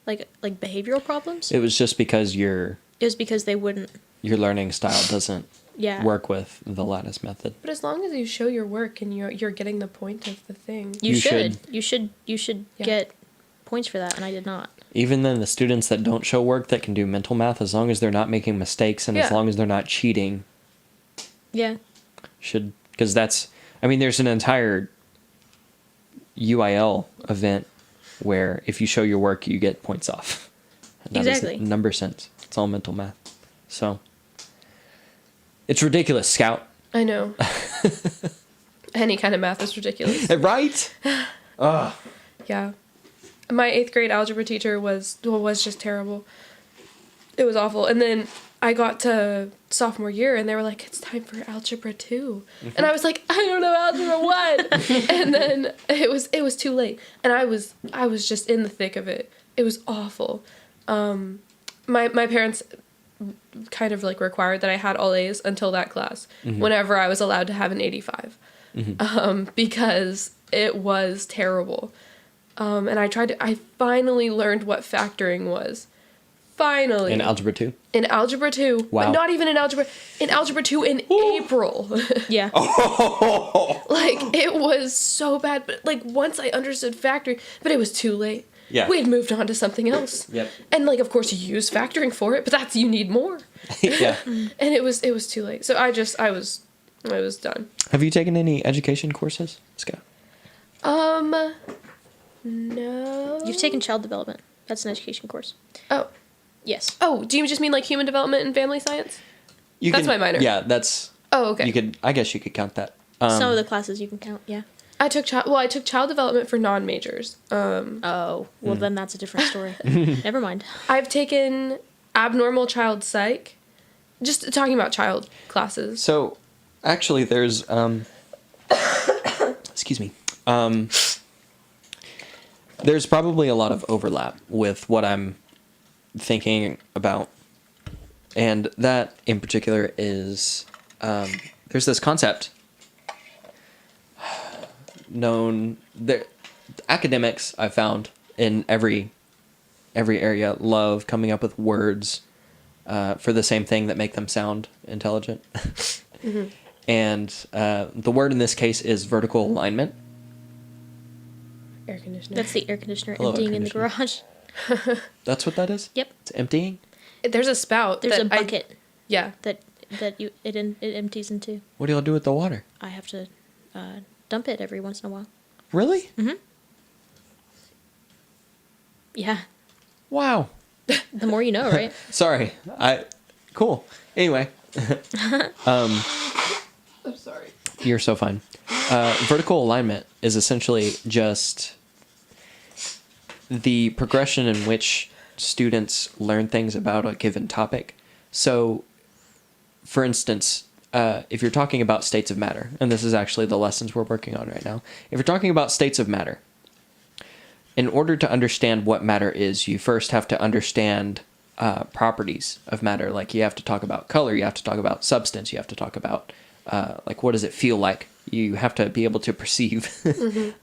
like behavioral problems. it was just because It was because they wouldn't. your learning style doesn't Yeah. work with the lattice method. But as long as you show your work and you're getting the point of the thing. You should. should Yeah. get points for that, and I did not. Even then, the students that don't show work that can do mental math, as long as they're not making mistakes and as Yeah. long as they're not cheating, Yeah. should, because there's an entire UIL event where if you show your work, you get points off. And that Exactly. is number sense. It's all mental math. So it's ridiculous, Scout. I know. Any kind of math is ridiculous. Right? Yeah. My 8th grade algebra teacher was just terrible. It was awful. And then I got to sophomore year and they were like, it's time for algebra 2. And I was like, I don't know algebra 1. And then it was too late. And I was just in the thick of it. It was awful. My parents kind of like required that I had all A's until that class, whenever I was allowed to have an 85. Because it was terrible. And I finally learned what factoring was. Finally. In Algebra 2? In Algebra 2. Wow. But not even in Algebra 2 in April. Yeah. Like, it was so bad. But, like, once I understood factoring, but it was too late. Yeah. We had moved on to something else. Yep. And, like, of course, you use factoring for it, but you need more. Yeah. And it was too late. So I was done. Have you taken any education courses, Scout? No. You've taken child development. That's an education course. Oh. Yes. Oh, do you just mean like human development and family science? You That's my minor. Yeah, that's... Oh, okay. I guess you could count that. Some of the classes you can count, yeah. I took child development for non-majors. Oh, well then that's a different story. Never mind. I've taken abnormal child psych. Just talking about child classes. So, actually, there's... excuse me. There's probably a lot of overlap with what I'm thinking about. And that, in particular, is... there's this concept known... Academics, I've found, in every area, love coming up with words for the same thing that make them sound intelligent. And the word in this case is vertical alignment. Air conditioner. That's the air conditioner Hello, emptying air in the garage. That's what that is? Yep. It's emptying? There's a spout. There's a that bucket yeah. that it empties into. What do y'all do with the water? I have to dump it every once in a while. Really? Yeah. Wow. The more you know, right? Sorry. Cool. Anyway. I'm sorry. You're so fine. Vertical alignment is essentially just the progression in which students learn things about a given topic. So, for instance, if you're talking about states of matter, and this is actually the lessons we're working on right now, if you're talking about states of matter, in order to understand what matter is, you first have to understand properties of matter. Like you have to talk about color, you have to talk about substance, you have to talk about like what does it feel like. You have to be able to perceive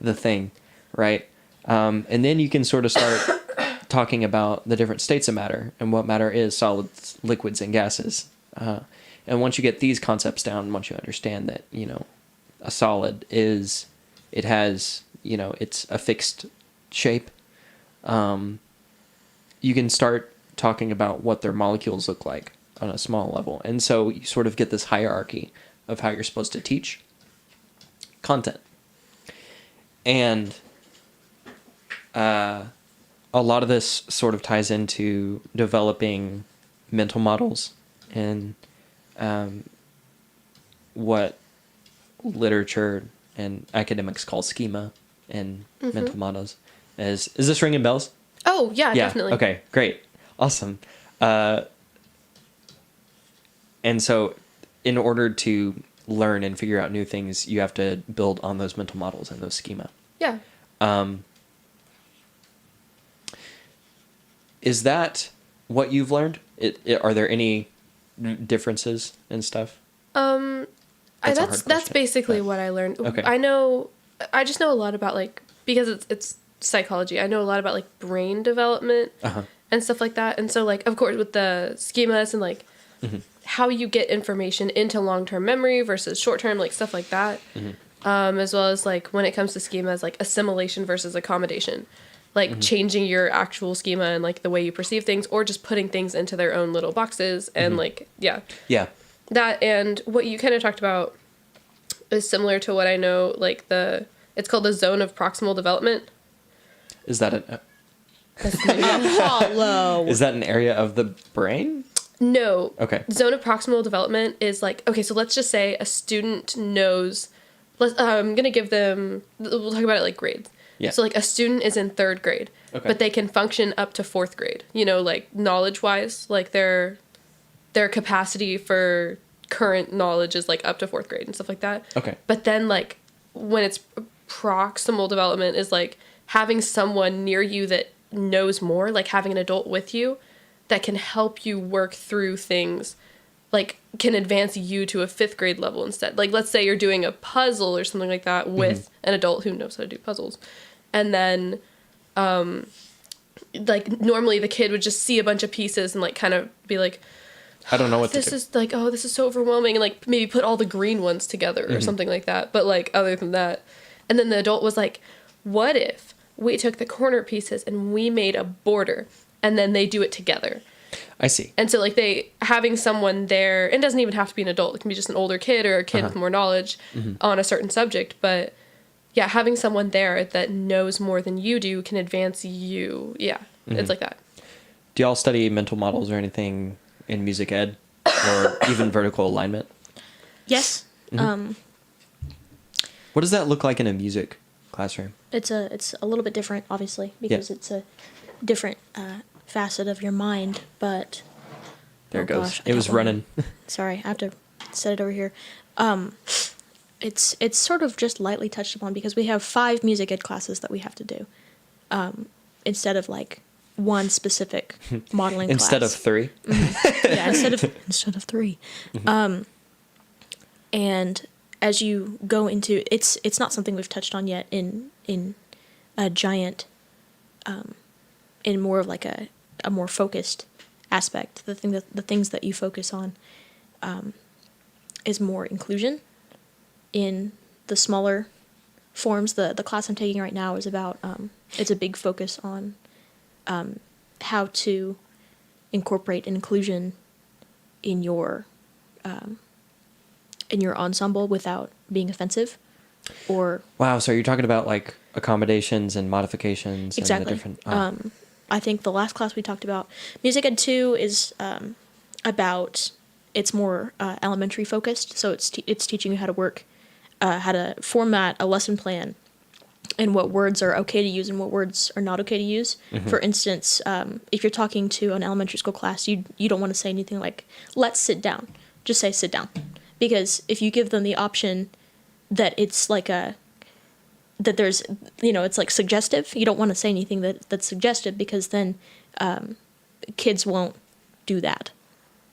the thing, right? And then you can sort of start talking about the different states of matter and what matter is, solids, liquids, and gases. And once you get these concepts down, once you understand that, a solid is, it has, it's a fixed shape, you can start talking about what their molecules look like on a small level. And so you sort of get this hierarchy of how you're supposed to teach content. And a lot of this sort of ties into developing mental models and what literature and academics call schema and mental models. Is this ringing bells? Oh, yeah, definitely. Okay, great. Awesome. And so in order to learn and figure out new things, you have to build on those mental models and those schema. Yeah. Is that what you've learned? Are there any differences and stuff? That's basically what I learned. Okay. I just know a lot about, like, because it's psychology, I know a lot about, like, brain development and stuff like that. And so, like, of course, with the schemas and, like, how you get information into long-term memory versus short-term, like, stuff like that. As well as, like, when it comes to schemas, like, assimilation versus accommodation. Like, changing your actual schema and, like, the way you perceive things, or just putting things into their own little boxes. And, like, yeah. That, and what you kind of talked about is similar to what I know, like, it's called the zone of proximal development. Is that an Apollo. is that an area of the brain? No. Okay. Zone of proximal development is like, okay, so let's just say a student knows, I'm going to give them, we'll talk about it like grades. Yeah. So, like, a student is in 3rd grade, but they can function up to 4th grade, you know, like, knowledge-wise, like, their capacity for current knowledge is, like, up to 4th grade and stuff like that. Okay. But then, like, when it's proximal development is, like, having someone near you that knows more, like, having an adult with you that can help you work through things, like, can advance you to a 5th grade level instead. Like, let's say you're doing a puzzle or something like that with an adult who knows how to do puzzles. And then, like, normally the kid would just see a bunch of pieces and, like, kind of be like, I don't know what this to do. is, like, oh, this is so overwhelming, and, like, maybe put all the green ones together or something like that. But, like, other than that. And then the adult was like, what if we took the corner pieces and we made a border, and then they do it together? I see. And so, like, having someone there, it doesn't even have to be an adult. It can be just an older kid or a kid with more knowledge on a certain subject. But, yeah, having someone there that knows more than you do can advance you. Yeah, it's like that. Do y'all study mental models or anything in music ed or even vertical alignment? Yes. What does that look like in a music classroom? It's a little bit different, obviously, because it's a different facet of your mind, but... There it goes. Gosh, It was running. Sorry, I have to set it over here. It's sort of just lightly touched upon because we have 5 music ed classes that we have to do, instead of, like, one specific modeling class. Instead of 3? Yeah, instead of 3. And as you go into it's not something we've touched on yet in a giant in more of like a more focused aspect. The things that you focus on is more inclusion in the smaller forms. The class I'm taking right now is about it's a big focus on how to incorporate inclusion in your ensemble without being offensive, or Wow, so you're talking about like accommodations and modifications exactly. and the different I think the last class we talked about, Music Ed 2 is about, it's more elementary focused, so it's teaching you how to work, how to format a lesson plan, and what words are okay to use and what words are not okay to use. For instance, if you're talking to an elementary school class, you don't want to say anything like, let's sit down. Just say sit down. Because if you give them the option that it's like that there's, it's like suggestive, you don't want to say anything that's suggestive, because then kids won't do that.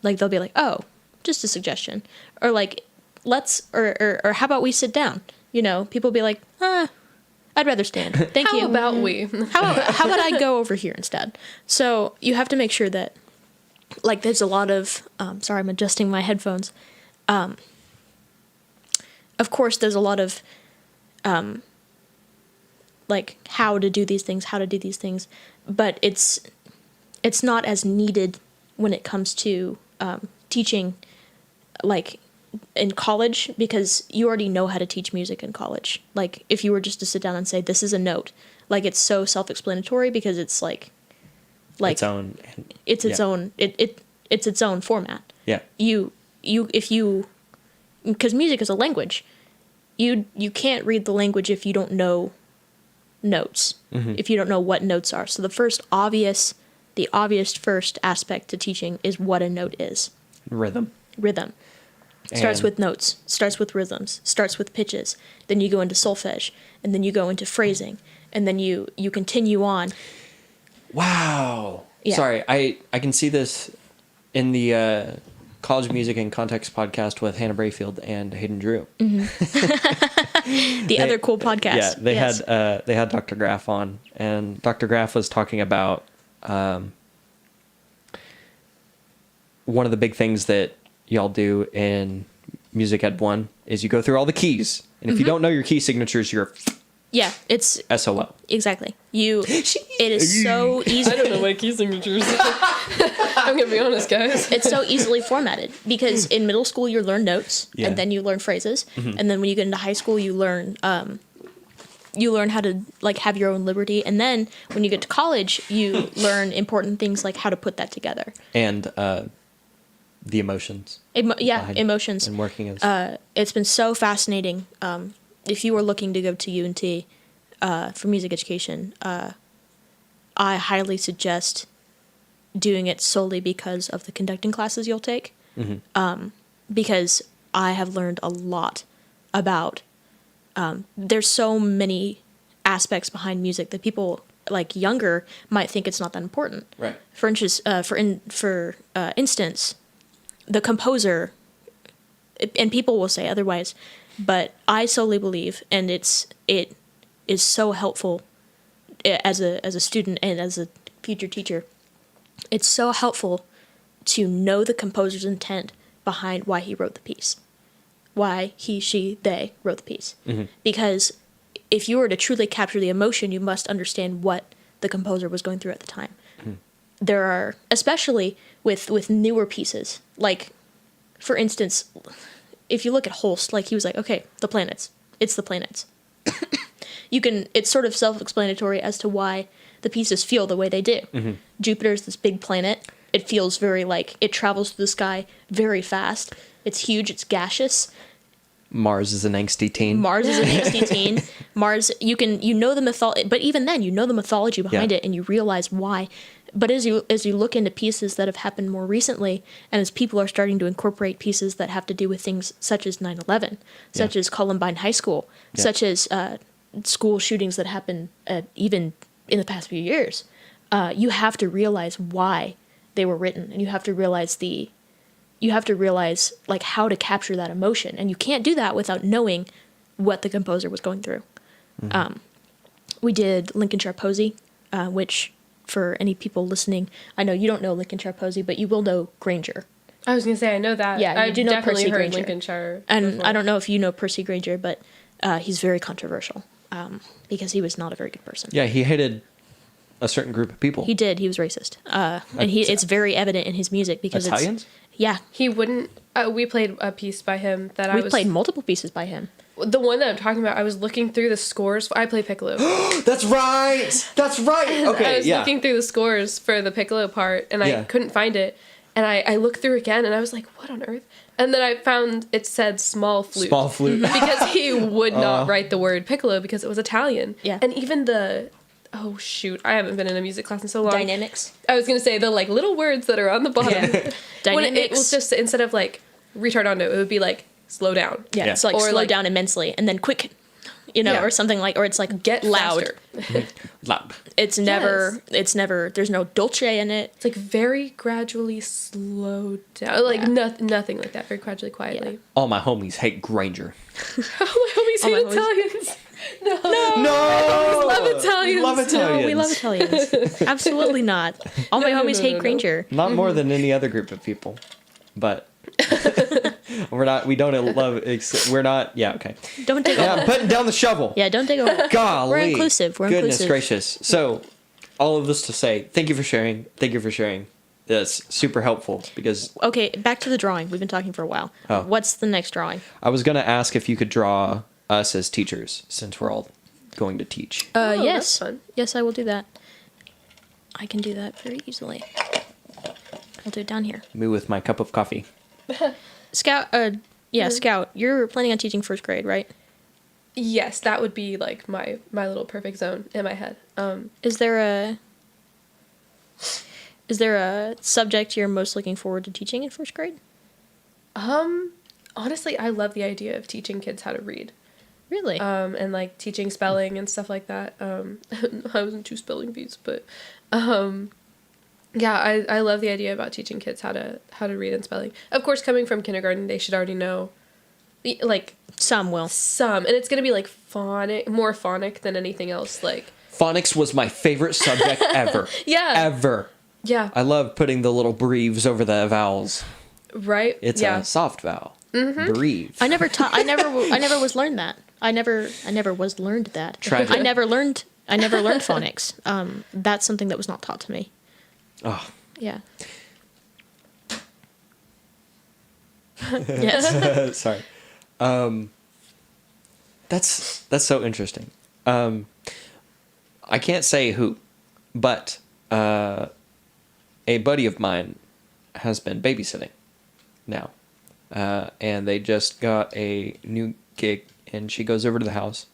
Like, they'll be like, oh, just a suggestion. Or like, or how about we sit down? People will be like, I'd rather stand. Thank you. How about we? How about I go over here instead? So you have to make sure that, like, there's a lot of, sorry, I'm adjusting my headphones. Of course, there's a lot of, like, how to do these things, but it's not as needed when it comes to teaching, like, in college, because you already know how to teach music in college. Like, if you were just to sit down and say, this is a note, like, it's so self-explanatory because it's like its own. it's its yeah. own, it's its own format. Yeah. Because music is a language, you can't read the language if you don't know notes, if you don't know what notes are. So the obvious first aspect to teaching is what a note is. Rhythm. Starts And- with notes, starts with rhythms, starts with pitches. Then you go into solfege, and then you go into phrasing, and then you continue on. Wow. Yeah. Sorry, I can see this in the College Music and Context podcast with Hannah Brayfield and Hayden Drew. The other cool podcast. Yeah, Yes. they had Dr. Graff on, and Dr. Graff was talking about one of the big things that y'all do in Music Ed 1 is you go through all the keys, and if you don't know your key signatures, you're Yeah, it's SOL. exactly. It is so easy. I don't know my key signatures. I'm gonna be honest, guys. It's so easily formatted because in middle school you learn notes, Yeah. and then you learn phrases, and then when you get into high school you learn how to like have your own liberty, and then when you get to college you learn important things like how to put that together. And the emotions. behind- Emotions. And working as... It's been so fascinating. If you were looking to go to UNT for music education, I highly suggest doing it solely because of the conducting classes you'll take. Because I have learned a lot about. There's so many aspects behind music that people like younger might think it's not that important. Right. For instance, the composer, and people will say otherwise, but I solely believe, and it is so helpful as a student and as a future teacher. It's so helpful to know the composer's intent behind why he wrote the piece, why he, she, they wrote the piece. Because if you were to truly capture the emotion, you must understand what the composer was going through at the time. There are, especially with newer pieces, like, for instance, if you look at Holst, like, he was like, okay, the planets. It's the planets. It's sort of self-explanatory as to why the pieces feel the way they do. Jupiter's this big planet. It feels very like it travels through the sky very fast. It's huge. It's gaseous. Mars is an angsty teen. Mars is an angsty teen. Mars, you know the mythology, but even then, you know the mythology behind it, and you realize why. But as you look into pieces that have happened more recently, and as people are starting to incorporate pieces that have to do with things such as 9/11, such as Columbine High School, such as school shootings that happened even in the past few years, you have to realize why they were written, and you have to realize like how to capture that emotion, and you can't do that without knowing what the composer was going through. We did Lincolnshire Posy, which, for any people listening, I know you don't know Lincolnshire Posy, but you will know Granger. I was gonna say I know that. Yeah, you I've do know definitely Percy heard Granger. Lincolnshire. And before. I don't know if you know Percy Granger, but he's very controversial because he was not a very good person. Yeah, he hated a certain group of people. He did. He was racist, and it's very evident in his music because Italians? Yeah, He wouldn't. We played a piece by him that we played multiple pieces by him. The one that I'm talking about, I was looking through the scores. I play piccolo. That's right. That's right. Okay, I was looking through the scores for the piccolo part, and I couldn't find it. And I looked through again, and I was like, what on earth? And then I found it said small flute. Small flute. Because he would not write the word piccolo because it was Italian. Yeah. And even oh shoot, I haven't been in a music class in so long. Dynamics. I was going to say the like little words that are on the bottom. When Dynamics. it was just, instead of like retardando, it would be like slow down. Yeah, Yeah. it's like Or slow like- down immensely and then quick, Yeah. or something like, or it's like Get loud. faster. Loud. It's never, there's no dulce in it. It's like very gradually slowed down. Like nothing like that. Very gradually, quietly. All my homies hate Granger. Oh, my homies Oh, my hate homies- Italians. No. No! love Italians. We love Italians. No, we love Italians. Absolutely not. All my No, homies no, hate no, no. Granger. Not more than any other group of people. But we're not yeah, okay. Don't take Yeah, over. I'm putting down the shovel. Yeah, don't take over. Golly. We're inclusive. We're Goodness inclusive. gracious. So, all of this to say, thank you for sharing. Thank you for sharing. that's super helpful because Okay, back to the drawing. We've been talking for a while. Oh. What's the next drawing? I was going to ask if you could draw us as teachers since we're all going to teach. Oh, Yes. that's fun. Yes, I will do that. I can do that very easily. I'll do it down here. Me with my cup of coffee. Scout, Scout, you're planning on teaching first grade, right? Yes, that would be like my little perfect zone in my head. Is there a subject you're most looking forward to teaching in first grade? Honestly, I love the idea of teaching kids how to read. Really? And like teaching spelling and stuff like that. I was in 2 spelling bees, but yeah, I love the idea about teaching kids how to read and spelling. Of course, coming from kindergarten, they should already know, like Some will. some, and it's gonna be like more phonic than anything else. Like Phonics was my favorite subject ever. Yeah. Ever. yeah, I love putting the little breathes over the vowels. right. It's yeah. a soft vowel. Breathe. I never was learned that. I never was learned that. Tragic. I never learned phonics. That's something that was not taught to me. Oh. Yeah. Yes. Sorry. That's so interesting. I can't say who, but a buddy of mine has been babysitting now, and they just got a new gig, and she goes over to the house,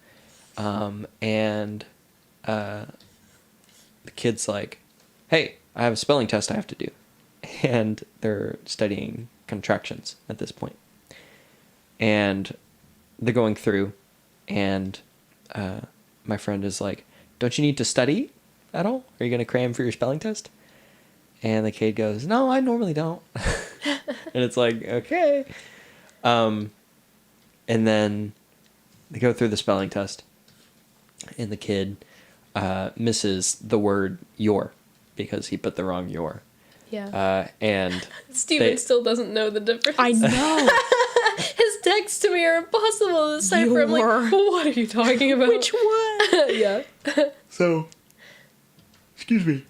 and the kid's like, "Hey, I have a spelling test I have to do," and they're studying contractions at this point. And they're going through, and my friend is like, "Don't you need to study at all? Are you going to cram for your spelling test?" And the kid goes, "No, I normally don't." And it's like, okay. And then they go through the spelling test, and the kid misses the word "your" because he put the wrong "your." Yeah. And Steven still doesn't know the difference. I know. His texts to me are impossible to decipher. I'm Your. like, what are you talking about? Which one? Yeah. So, excuse me,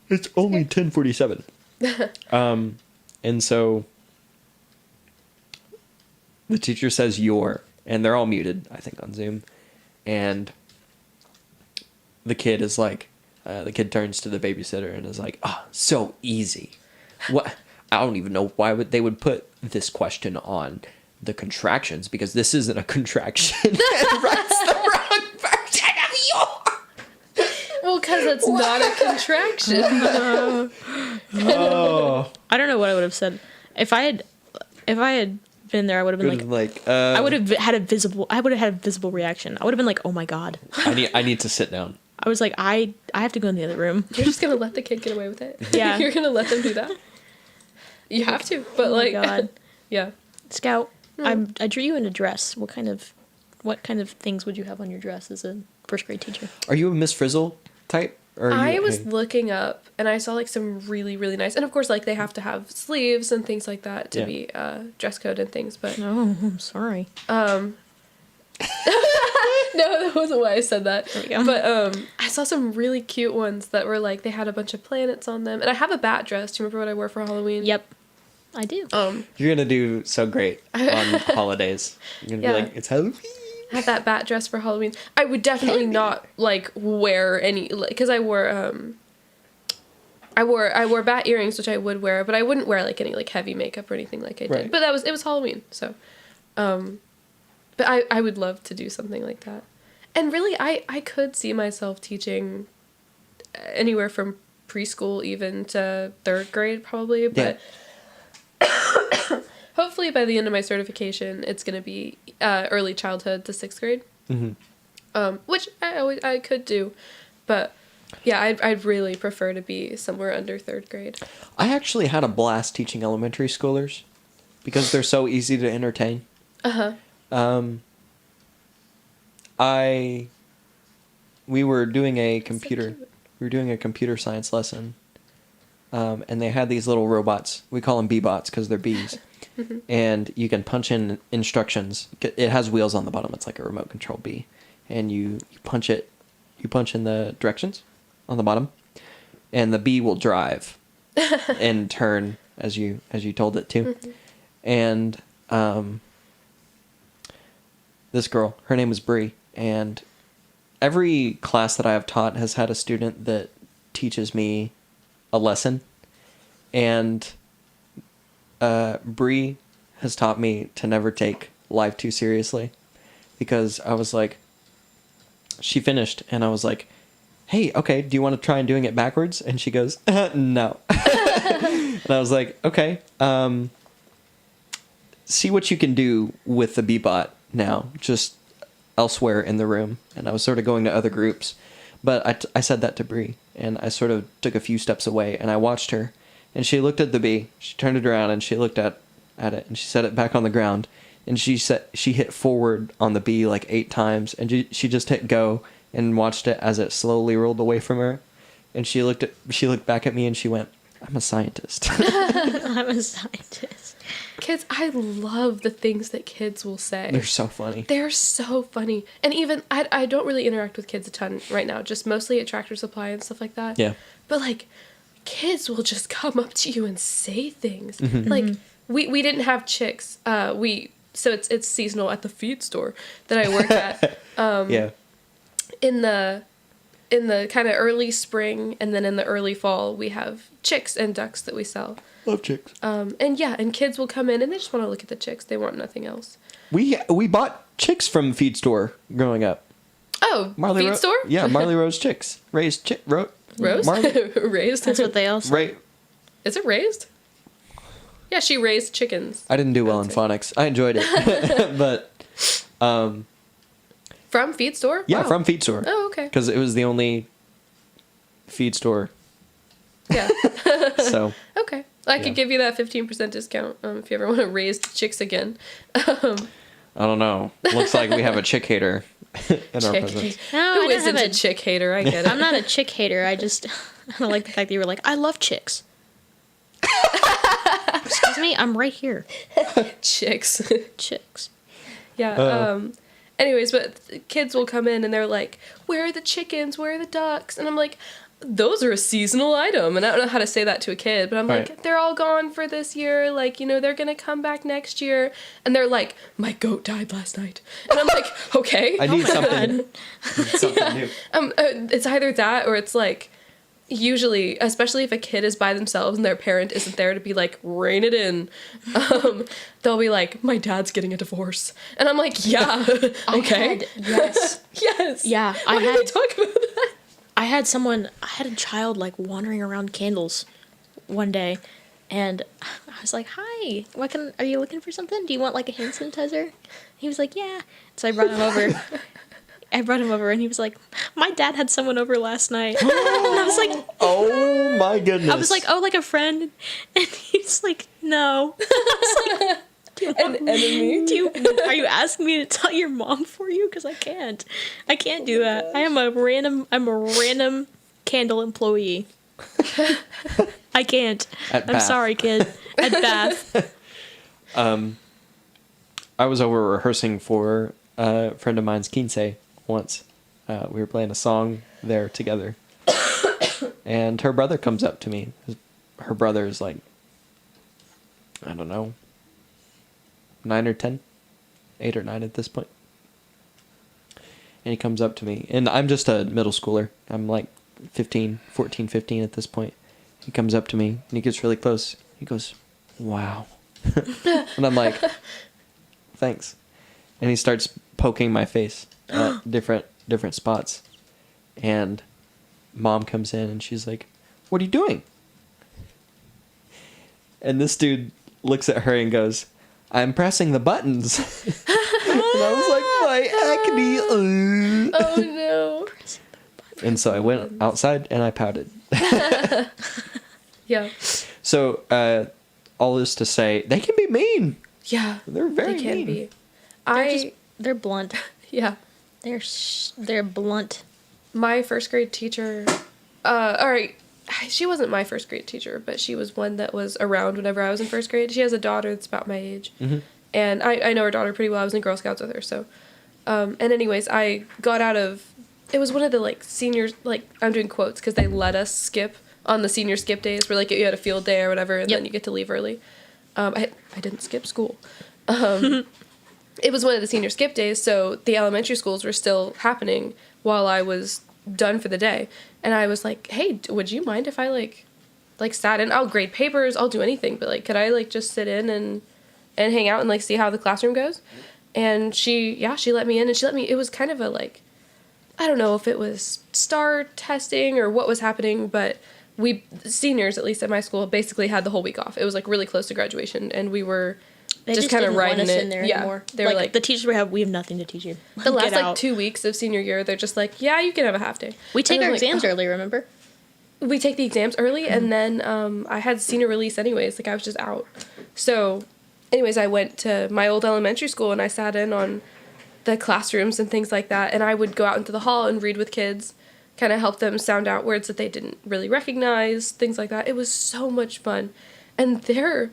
it's only 10:47. And so the teacher says "your," and they're all muted, I think, on Zoom. And the kid is like, the kid turns to the babysitter and is like, "Oh, so easy. What? I don't even know why they would put this question on the contractions because this isn't a contraction." And writes the wrong version of "your." Well, because it's not a contraction. Oh, I don't know what I would have said if I had been there. I would have been like, I would have had a visible reaction. I would have been like, "Oh my god." I need to sit down. I was like, I have to go in the other room. You're just going to let the kid get away with it? Yeah. You're going to let them do that? You have to, but Oh my like, God. Yeah. Scout, I drew you in a dress. What kind of things would you have on your dress as a first grade teacher? Are you a Miss Frizzle type? Or I was looking up and I saw like some really, really nice, and of course like they have to have sleeves and things like that to be dress code and things, but Oh, I'm sorry. no, that wasn't why I said that. There we go. But I saw some really cute ones that were like, they had a bunch of planets on them, and I have a bat dress. Do you remember what I wore for Halloween? Yep, I do. You're gonna do so great on holidays. You're gonna be like, it's Halloween. I had that bat dress for Halloween. I would definitely not like wear any, because I wore bat earrings, which I would wear, but I wouldn't wear like any like heavy makeup or anything like I did. Right. But it was Halloween, so. But I would love to do something like that. And really, I could see myself teaching anywhere from preschool even to 3rd grade probably, but hopefully by the end of my certification, it's going to be early childhood to 6th grade, which I could do, but yeah, I'd really prefer to be somewhere under 3rd grade. I actually had a blast teaching elementary schoolers because they're so easy to entertain. We were doing a computer science lesson, and they had these little robots. We call them B-bots because they're bees. And you can punch in instructions. It has wheels on the bottom. It's like a remote control bee. And you punch in the directions on the bottom, and the bee will drive. in turn as you told it to. And this girl, her name is Bree, and every class that I have taught has had a student that teaches me a lesson. And Bree has taught me to never take life too seriously, because I was like, she finished and I was like, hey, okay, do you want to try doing it backwards? And she goes, no. And I was like, okay, see what you can do with the Bebot now, just elsewhere in the room. And I was sort of going to other groups, but I said that to Bree, and I sort of took a few steps away, and I watched her, and she looked at the bee, she turned it around, and she looked at it, and she set it back on the ground, and she hit forward on the bee like 8 times, and she just hit go and watched it as it slowly rolled away from her, and she looked back at me and she went, I'm a scientist. I'm a scientist. Kids, I love the things that kids will say. They're so funny. They're so funny. And even, I don't really interact with kids a ton right now, just mostly at Tractor Supply and stuff like that. Yeah. But, like, kids will just come up to you and say things. Mm-hmm. Like, we didn't have chicks. So it's seasonal at the feed store that I work at. Yeah. In the kind of early spring and then in the early fall, we have chicks and ducks that we sell. Love chicks. And kids will come in and they just want to look at the chicks. They want nothing else. We bought chicks from feed store growing up. Oh, feed store? Yeah, Marley Rose chicks. Raised Rose? Marley? Raised? That's what they all say. Is it raised? Yeah, she raised chickens. I didn't do well in phonics. I enjoyed it. But from feed store? yeah, Wow. from feed store. Oh, okay. Because it was the only feed store. Yeah. So Okay. I Yeah. could give you that 15% discount if you ever want to raise chicks again. I don't know. Looks like we have a chick hater in our Chick presence. hate. No, I Who don't isn't have a chick hater? I get it. I'm not a chick hater. I just I don't like the fact that you were like, I love chicks. Excuse me, I'm right here. Chicks. Chicks. Yeah. Anyways, but kids will come in and they're like, where are the chickens? Where are the ducks? And I'm like, those are a seasonal item. And I don't know how to say that to a kid, but I'm Right. like, they're all gone for this year. Like, they're going to come back next year. And they're like, my goat died last night. And I'm like, okay. I need something. God. Something new. It's either that or it's like, usually, especially if a kid is by themselves and their parent isn't there to be like, rein it in, they'll be like, my dad's getting a divorce. And I'm like, yeah, okay. Yes. Yes. Yeah, Why did we talk about that? I had a child like wandering around candles one day, and I was like, "Hi, are you looking for something? Do you want like a hand sanitizer?" He was like, "Yeah." So I brought him over. And he was like, "My dad had someone over last night." And I was like, Oh my goodness. I was like, "Oh, like a friend?" And he's like, "No." I was like, An enemy? are you asking me to tell your mom for you? Because I can't do that. I'm a random candle employee. I can't. At I'm Bath. sorry, kid. At Bath. I was over rehearsing for a friend of mine's quince once. We were playing a song there together. And her brother comes up to me. Her brother is like, I don't know, 9 or 10, 8 or 9 at this point. And he comes up to me, and I'm just a middle schooler. I'm like 14, 15 at this point. He comes up to me, and he gets really close. He goes, wow. And I'm like, thanks. And he starts poking my face at different spots. And mom comes in, and she's like, what are you doing? And this dude looks at her and goes, I'm pressing the buttons. And I was like, my acne. Oh no. And so I went outside and I pouted. Yeah. So all this to say, they can be mean. Yeah. They're very They can mean. be. They're blunt. Yeah. They're blunt. My first grade teacher, all right, she wasn't my first grade teacher, but she was one that was around whenever I was in first grade. She has a daughter that's about my age. Mm-hmm. And I know her daughter pretty well. I was in Girl Scouts with her, so. And anyways, I got out of, it was one of the, like, seniors, like, I'm doing quotes, because they let us skip on the senior skip days where like you had a field day or whatever, and Yep. then you get to leave early. I didn't skip school. It was one of the senior skip days, so the elementary schools were still happening while I was done for the day. And I was like, hey, would you mind if I like sat in? I'll grade papers, I'll do anything, but like, could I like just sit in and hang out and like see how the classroom goes? And she let me in, and it was kind of a like, I don't know if it was STAR testing or what was happening, but we seniors, at least at my school, basically had the whole week off. It was like really close to graduation, and we were They just kind of didn't want riding us it. in there Yeah, anymore. they were like the teachers we have nothing to teach you. the last Get like out. 2 weeks of senior year, they're just like, yeah, you can have a half day. We take And I'm our like, exams "Oh." early, remember? We take the exams early, and then I had senior release anyways. Like I was just out. So, anyways, I went to my old elementary school, and I sat in on the classrooms and things like that. And I would go out into the hall and read with kids, kind of help them sound out words that they didn't really recognize, things like that. It was so much fun, and they're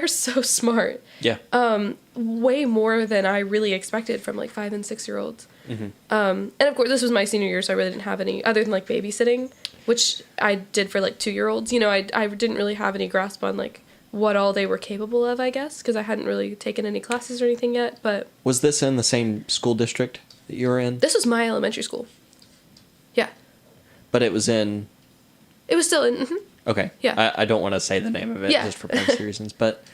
so smart. Yeah. Way more than I really expected from like 5 and 6 year olds. And of course, this was my senior year, so I really didn't have any other than like babysitting, which I did for like 2-year-olds. You know, I didn't really have any grasp on like what all they were capable of, I guess, because I hadn't really taken any classes or anything yet. But Was this in the same school district that you were in? this was my elementary school. Yeah, But it was in... it was still in. Okay. Yeah. I don't want to say the name of it Yeah. just for privacy reasons, but...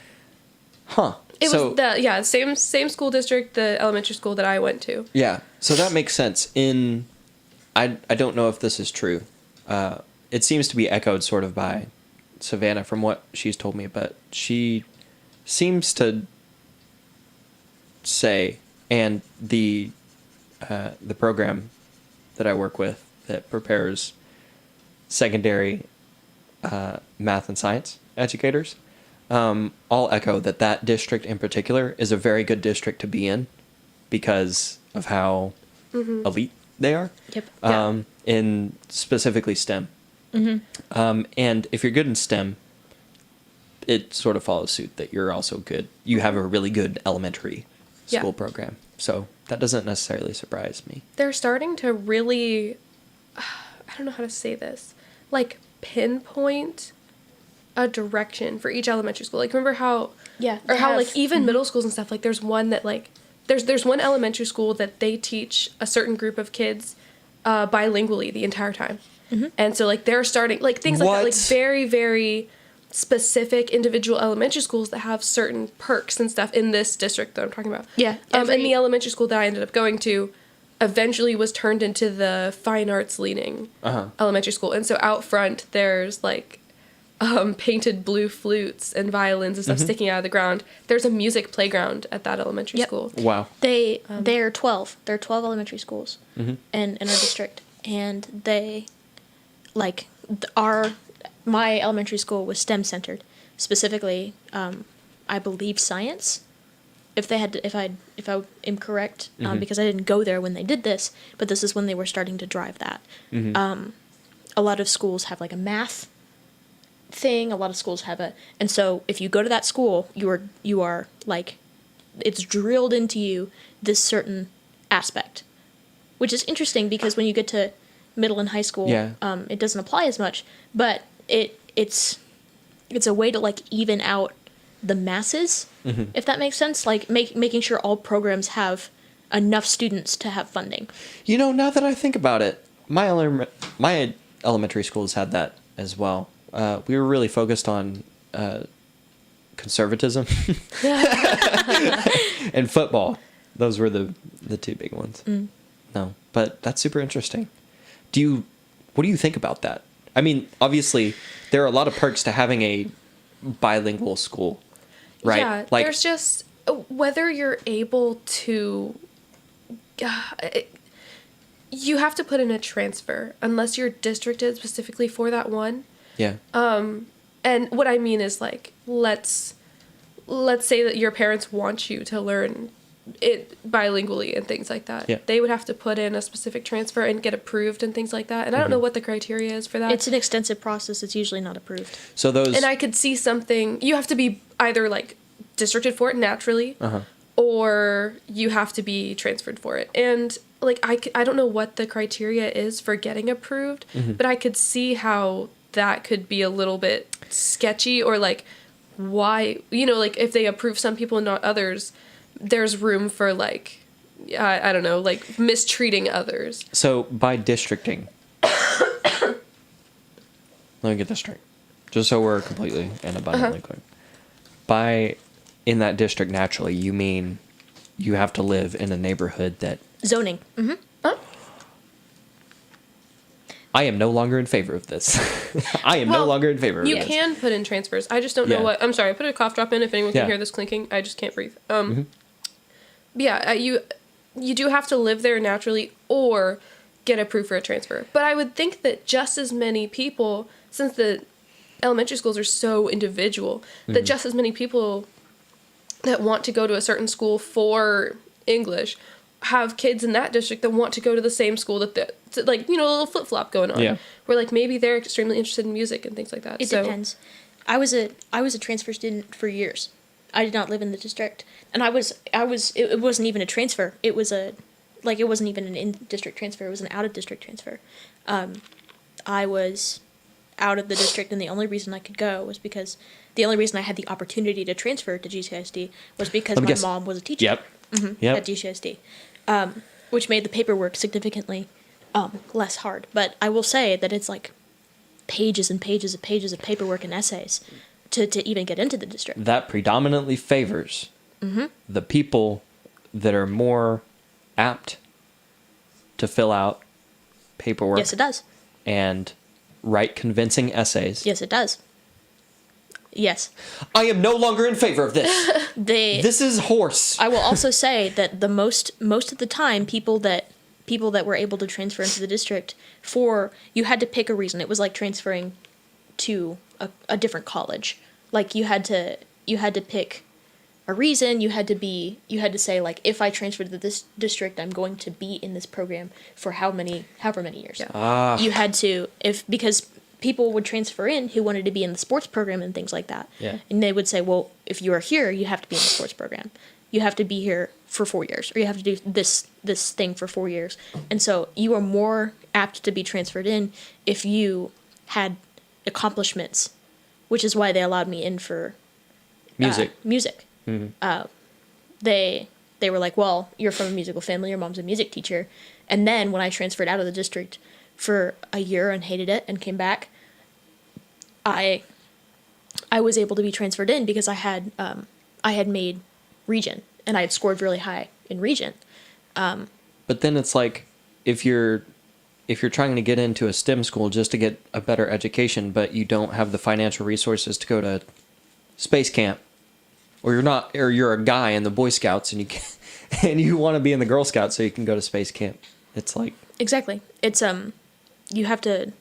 Huh. It so, was the same school district, the elementary school that I went to. Yeah. So that makes sense. I don't know if this is true. It seems to be echoed sort of by Savannah from what she's told me, but she seems to say, and the program that I work with that prepares secondary math and science educators, all echo that district in particular is a very good district to be in because of how elite they are. Yep. In specifically STEM. And if you're good in STEM, it sort of follows suit that you're also good. You have a really good elementary school program. So that doesn't necessarily surprise me. They're starting to really, I don't know how to say this, like pinpoint a direction for each elementary school. Like remember how, or how like even middle schools and stuff, like there's one that like, there's one elementary school that they teach a certain group of kids bilingually the entire time. And so like they're starting like things like that, like very, very specific individual elementary schools that have certain perks and stuff in this district that I'm talking about. Yeah. And the elementary school that I ended up going to eventually was turned into the fine arts leaning elementary school. And so out front there's like painted blue flutes and violins and stuff sticking out of the ground. There's a music playground at that elementary school. Wow. They're 12. There are 12 elementary schools in our district, and they like my elementary school was STEM centered, specifically I believe science. If I am correct, because I didn't go there when they did this, but this is when they were starting to drive that. A lot of schools have like a math thing. A lot of schools have and so if you go to that school, you are like, it's drilled into you this certain aspect, which is interesting because when you get to middle and high school, it doesn't apply as much, but it's a way to like even out the masses, if that makes sense, like making sure all programs have enough students to have funding. You know, now that I think about it, my elementary schools had that as well. We were really focused on conservatism and football. Those were the two big ones. No, but that's super interesting. What do you think about that? I mean, obviously, there are a lot of perks to having a bilingual school, right? Yeah, like, there's just whether you're able to. You have to put in a transfer unless you're districted specifically for that one. Yeah. And what I mean is like let's say that your parents want you to learn it bilingually and things like that. Yeah. They would have to put in a specific transfer and get approved and things like that. And I don't know what the criteria is for that. It's an extensive process. It's usually not approved. So those. And I could see something. You have to be either like districted for it naturally, or you have to be transferred for it. And like I don't know what the criteria is for getting approved, but I could see how that could be a little bit sketchy, or like why, like if they approve some people and not others, there's room for like, I don't know, like mistreating others. So by districting, let me get this straight, just so we're completely and abundantly clear. By in that district, naturally, you mean you have to live in a neighborhood that Zoning. Mm-hmm. I am no longer in favor of this. I am no longer in favor of You this. can put in transfers. I just don't know Yeah. what. I'm sorry. I put a cough drop in. If anyone can Yeah. hear this clinking, I just can't breathe. But yeah, you do have to live there naturally or get approved for a transfer. But I would think that just as many people, since the elementary schools are so individual, that just as many people that want to go to a certain school for English have kids in that district that want to go to the same school that a little flip-flop going on. Yeah. Where like maybe they're extremely interested in music and things like that. It depends. I was a transfer student for years. I did not live in the district, and it wasn't even a transfer. It wasn't even an in-district transfer. It was an out-of-district transfer. I was out of the district, and the only reason I could go was because the only reason I had the opportunity to transfer to GCISD was because Let me my guess. mom was a teacher. Yep. Yep. At GCISD, which made the paperwork significantly less hard. But I will say that it's like pages and pages and pages of paperwork and essays to even get into the district. That predominantly favors the people that are more apt to fill out paperwork. Yes, it does. And write convincing essays. Yes, it does. Yes. I am no longer in favor of this. This is horse. I will also say that the most of the time, people that were able to transfer into the district, you had to pick a reason. It was like transferring to a different college. Like you had to pick a reason. You had to say like, if I transfer to this district, I'm going to be in this program for however many years. Yeah. You had to, because people would transfer in who wanted to be in the sports program and things like that. Yeah. And they would say, well, if you are here, you have to be in the sports program. You have to be here for 4 years, or you have to do this thing for 4 years. And so you are more apt to be transferred in if you had accomplishments, which is why they allowed me in for Music. Music. Mm-hmm. They were like, well, you're from a musical family, your mom's a music teacher. And then when I transferred out of the district for a year and hated it and came back, I was able to be transferred in because I had made region and I had scored really high in region. But then it's like if you're trying to get into a STEM school just to get a better education, but you don't have the financial resources to go to space camp, or you're a guy in the Boy Scouts and you want to be in the Girl Scouts so you can go to space camp. It's like Exactly. It's you have to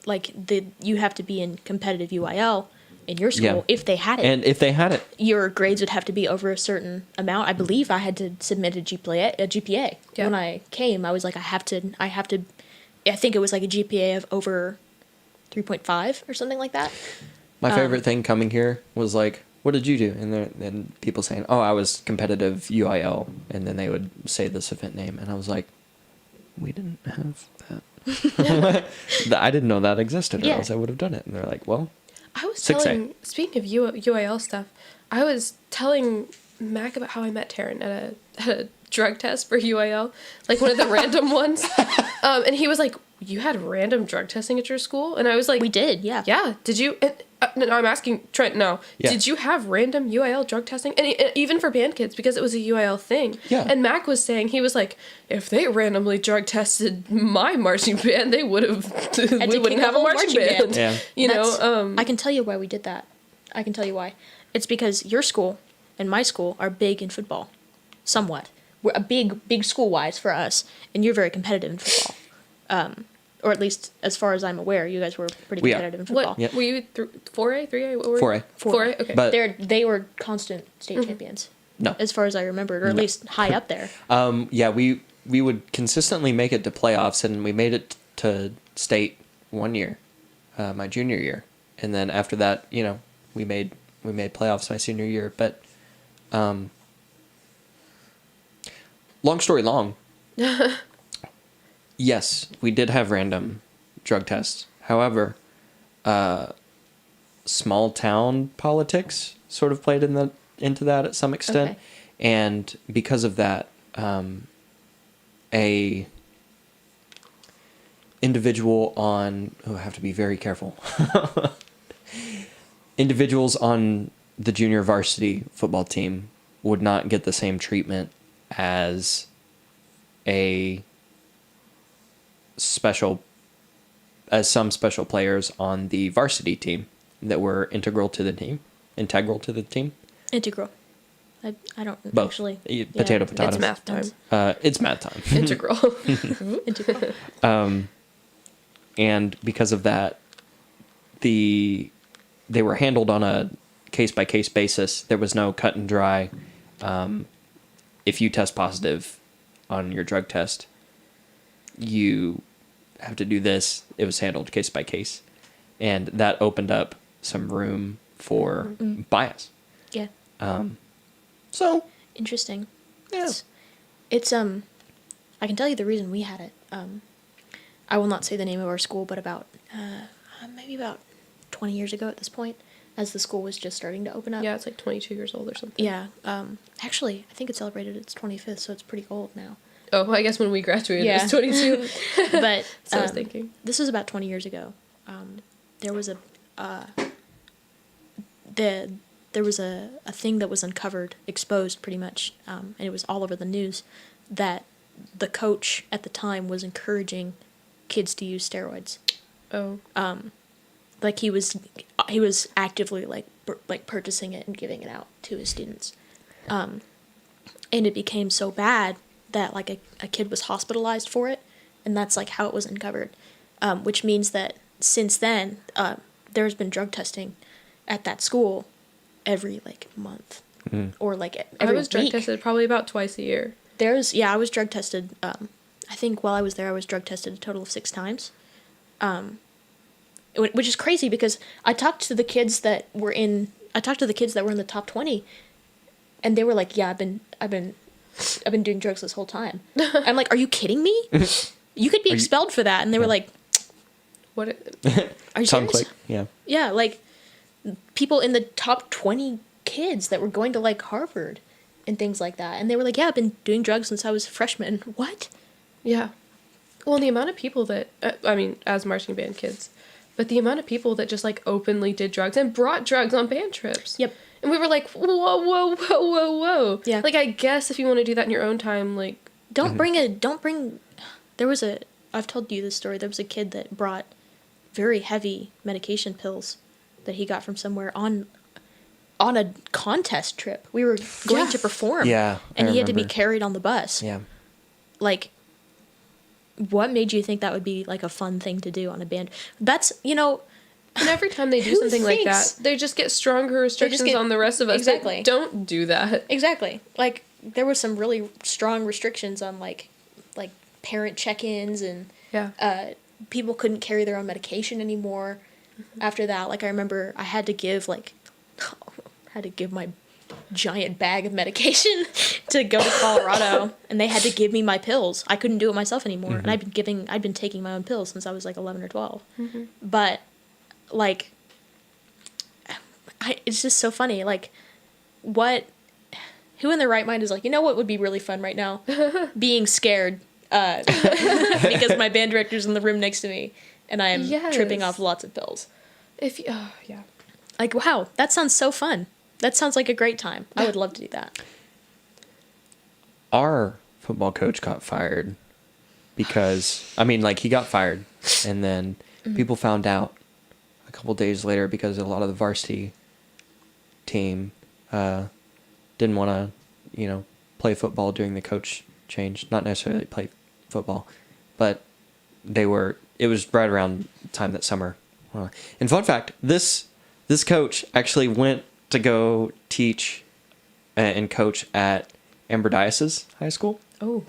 be in competitive UIL in your school Yeah. if they had it. And if they had it, Your grades would have to be over a certain amount. I believe I had to submit a GPA. Yeah. When I came, I was like, I have to. I think it was like a GPA of over 3.5 or something like that. my favorite thing coming here was like, what did you do? And people saying, oh, I was competitive UIL, and then they would say this event name, and I was like, we didn't have that. I didn't know that existed, or Yeah. else I would have done it. And they're like, well, I was 6A. speaking of UIL stuff, I was telling Mac about how I met Taryn at a drug test for UIL, like one of the random ones. And he was like, you had random drug testing at your school? And I was like, We did, yeah. yeah. Did you? No, I'm asking Trent now. Yeah. Did you have random UIL drug testing? And even for band kids, because it was a UIL thing. Yeah. And Mac was saying, he was like, if they randomly drug tested my marching band, they would have, we to wouldn't keep have the a whole marching marching band. band. Yeah. You That's- know, I can tell you why we did that. I can tell you why. It's because your school and my school are big in football, somewhat. We're a big school-wise for us, and you're very competitive in football. Or at least, as far as I'm aware, you guys were pretty We are. competitive in football. what, were you 4A, 3A? What were you? 4A. 4A, okay. But- They were constant state champions, no. as far as I remembered, or at least high up there. Yeah, we would consistently make it to playoffs, and we made it to state one year, my junior year, and then after that, we made playoffs my senior year. But long story long, yes, we did have random drug tests. However, small town politics sort of played into that at some extent. Okay. And because of that, a individual on, I have to be very careful. Individuals on the junior varsity football team would not get the same treatment as some special players on the varsity team that were integral to the team. Integral. I don't Both. actually. Potato. It's math time. It's math time. Integral. Integral. And because of that, they were handled on a case-by-case basis. There was no cut and dry. If you test positive on your drug test, you have to do this. It was handled case by case. And that opened up some room for bias. Yeah. So, Interesting. yeah. It's I can tell you the reason we had it. I will not say the name of our school, but maybe about 20 years ago at this point, as the school was just starting to open up. Yeah, it's like 22 years old or something. Yeah. Actually, I think it celebrated its 25th, so it's pretty old now. Oh, I guess when we graduated, Yeah. it was 22. But So I was thinking. this was about 20 years ago. There was a thing that was uncovered, exposed pretty much, and it was all over the news, that the coach at the time was encouraging kids to use steroids. Oh. Like he was actively like purchasing it and giving it out to his students. And it became so bad that like a kid was hospitalized for it, and that's like how it was uncovered. Which means that since then, there's been drug testing at that school every like month or like every I was drug week. tested probably about twice a year. I was drug tested. I think while I was there, I was drug tested a total of 6 times. Which is crazy because I talked to the kids that were in the top 20, and they were like, "Yeah, I've been doing drugs this whole time." I'm like, "Are you kidding me? You could be expelled for that." And they were like, What? "Are you Tongue serious?" click. Yeah. Yeah, like people in the top 20 kids that were going to like Harvard and things like that, and they were like, "Yeah, I've been doing drugs since I was a freshman." What? Yeah. Well, and the amount of people that, as marching band kids, but the amount of people that just like openly did drugs and brought drugs on band trips. Yep. And we were like, whoa, whoa, whoa, whoa, whoa. Yeah. Like, I guess if you want to do that in your own time, like. Don't bring. I've told you this story. There was a kid that brought very heavy medication pills that he got from somewhere on a contest trip. We were going to perform. Yeah, And I he had to be remember. carried on the bus. Yeah. Like, what made you think that would be like a fun thing to do on a band? That's, And every time they do Who something like thinks- that, they just get stronger restrictions get- on the rest of us. Exactly. Like, don't do that. exactly. Like, there were some really strong restrictions on like parent check-ins, and Yeah. people couldn't carry their own medication anymore. After that, like I remember I had to give my giant bag of medication to go to Colorado, and they had to give me my pills. I couldn't do it myself anymore, and I'd been taking my own pills since I was like 11 or 12. But like, it's just so funny. Like, who in their right mind is like, what would be really fun right now? Being scared because my band director's in the room next to me, and I am tripping off lots of pills. Yeah. Like, wow, that sounds so fun. That sounds like a great time. I would love to do that. Our football coach got fired because, he got fired, and then people found out a couple days later because a lot of the varsity team didn't want to, play football during the coach change. Not necessarily play football, but it was right around the time that summer. And fun fact, this coach actually went to go teach and coach at Amber Diocese High School. Oh.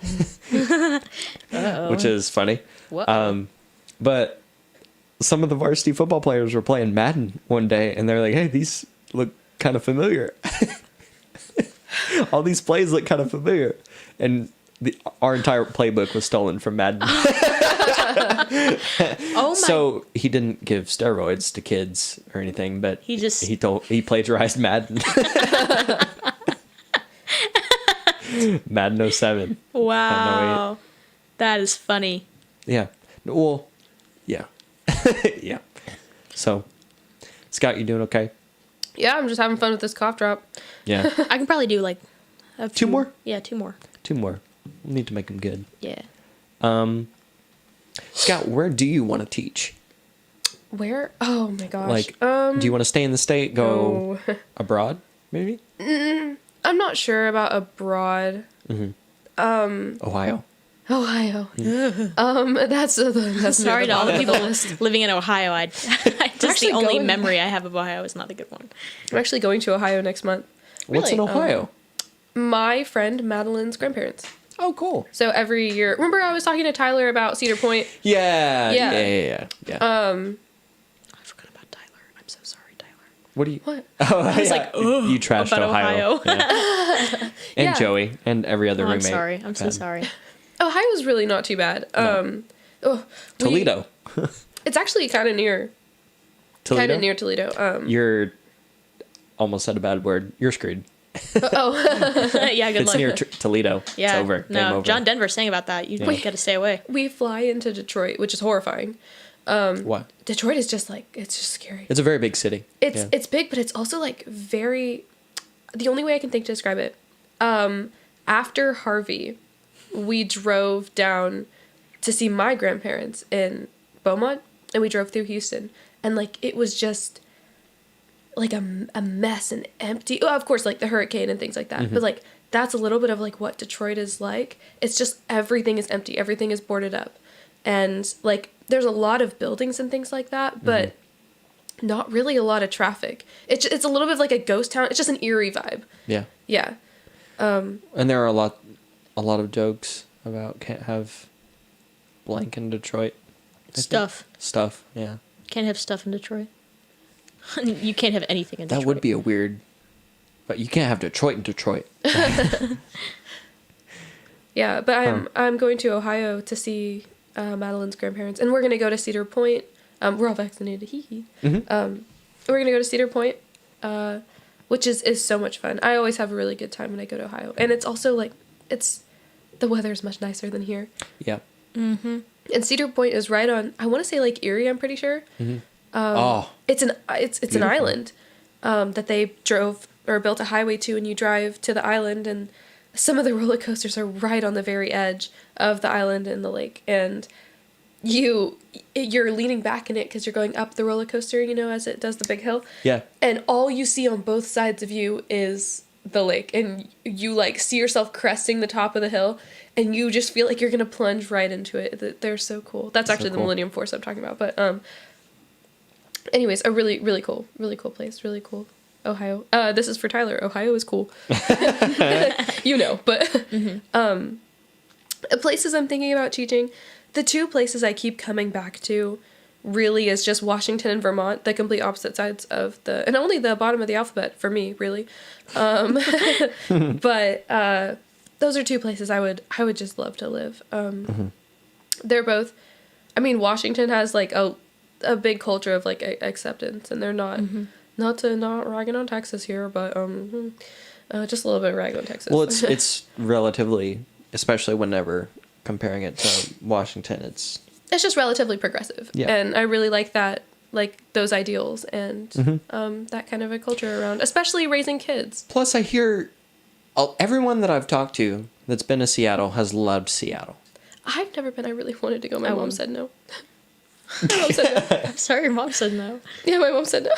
Which is funny. But some of the varsity football players were playing Madden one day, and they're like, "Hey, these look kind of familiar." All these plays look kind of familiar. And our entire playbook was stolen from Madden. Oh my! So he didn't give steroids to kids or anything, but He just- he plagiarized Madden. Madden 07. Wow, that is funny. Yeah. Well, yeah. Yeah. So, Scott, you doing okay? Yeah, I'm just having fun with this cough drop. Yeah. I can probably do like Two more? Yeah, 2 more. 2 more. We need to make them good. Yeah. Scott, where do you want to teach? Where? Oh my gosh. Like, do you want to stay in the state, go no. abroad, maybe? I'm not sure about abroad. Ohio. Ohio. That's Sorry to all the people list. living in Ohio. I just actually the only going- memory I have of Ohio is not a good one. I'm actually going to Ohio next month. What's in Really? Ohio? My friend Madeline's grandparents. Oh, cool. So every year, remember I was talking to Tyler about Cedar Point? Yeah. Yeah. Yeah. I forgot about Tyler. I'm so sorry, Tyler. What do you? What? Oh, I was like, ugh, you trashed about Ohio. Ohio. Yeah. And Yeah. Joey and every other Oh, I'm roommate. sorry. I'm so Ben. sorry. Ohio's really not too bad. Toledo. It's actually kind of near. Toledo. Kind of near Toledo. You're almost said a bad word. You're screwed. Yeah, good It's luck. near Toledo. Yeah, It's over. Game no. over. John Denver's saying about that. You got to stay away. We fly into Detroit, which is horrifying. What? Detroit is just like, it's just scary. It's a very big city. It's Yeah. it's big, but it's also like very. The only way I can think to describe it, after Harvey, we drove down to see my grandparents in Beaumont, and we drove through Houston, and like it was just like a mess and empty. Oh, of course, like the hurricane and things like that, but like that's a little bit of like what Detroit is like. It's just everything is empty, everything is boarded up, and like there's a lot of buildings and things like that, but not really a lot of traffic. It's a little bit of like a ghost town. It's just an eerie vibe. Yeah. Yeah. And there are a lot of jokes about can't have blank in Detroit. I think. Stuff. Yeah. Can't have stuff in Detroit. You can't have anything in Detroit. That would be a weird. But you can't have Detroit in Detroit. Yeah, but I'm going to Ohio to see Madeline's grandparents, and we're gonna go to Cedar Point. We're all vaccinated. Hee hee. We're gonna go to Cedar Point, which is so much fun. I always have a really good time when I go to Ohio, and it's also like the weather is much nicer than here. Yeah. And Cedar Point is right on. I want to say Lake Erie. I'm pretty sure. It's an Beautiful. island that they drove or built a highway to, and you drive to the island, and some of the roller coasters are right on the very edge of the island and the lake, and you're leaning back in it because you're going up the roller coaster, as it does the big hill. Yeah. And all you see on both sides of you is the lake, and you like see yourself cresting the top of the hill, and you just feel like you're gonna plunge right into it. They're so cool. That's actually the cool. Millennium Force I'm talking about. But anyways, a really cool place. Really cool. Ohio. This is for Tyler. Ohio is cool. But places I'm thinking about teaching, the two places I keep coming back to really is just Washington and Vermont, the complete opposite sides of and only the bottom of the alphabet for me, really. But those are two places I would just love to live. They're both, Washington has like a big culture of like acceptance, and they're not ragging on Texas here, but just a little bit of rag on Texas. Well, it's relatively, especially whenever comparing it to Washington, it's just relatively progressive. Yeah. And I really like that, like those ideals and that kind of a culture around, especially raising kids. Plus, I hear everyone that I've talked to that's been to Seattle has loved Seattle. I've never been. I really wanted to go. My I mom won't. said no. My mom said no. I'm sorry, your mom said no. Yeah, my mom said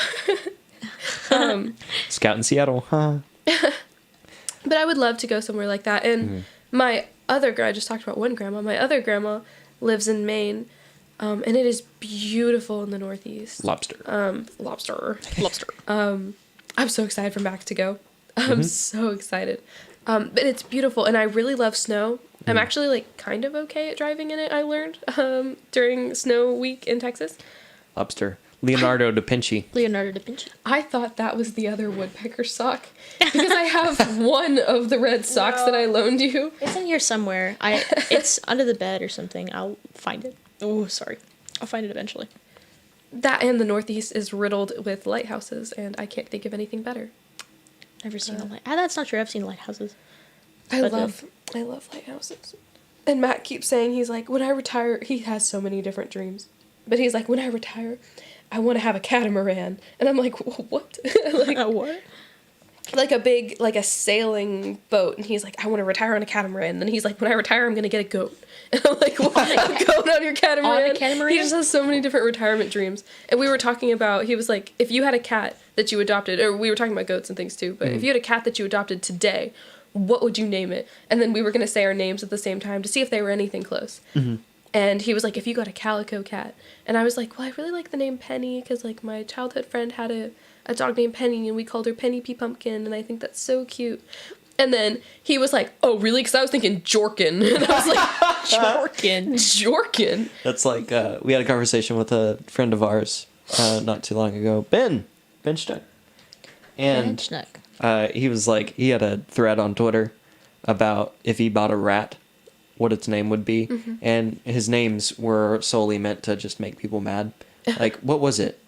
no. Scout in Seattle, huh? But I would love to go somewhere like that. And my other I just talked about one grandma. My other grandma lives in Maine, and it is beautiful in the Northeast. Lobster. Lobster. I'm so excited for Mac to go. I'm so excited. But it's beautiful, and I really love snow. I'm actually like kind of okay at driving in it. I learned during snow week in Texas. Lobster. Leonardo da Vinci. Leonardo da Vinci. I thought that was the other woodpecker sock because I have one of the red socks that I loaned you. It's in here somewhere. It's under the bed or something. I'll find it. Oh, sorry. I'll find it eventually. That and the Northeast is riddled with lighthouses, and I can't think of anything better. Never seen a light. That's not true. I've seen lighthouses. I But, love lighthouses. And Matt keeps saying, he's like, when I retire, he has so many different dreams. But he's like, when I retire, I want to have a catamaran. And I'm like, what? Like, A what? like a big, like a sailing boat. And he's like, I want to retire on a catamaran. And then he's like, when I retire, I'm going to get a goat. And I'm like, what? A goat on your catamaran? On a catamaran? He just has so many different retirement dreams. And we were talking about, he was like, if you had a cat that you adopted, or we were talking about goats and things too, but if you had a cat that you adopted today, what would you name it? And then we were going to say our names at the same time to see if they were anything close. Mm-hmm. And he was like, if you got a calico cat. And I was like, well, I really like the name Penny because, like, my childhood friend had a dog named Penny and we called her Penny P. Pumpkin and I think that's so cute. And then he was like, oh, really? Because I was thinking Jorkin. And I was like, Jorkin. Jorkin? That's like, we had a conversation with a friend of ours not too long ago, Ben Schnuck. And Schnuck. he was like, he had a thread on Twitter about if he bought a rat, what its name would be. Mm-hmm. And his names were solely meant to just make people mad. Like, what was it?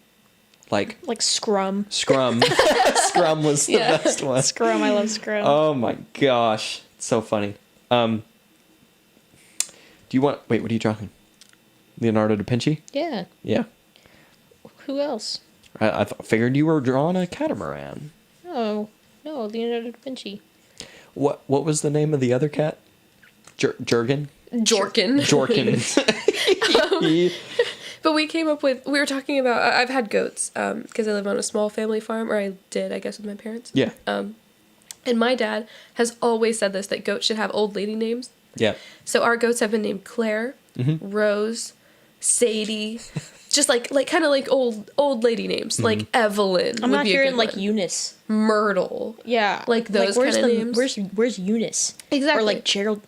Like Scrum. Scrum. Scrum was the best one. Scrum. I love Scrum. Oh my gosh. It's so funny. Do you want... Wait, what are you drawing? Leonardo da Vinci? Yeah. Yeah. Who else? I figured you were drawing a catamaran. Oh, no, Leonardo da Vinci. What was the name of the other cat? Jurgen? Jorkin. Jorkin. But we came up with, we were talking about, I've had goats because I live on a small family farm, or I did, I guess, with my parents. Yeah. And my dad has always said this, that goats should have old lady names. Yeah. So our goats have been named Claire, Rose, Sadie, just like kind of like old lady names, like Evelyn. I'm would not be a hearing good like one. Eunice. Myrtle. Yeah. Like those where's kind of names. Where's Eunice? Exactly. Or like Geraldine,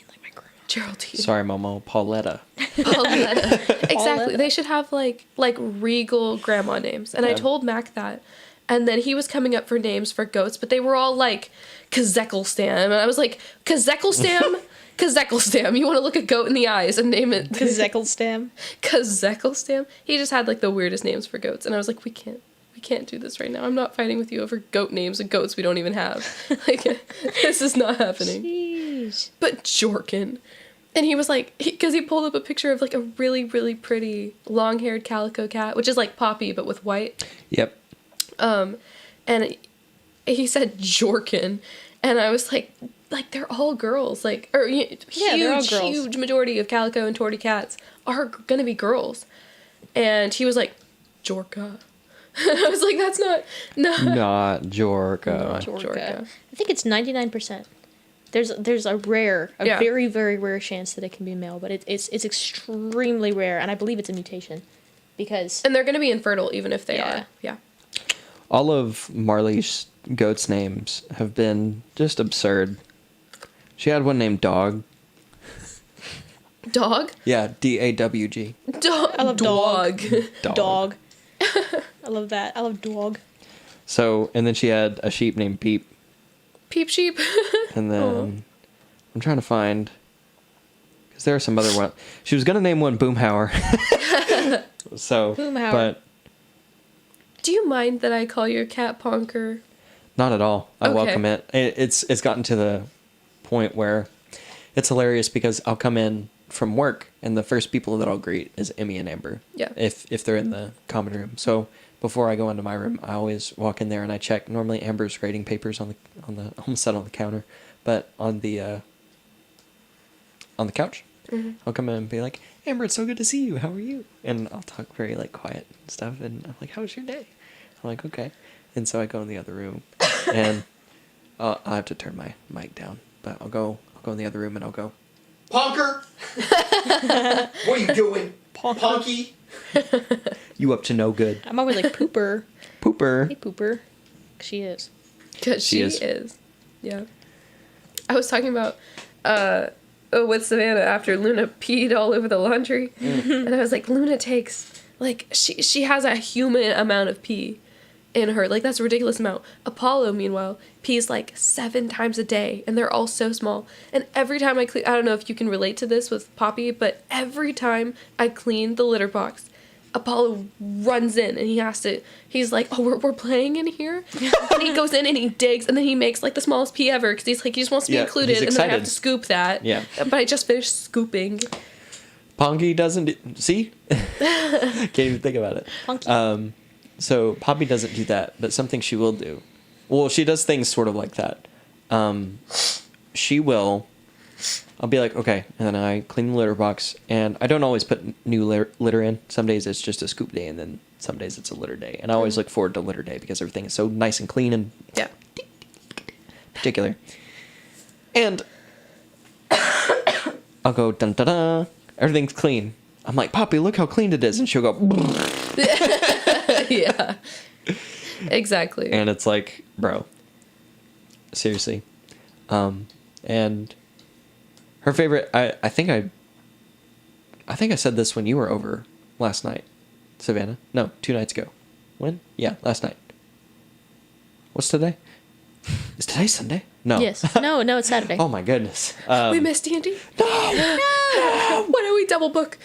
like my grandma. Geraldine. Sorry, Momo. Pauletta. Pauletta. Exactly. Pauletta. They should have like regal grandma names. And I Yeah. told Mac that. And then he was coming up for names for goats, but they were all like Kazekelstam. And I was like, Kazekelstam? Kazekelstam. You want to look a goat in the eyes and name it Kazekelstam. Kazekelstam? He just had like the weirdest names for goats. And I was like, we can't do this right now. I'm not fighting with you over goat names and goats we don't even have. Like, this is not happening. Jeez. But Jorkin. And he was like, because he pulled up a picture of like a really, really pretty long-haired calico cat, which is like Poppy, but with white. Yep. And he said Jorkin. And I was like they're all girls. Like, or they're all girls. huge majority of calico and tortie cats are going to be girls. And he was like, Jorka. And I was like, that's not Not Jorka. Not Jorka. Jorka. I think it's 99%. There's a very, very rare chance that it can be male, but it's extremely rare, and I believe it's a mutation. Because... And they're going to be infertile even if they Yeah. are. Yeah. All of Marley's goats' names have been just absurd. She had one named Dog. Dog? Yeah, DAWG. Dog. I love dog. Dog. I love that. I love dog. So, and then she had a sheep named Peep. Peep sheep. And then I'm trying to find, because there are some other one. She was gonna name one Boomhauer. So, Boomhauer. but Do you mind that I call your cat Ponker? not at all. I Okay. welcome it. It's gotten to the point where it's hilarious because I'll come in from work and the first people that I'll greet is Emmy and Amber. Yeah. If they're in the common room. So before I go into my room, I always walk in there and I check. Normally Amber's grading papers on the almost set on the counter, but on the couch. Mm-hmm. I'll come in and be like, Amber, it's so good to see you. How are you? And I'll talk very like quiet and stuff. And I'm like, how was your day? I'm like, okay. And so I go in the other room, and I have to turn my mic down. But I'll go in the other room and I'll go, Ponker, what are you doing, Ponky? You up to no good, I'm always like, Pooper. Pooper. Hey, Pooper. She is. Because She she is. is. Yeah. I was talking about with Savannah after Luna peed all over the laundry. And I was like, Luna takes, like, she has a human amount of pee. in her. Like, that's a ridiculous amount. Apollo, meanwhile, pees like 7 times a day, and they're all so small. And every time I clean, I don't know if you can relate to this with Poppy, but every time I clean the litter box, Apollo runs in and he's like, oh, we're playing in here? And he goes in and he digs, and then he makes like the smallest pee ever, because he's like, he just wants to be included, and then I have to scoop that. Yeah. But I just finished scooping. Ponky doesn't see? Can't even think about it. Punky. So Poppy doesn't do that, but something she will do. Well, she does things sort of like that. She will... I'll be like, okay, and then I clean the litter box, and I don't always put new litter in. Some days it's just a scoop day, and then some days it's a litter day. And I always look forward to litter day because everything is so nice and clean and Yeah. particular. And I'll go, dun dun dun, everything's clean. I'm like, Poppy, look how clean it is. And she'll go, Yeah. Exactly. and it's like, bro, seriously. And her favorite, I think I said this when you were over last night, Savannah. No, 2 nights ago. When? Yeah, last night. What's today? Is today Sunday? No. Yes. No, it's Saturday. Oh my goodness. We missed Andy. No! Why don't we double book?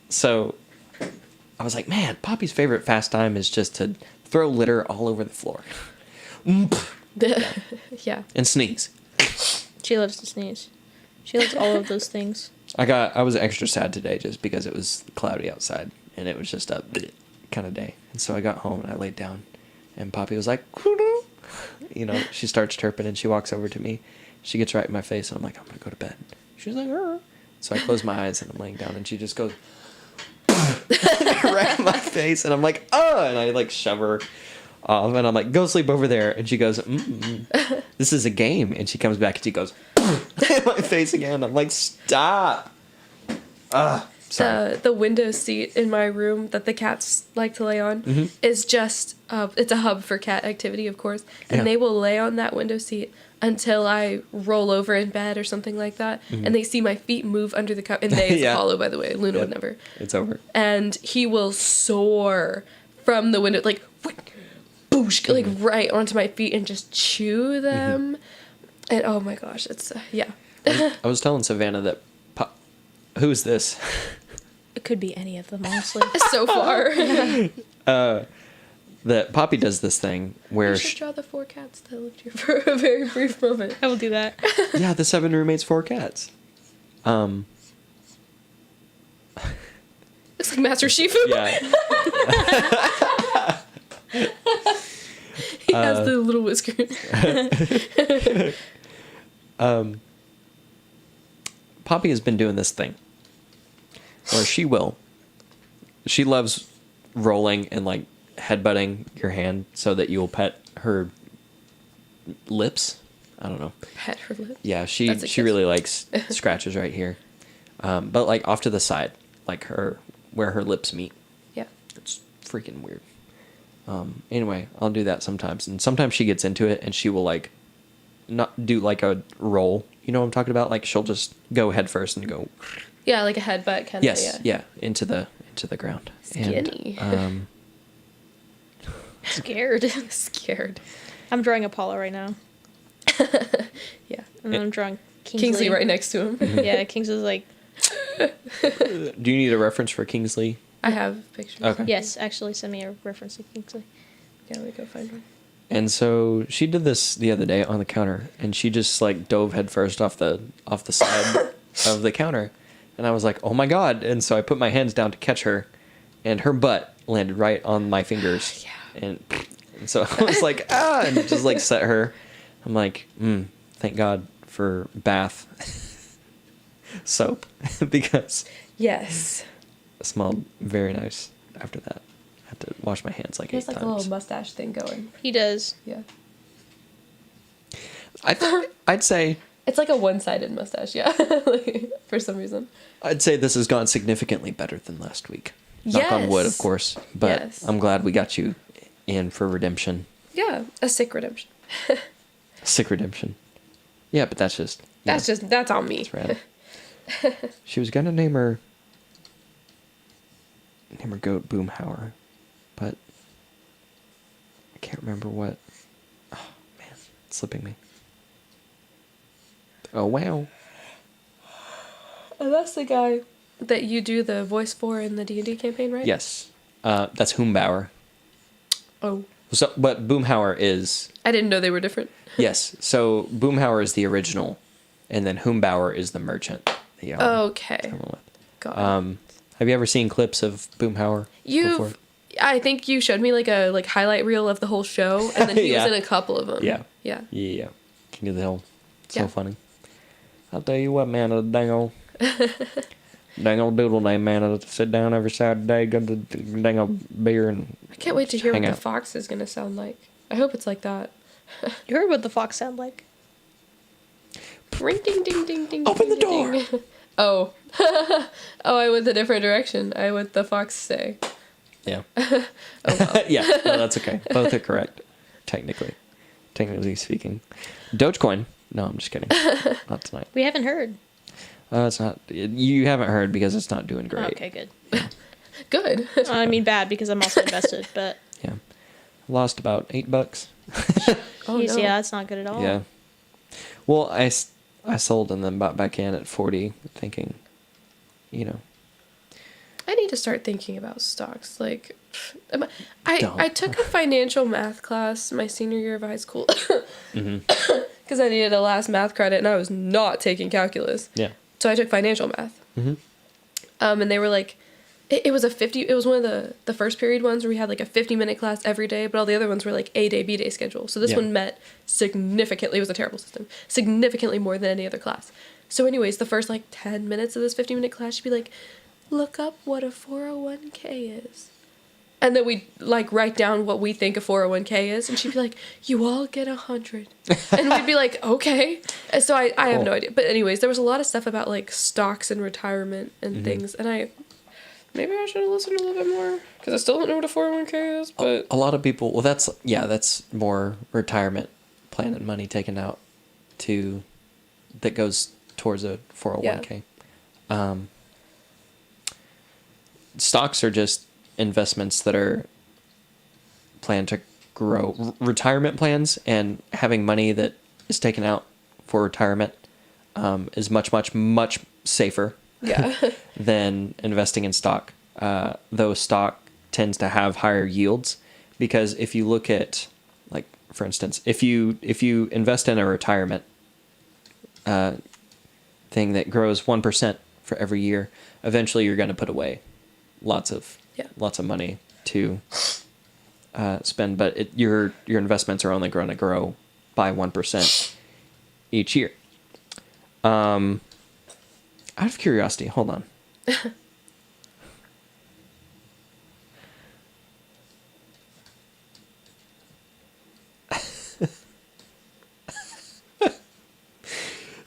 So I was like, man, Poppy's favorite pastime is just to throw litter all over the floor. Yeah. And sneeze. She loves to sneeze. She loves all of those things. I was extra sad today just because it was cloudy outside and it was just a kind of day. And so I got home and I laid down and Poppy was like, you know, she starts chirping and she walks over to me. She gets right in my face and I'm like, I'm going to go to bed. She's like, "Arr." So I close my eyes and I'm laying down and she just goes right in my face and I'm like, oh, and I like shove her off and I'm like, go sleep over there. And she goes, this is a game. And she comes back and she goes in my face again. I'm like, stop. Sorry. The window seat in my room that the cats like to lay on is just, it's a hub for cat activity, of course. And Yeah. they will lay on that window seat until I roll over in bed or something like that. And they see my feet move under the cover. And they, Yeah. Apollo, by the way. Luna would Yep. never. It's over. And he will soar from the window, like, boosh, like right onto my feet and just chew them. And oh my gosh, it's, yeah. I was telling Savannah that, who's this? It could be any of them, honestly. So far. That Poppy does this thing where, You should draw the 4 cats that lived here for a very brief moment. I will do that. yeah, the 7 roommates, 4 cats. Looks like Master Shifu. Yeah. He has the little whiskers. Poppy has been doing this thing where she loves rolling and like headbutting your hand so that you'll pet her lips. I don't know. Pet her lip. Yeah, she That's a kiss. really likes scratches right here. But like off to the side, like where her lips meet. Yeah. It's freaking weird. Anyway, I'll do that sometimes. And sometimes she gets into it and she will like not do like a roll. You know what I'm talking about? Like she'll just go head first and go. Yeah, like a headbutt kind of. Yes, yeah, into the ground. Skinny. And, Scared. Scared. I'm drawing Apollo right now. Yeah. And then I'm drawing Kingsley. Kingsley right next to him. Yeah, Kingsley's like, do you need a reference for Kingsley? I have pictures. Okay. yes, actually send me a reference to Kingsley. Yeah, let me go find one. And so she did this the other day on the counter, and she just like dove headfirst off the side of the counter, and I was like, oh my god! And so I put my hands down to catch her, and her butt landed right on my fingers. Yeah. And so I was like, and just like set her. I'm like, thank God for bath soap because Yes. it smelled very nice after that. I had to wash my hands like He 8 has like times. a little mustache thing going. He does. Yeah. I'd say It's like a one-sided mustache, yeah. Like, for some reason. I'd say this has gone significantly better than last week. Knock on wood, of Yes. course. But Yes. I'm glad we got you in for redemption. Yeah, a sick redemption. Sick redemption. Yeah, but that's just... That's on me. That's rad. She was gonna name her Goat Boomhauer. but I can't remember what. Oh man, it's slipping me. Oh wow. And that's the guy that you do the voice for in the D&D campaign, right? Yes, that's Humbauer. Oh. So, but Boomhauer is I didn't know they were different. yes. So Boomhauer is the original, and then Humbauer is the merchant. That you Okay. come with. Got it. Have you ever seen clips of Boomhauer before? I think you showed me like a highlight reel of the whole show, and then he Yeah. was in a couple of them. Yeah. Yeah. Yeah. King of the Hill. So Yeah. funny. I'll tell you what, man, dang old Doodle name, man. I'll sit down every Saturday, get the dang old beer and I can't wait to hear what hang the out. fox is gonna sound like. I hope it's like that. You heard what the fox sound like? Ring ding ding ding ding. Open ding, the door. ding, ding. Oh. Oh, I went a different direction. I went the fox say. Yeah. Oh well. Yeah, no, that's okay. Both are correct, technically speaking. Dogecoin. No, I'm just kidding. Not tonight. We haven't heard. It's not. You haven't heard because it's not doing great. Okay, good. Good. I mean bad because I'm also invested, but Yeah. Lost about $8. Oh, geez, no. yeah, that's not good at all. Yeah. Well, I sold and then bought back in at 40, thinking, you know. I need to start thinking about stocks. Like, I Don't. took a financial math class my senior year of high school Mm-hmm. because I needed a last math credit and I was not taking calculus. Yeah. So I took financial math. Mm-hmm. And they were like, it was one of the first period ones where we had like a 50-minute class every day, but all the other ones were like A day, B day schedule. So this Yeah. one met significantly, it was a terrible system, significantly more than any other class. So anyways, the first like 10 minutes of this 50-minute class should be like, look up what a 401k is. And then we like write down what we think a 401k is, and she'd be like, you all get 100. And we'd be like, okay. And so I have Cool. no idea. But anyways, there was a lot of stuff about like stocks and retirement and things, and maybe I should have listened a little bit more, because I still don't know what a 401k is, but A lot of people, well, that's more retirement plan and money taken out that goes towards a 401k. Stocks are just investments that are planned to grow. Retirement plans and having money that is taken out for retirement is much, much, much safer yeah. than investing in stock. Though stock tends to have higher yields, because if you look at, like, for instance, if you invest in a retirement thing that grows 1% for every year, eventually you're going to put away lots of money to spend, but your investments are only going to grow by 1% each year. Out of curiosity, hold on.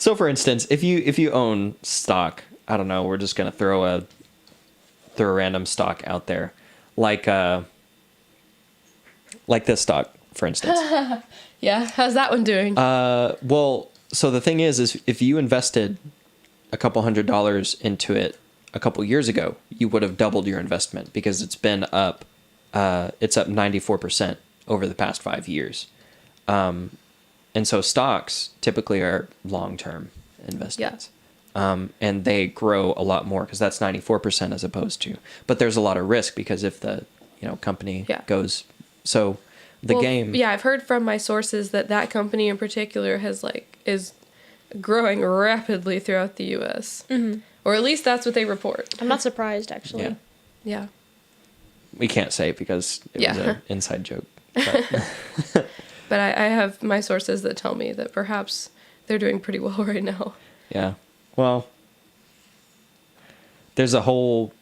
So, for instance, if you own stock, I don't know, we're just gonna throw a random stock out there, like this stock, for instance. Yeah. How's that one doing? Well, so the thing is if you invested a couple $100 into it a couple years ago, you would have doubled your investment, because it's been up. It's up 94% over the past 5 years. And so stocks typically are long-term investments. And they grow a lot more, because that's 94% as opposed to. But there's a lot of risk, because if the company goes, so game. Yeah, I've heard from my sources that company in particular is growing rapidly throughout the U.S. Mm-hmm. Or at least that's what they report. I'm not surprised, actually. Yeah. Yeah. We can't say it because it was an inside joke. But But I have my sources that tell me that perhaps they're doing pretty well right now. yeah. Well, there's a whole.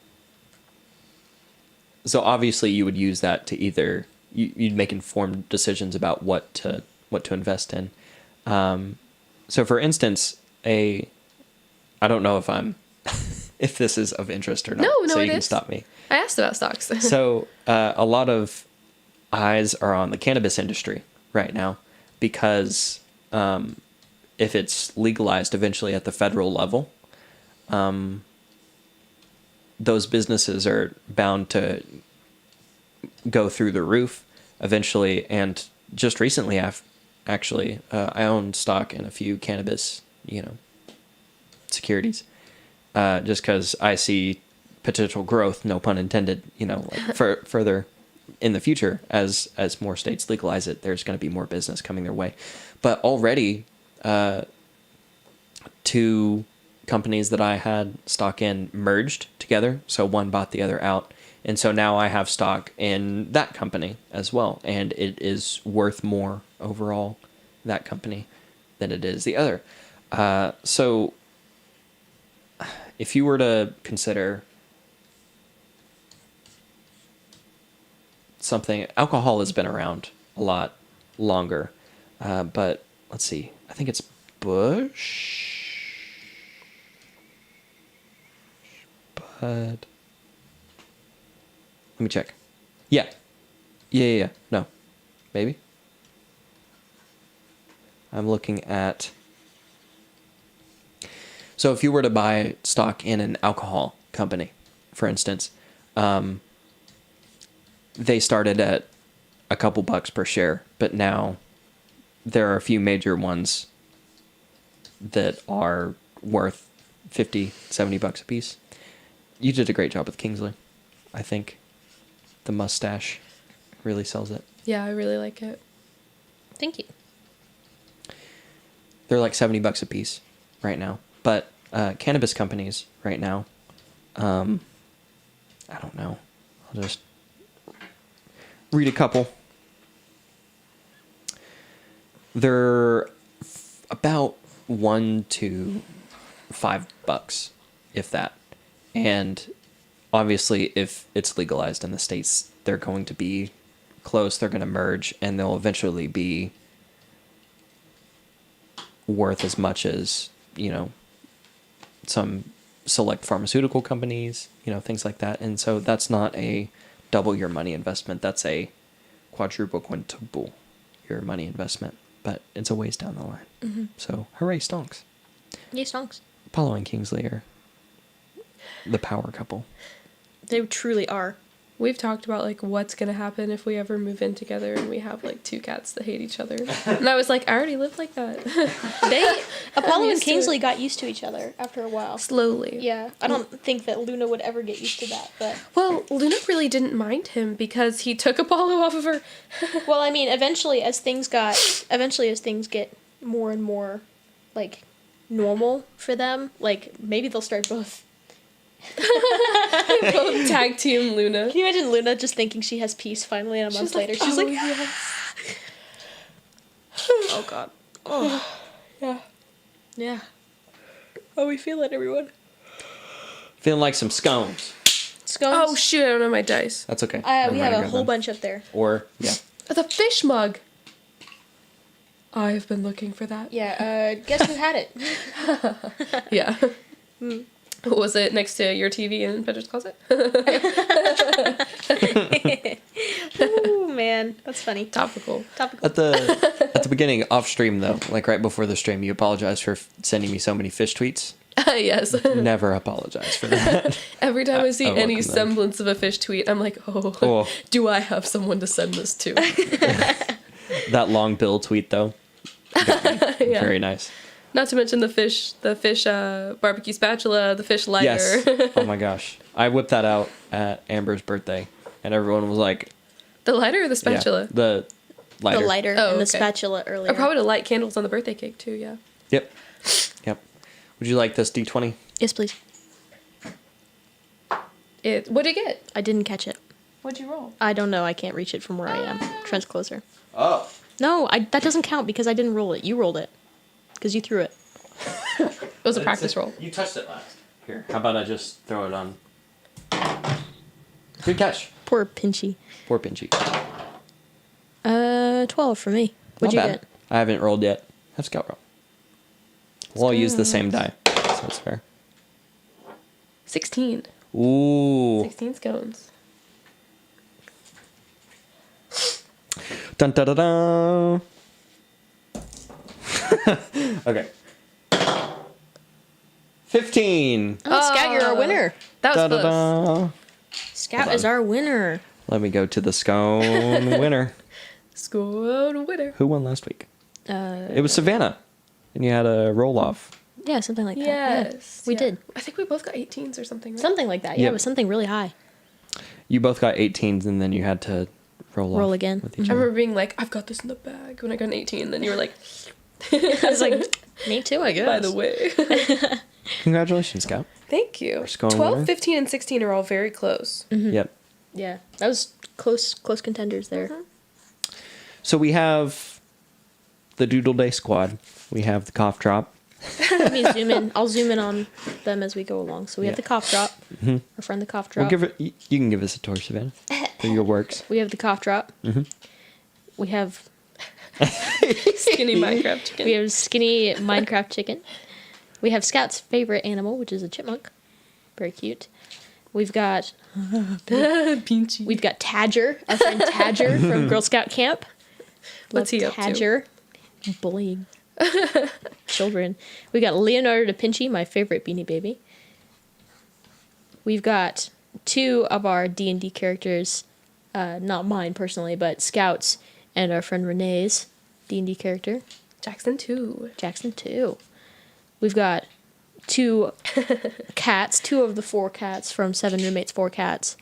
So obviously, you would use that to either you'd make informed decisions about what to invest in. So, for instance, I don't know if if this is of interest or not. No, so it you can is. stop me. I asked about stocks. So a lot of eyes are on the cannabis industry right now, because if it's legalized eventually at the federal level, those businesses are bound to go through the roof eventually. And just recently, I own stock in a few cannabis, securities, just because I see potential growth, no pun intended, like further in the future as more states legalize it. There's going to be more business coming their way. But already, 2 companies that I had stock in merged together. So one bought the other out. And so now I have stock in that company as well. And it is worth more overall, that company, than it is the other. So if you were to consider something, alcohol has been around a lot longer. But let's see, I think it's Bush. But let me check. Yeah. No. Maybe. I'm looking at... So if you were to buy stock in an alcohol company, for instance, they started at a couple bucks per share, but now there are a few major ones that are worth 50, 70 bucks a piece. You did a great job with Kingsley. I think the mustache really sells it. Yeah, I really like it. Thank you. They're like 70 bucks a piece right now. But cannabis companies right now, I don't know. I'll just read a couple. They're about $1 to $5, if that. And obviously, if it's legalized in the states, they're going to be close. They're going to merge, and they'll eventually be worth as much as, some select pharmaceutical companies, things like that. And so that's not a double your money investment. That's a quintuple your money investment. But it's a ways down the line. Mm-hmm. So hooray, stonks. Yay, stonks. Apollo and Kingsley are the power couple. They truly are. We've talked about, like, what's going to happen if we ever move in together and we have, like, 2 cats that hate each other. And I was like, I already lived like that. Apollo and Kingsley got used to each other after a while. Slowly. Yeah. I don't think that Luna would ever get used to that, but... Well, Luna really didn't mind him because he took Apollo off of her. Well, I mean, eventually as things get more and more, like, normal for them, like, maybe they'll start both... Both tag team Luna. Can you imagine Luna just thinking she has peace finally, and a month later she's like, yes. oh god. Oh. Yeah. Yeah. How we feeling, everyone? Feeling like some scones. Scones? Oh shoot, I don't know my dice. That's okay. We have a whole bunch up there. Or, yeah. The fish mug. I've been looking for that. Yeah, guess who had it? Yeah. Was it next to your TV in Petra's closet? Ooh, man. That's funny. Topical. At the beginning, off stream though, like right before the stream, you apologized for sending me so many fish tweets. Yes. Never apologize for that. Every time I see any welcome semblance of a fish tweet, I'm like, oh, do I have someone to send this to? That long bill tweet though. Yeah. Very nice. Not to mention the fish barbecue spatula, the fish lighter. Yes. Oh my gosh. I whipped that out at Amber's birthday, and everyone was like... The lighter or the spatula? Yeah, the lighter. The lighter and the spatula earlier. Or probably to light candles on the birthday cake, too, yeah. Yep. Would you like this D20? Yes, please. What'd you get? I didn't catch it. What'd you roll? I don't know. I can't reach it from where I am. Trent's closer. Oh. No, that doesn't count because I didn't roll it. You rolled it. Because you threw it. It was a practice roll. You touched it last. Here, how about I just throw it on? Good catch. Poor Pinchy. Poor Pinchy. 12 for me. What'd you get? I haven't rolled yet. Have scout roll. We'll all use the same die, so that's fair. 16. Ooh. 16 scones. Dun da da da. Okay. 15. Oh, Scout, you're our winner. That was Da, da, close. da. Scout is our winner. Let me go to the scone winner. Scone winner. Who won last week? It was Savannah. And you had a roll off. Yeah, something like that. Yes. Yeah, we yeah. did. I think we both got 18s or something, right? Something like that. Yeah, Yep. it was something really high. You both got 18s, and then you had to roll off Again. with I each other. remember being like, I've got this in the bag when I got an 18, and then you were like, I was like, me too, I guess. by the way. Congratulations, Scout. Thank you. Our scone 12, winner. 15, and 16 are all very close. Yep. Yeah, that was close contenders there. So we have the Doodle Day squad. We have the cough drop. Let me zoom in. I'll zoom in on them as we go along. So we have Yeah. the cough drop. Our friend the cough drop. We'll give it. You can give us a tour, Savannah, for your works. We have the cough drop. We have Skinny Minecraft chicken. we have skinny Minecraft chicken. We have Scout's favorite animal, which is a chipmunk. Very cute. We've got Pinchy. we've got Tadger, our friend Tadger from Girl Scout camp. What's Love he up to? Tadger. Bullying children. We got Leonardo da Vinci, my favorite Beanie Baby. We've got two of our D&D characters, not mine personally, but Scout's and our friend Renee's D&D character, Jackson 2. Jackson 2. We've got two cats, two of the four cats from Seven Roommates, Four Cats.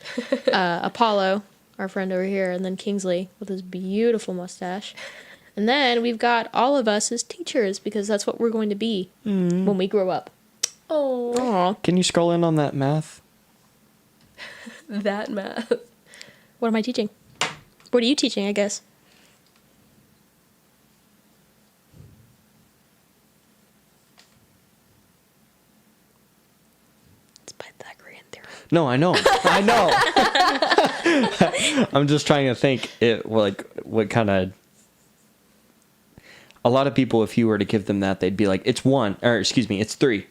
Apollo, our friend over here, and then Kingsley with his beautiful mustache. And then we've got all of us as teachers because that's what we're going to be when we grow up. Oh, Aw. Can you scroll in on that math? that math. What am I teaching? What are you teaching, I guess? It's Pythagorean theorem. No, I know. I know. I'm just trying to think. What kind of. A lot of people, if you were to give them that, they'd be like, "It's one," or excuse me, it's three.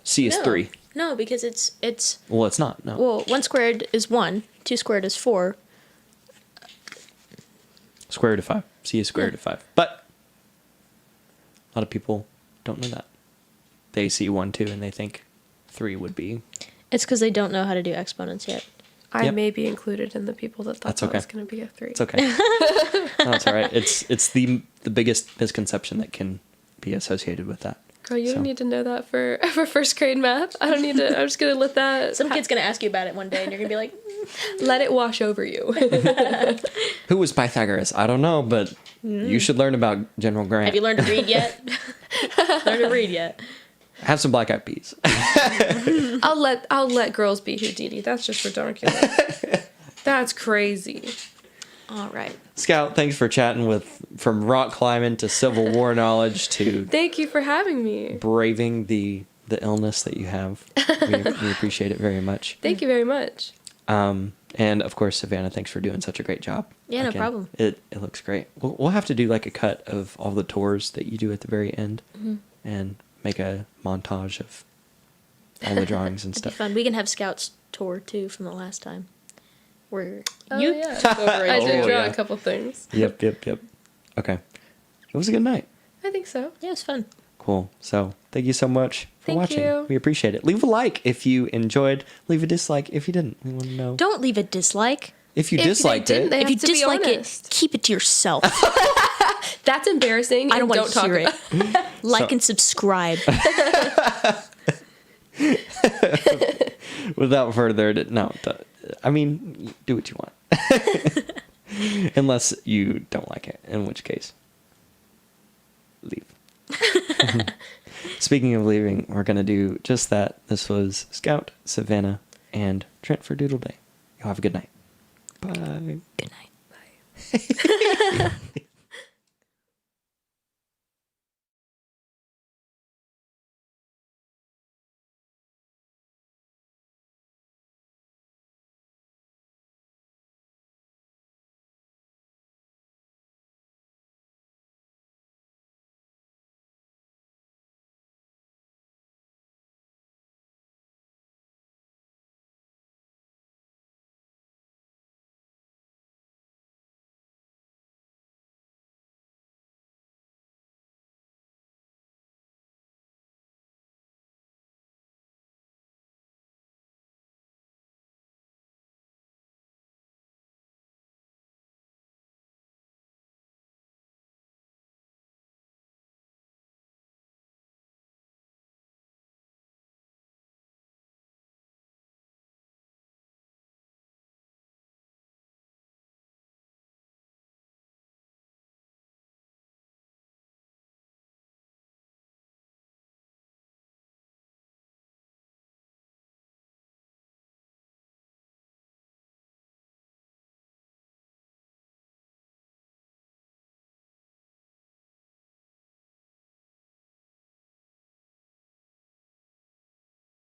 C is 3. No, because it's Well, it's not. No. well, 1 squared is 1, 2 squared is 4. Square root of 5. C is square root of 5. But a lot of people don't know that. They see 1, 2, and they think 3 would be. It's because they don't know how to do exponents yet. I Yep. may be included in the people that thought That's that okay. was going to be a 3. It's okay. No, it's all right. It's the biggest misconception that can be associated with that. Girl, you So. don't need to know that for first grade math. I don't need to. I'm just going to let that. Some kid's going to ask you about it one day, and you're going to be like, Let it wash over you. Who was Pythagoras? I don't know, but you should learn about General Grant. have you learned to read yet? Learned to read yet? Have some black eyed peas. I'll let girls be Houdini. That's just ridiculous. That's crazy. All right. Scout, thanks for chatting from rock climbing to Civil War knowledge to Thank you for having me. braving the illness that you have. We appreciate it very much. Thank you very much. And of course, Savannah, thanks for doing such a great job. Yeah, no problem. It looks great. We'll have to do like a cut of all the tours that you do at the very end, and make a montage of all the drawings and It'd be stuff. fun. We can have Scouts tour, too, from the last time. Where Oh, you yeah. took over I it. did Oh, draw yeah. a couple things. Yep. Okay. It was a good night. I think so. Yeah, it's fun. Cool. So thank you so much for Thank watching. you. We appreciate it. Leave a like if you enjoyed. Leave a dislike if you didn't. We want to know. Don't leave a dislike. If you If they disliked didn't, it, they- If you have to be dislike it, honest. keep it to yourself. That's embarrassing. I don't and want to talk hear about it. Like So- and subscribe. without further ado, no. I mean, do what you want. Unless you don't like it, in which case, leave. Speaking of leaving, we're going to do just that. This was Scout, Savannah, and Trent for Doodle Day. Y'all have a good night. Bye. Good night. Bye.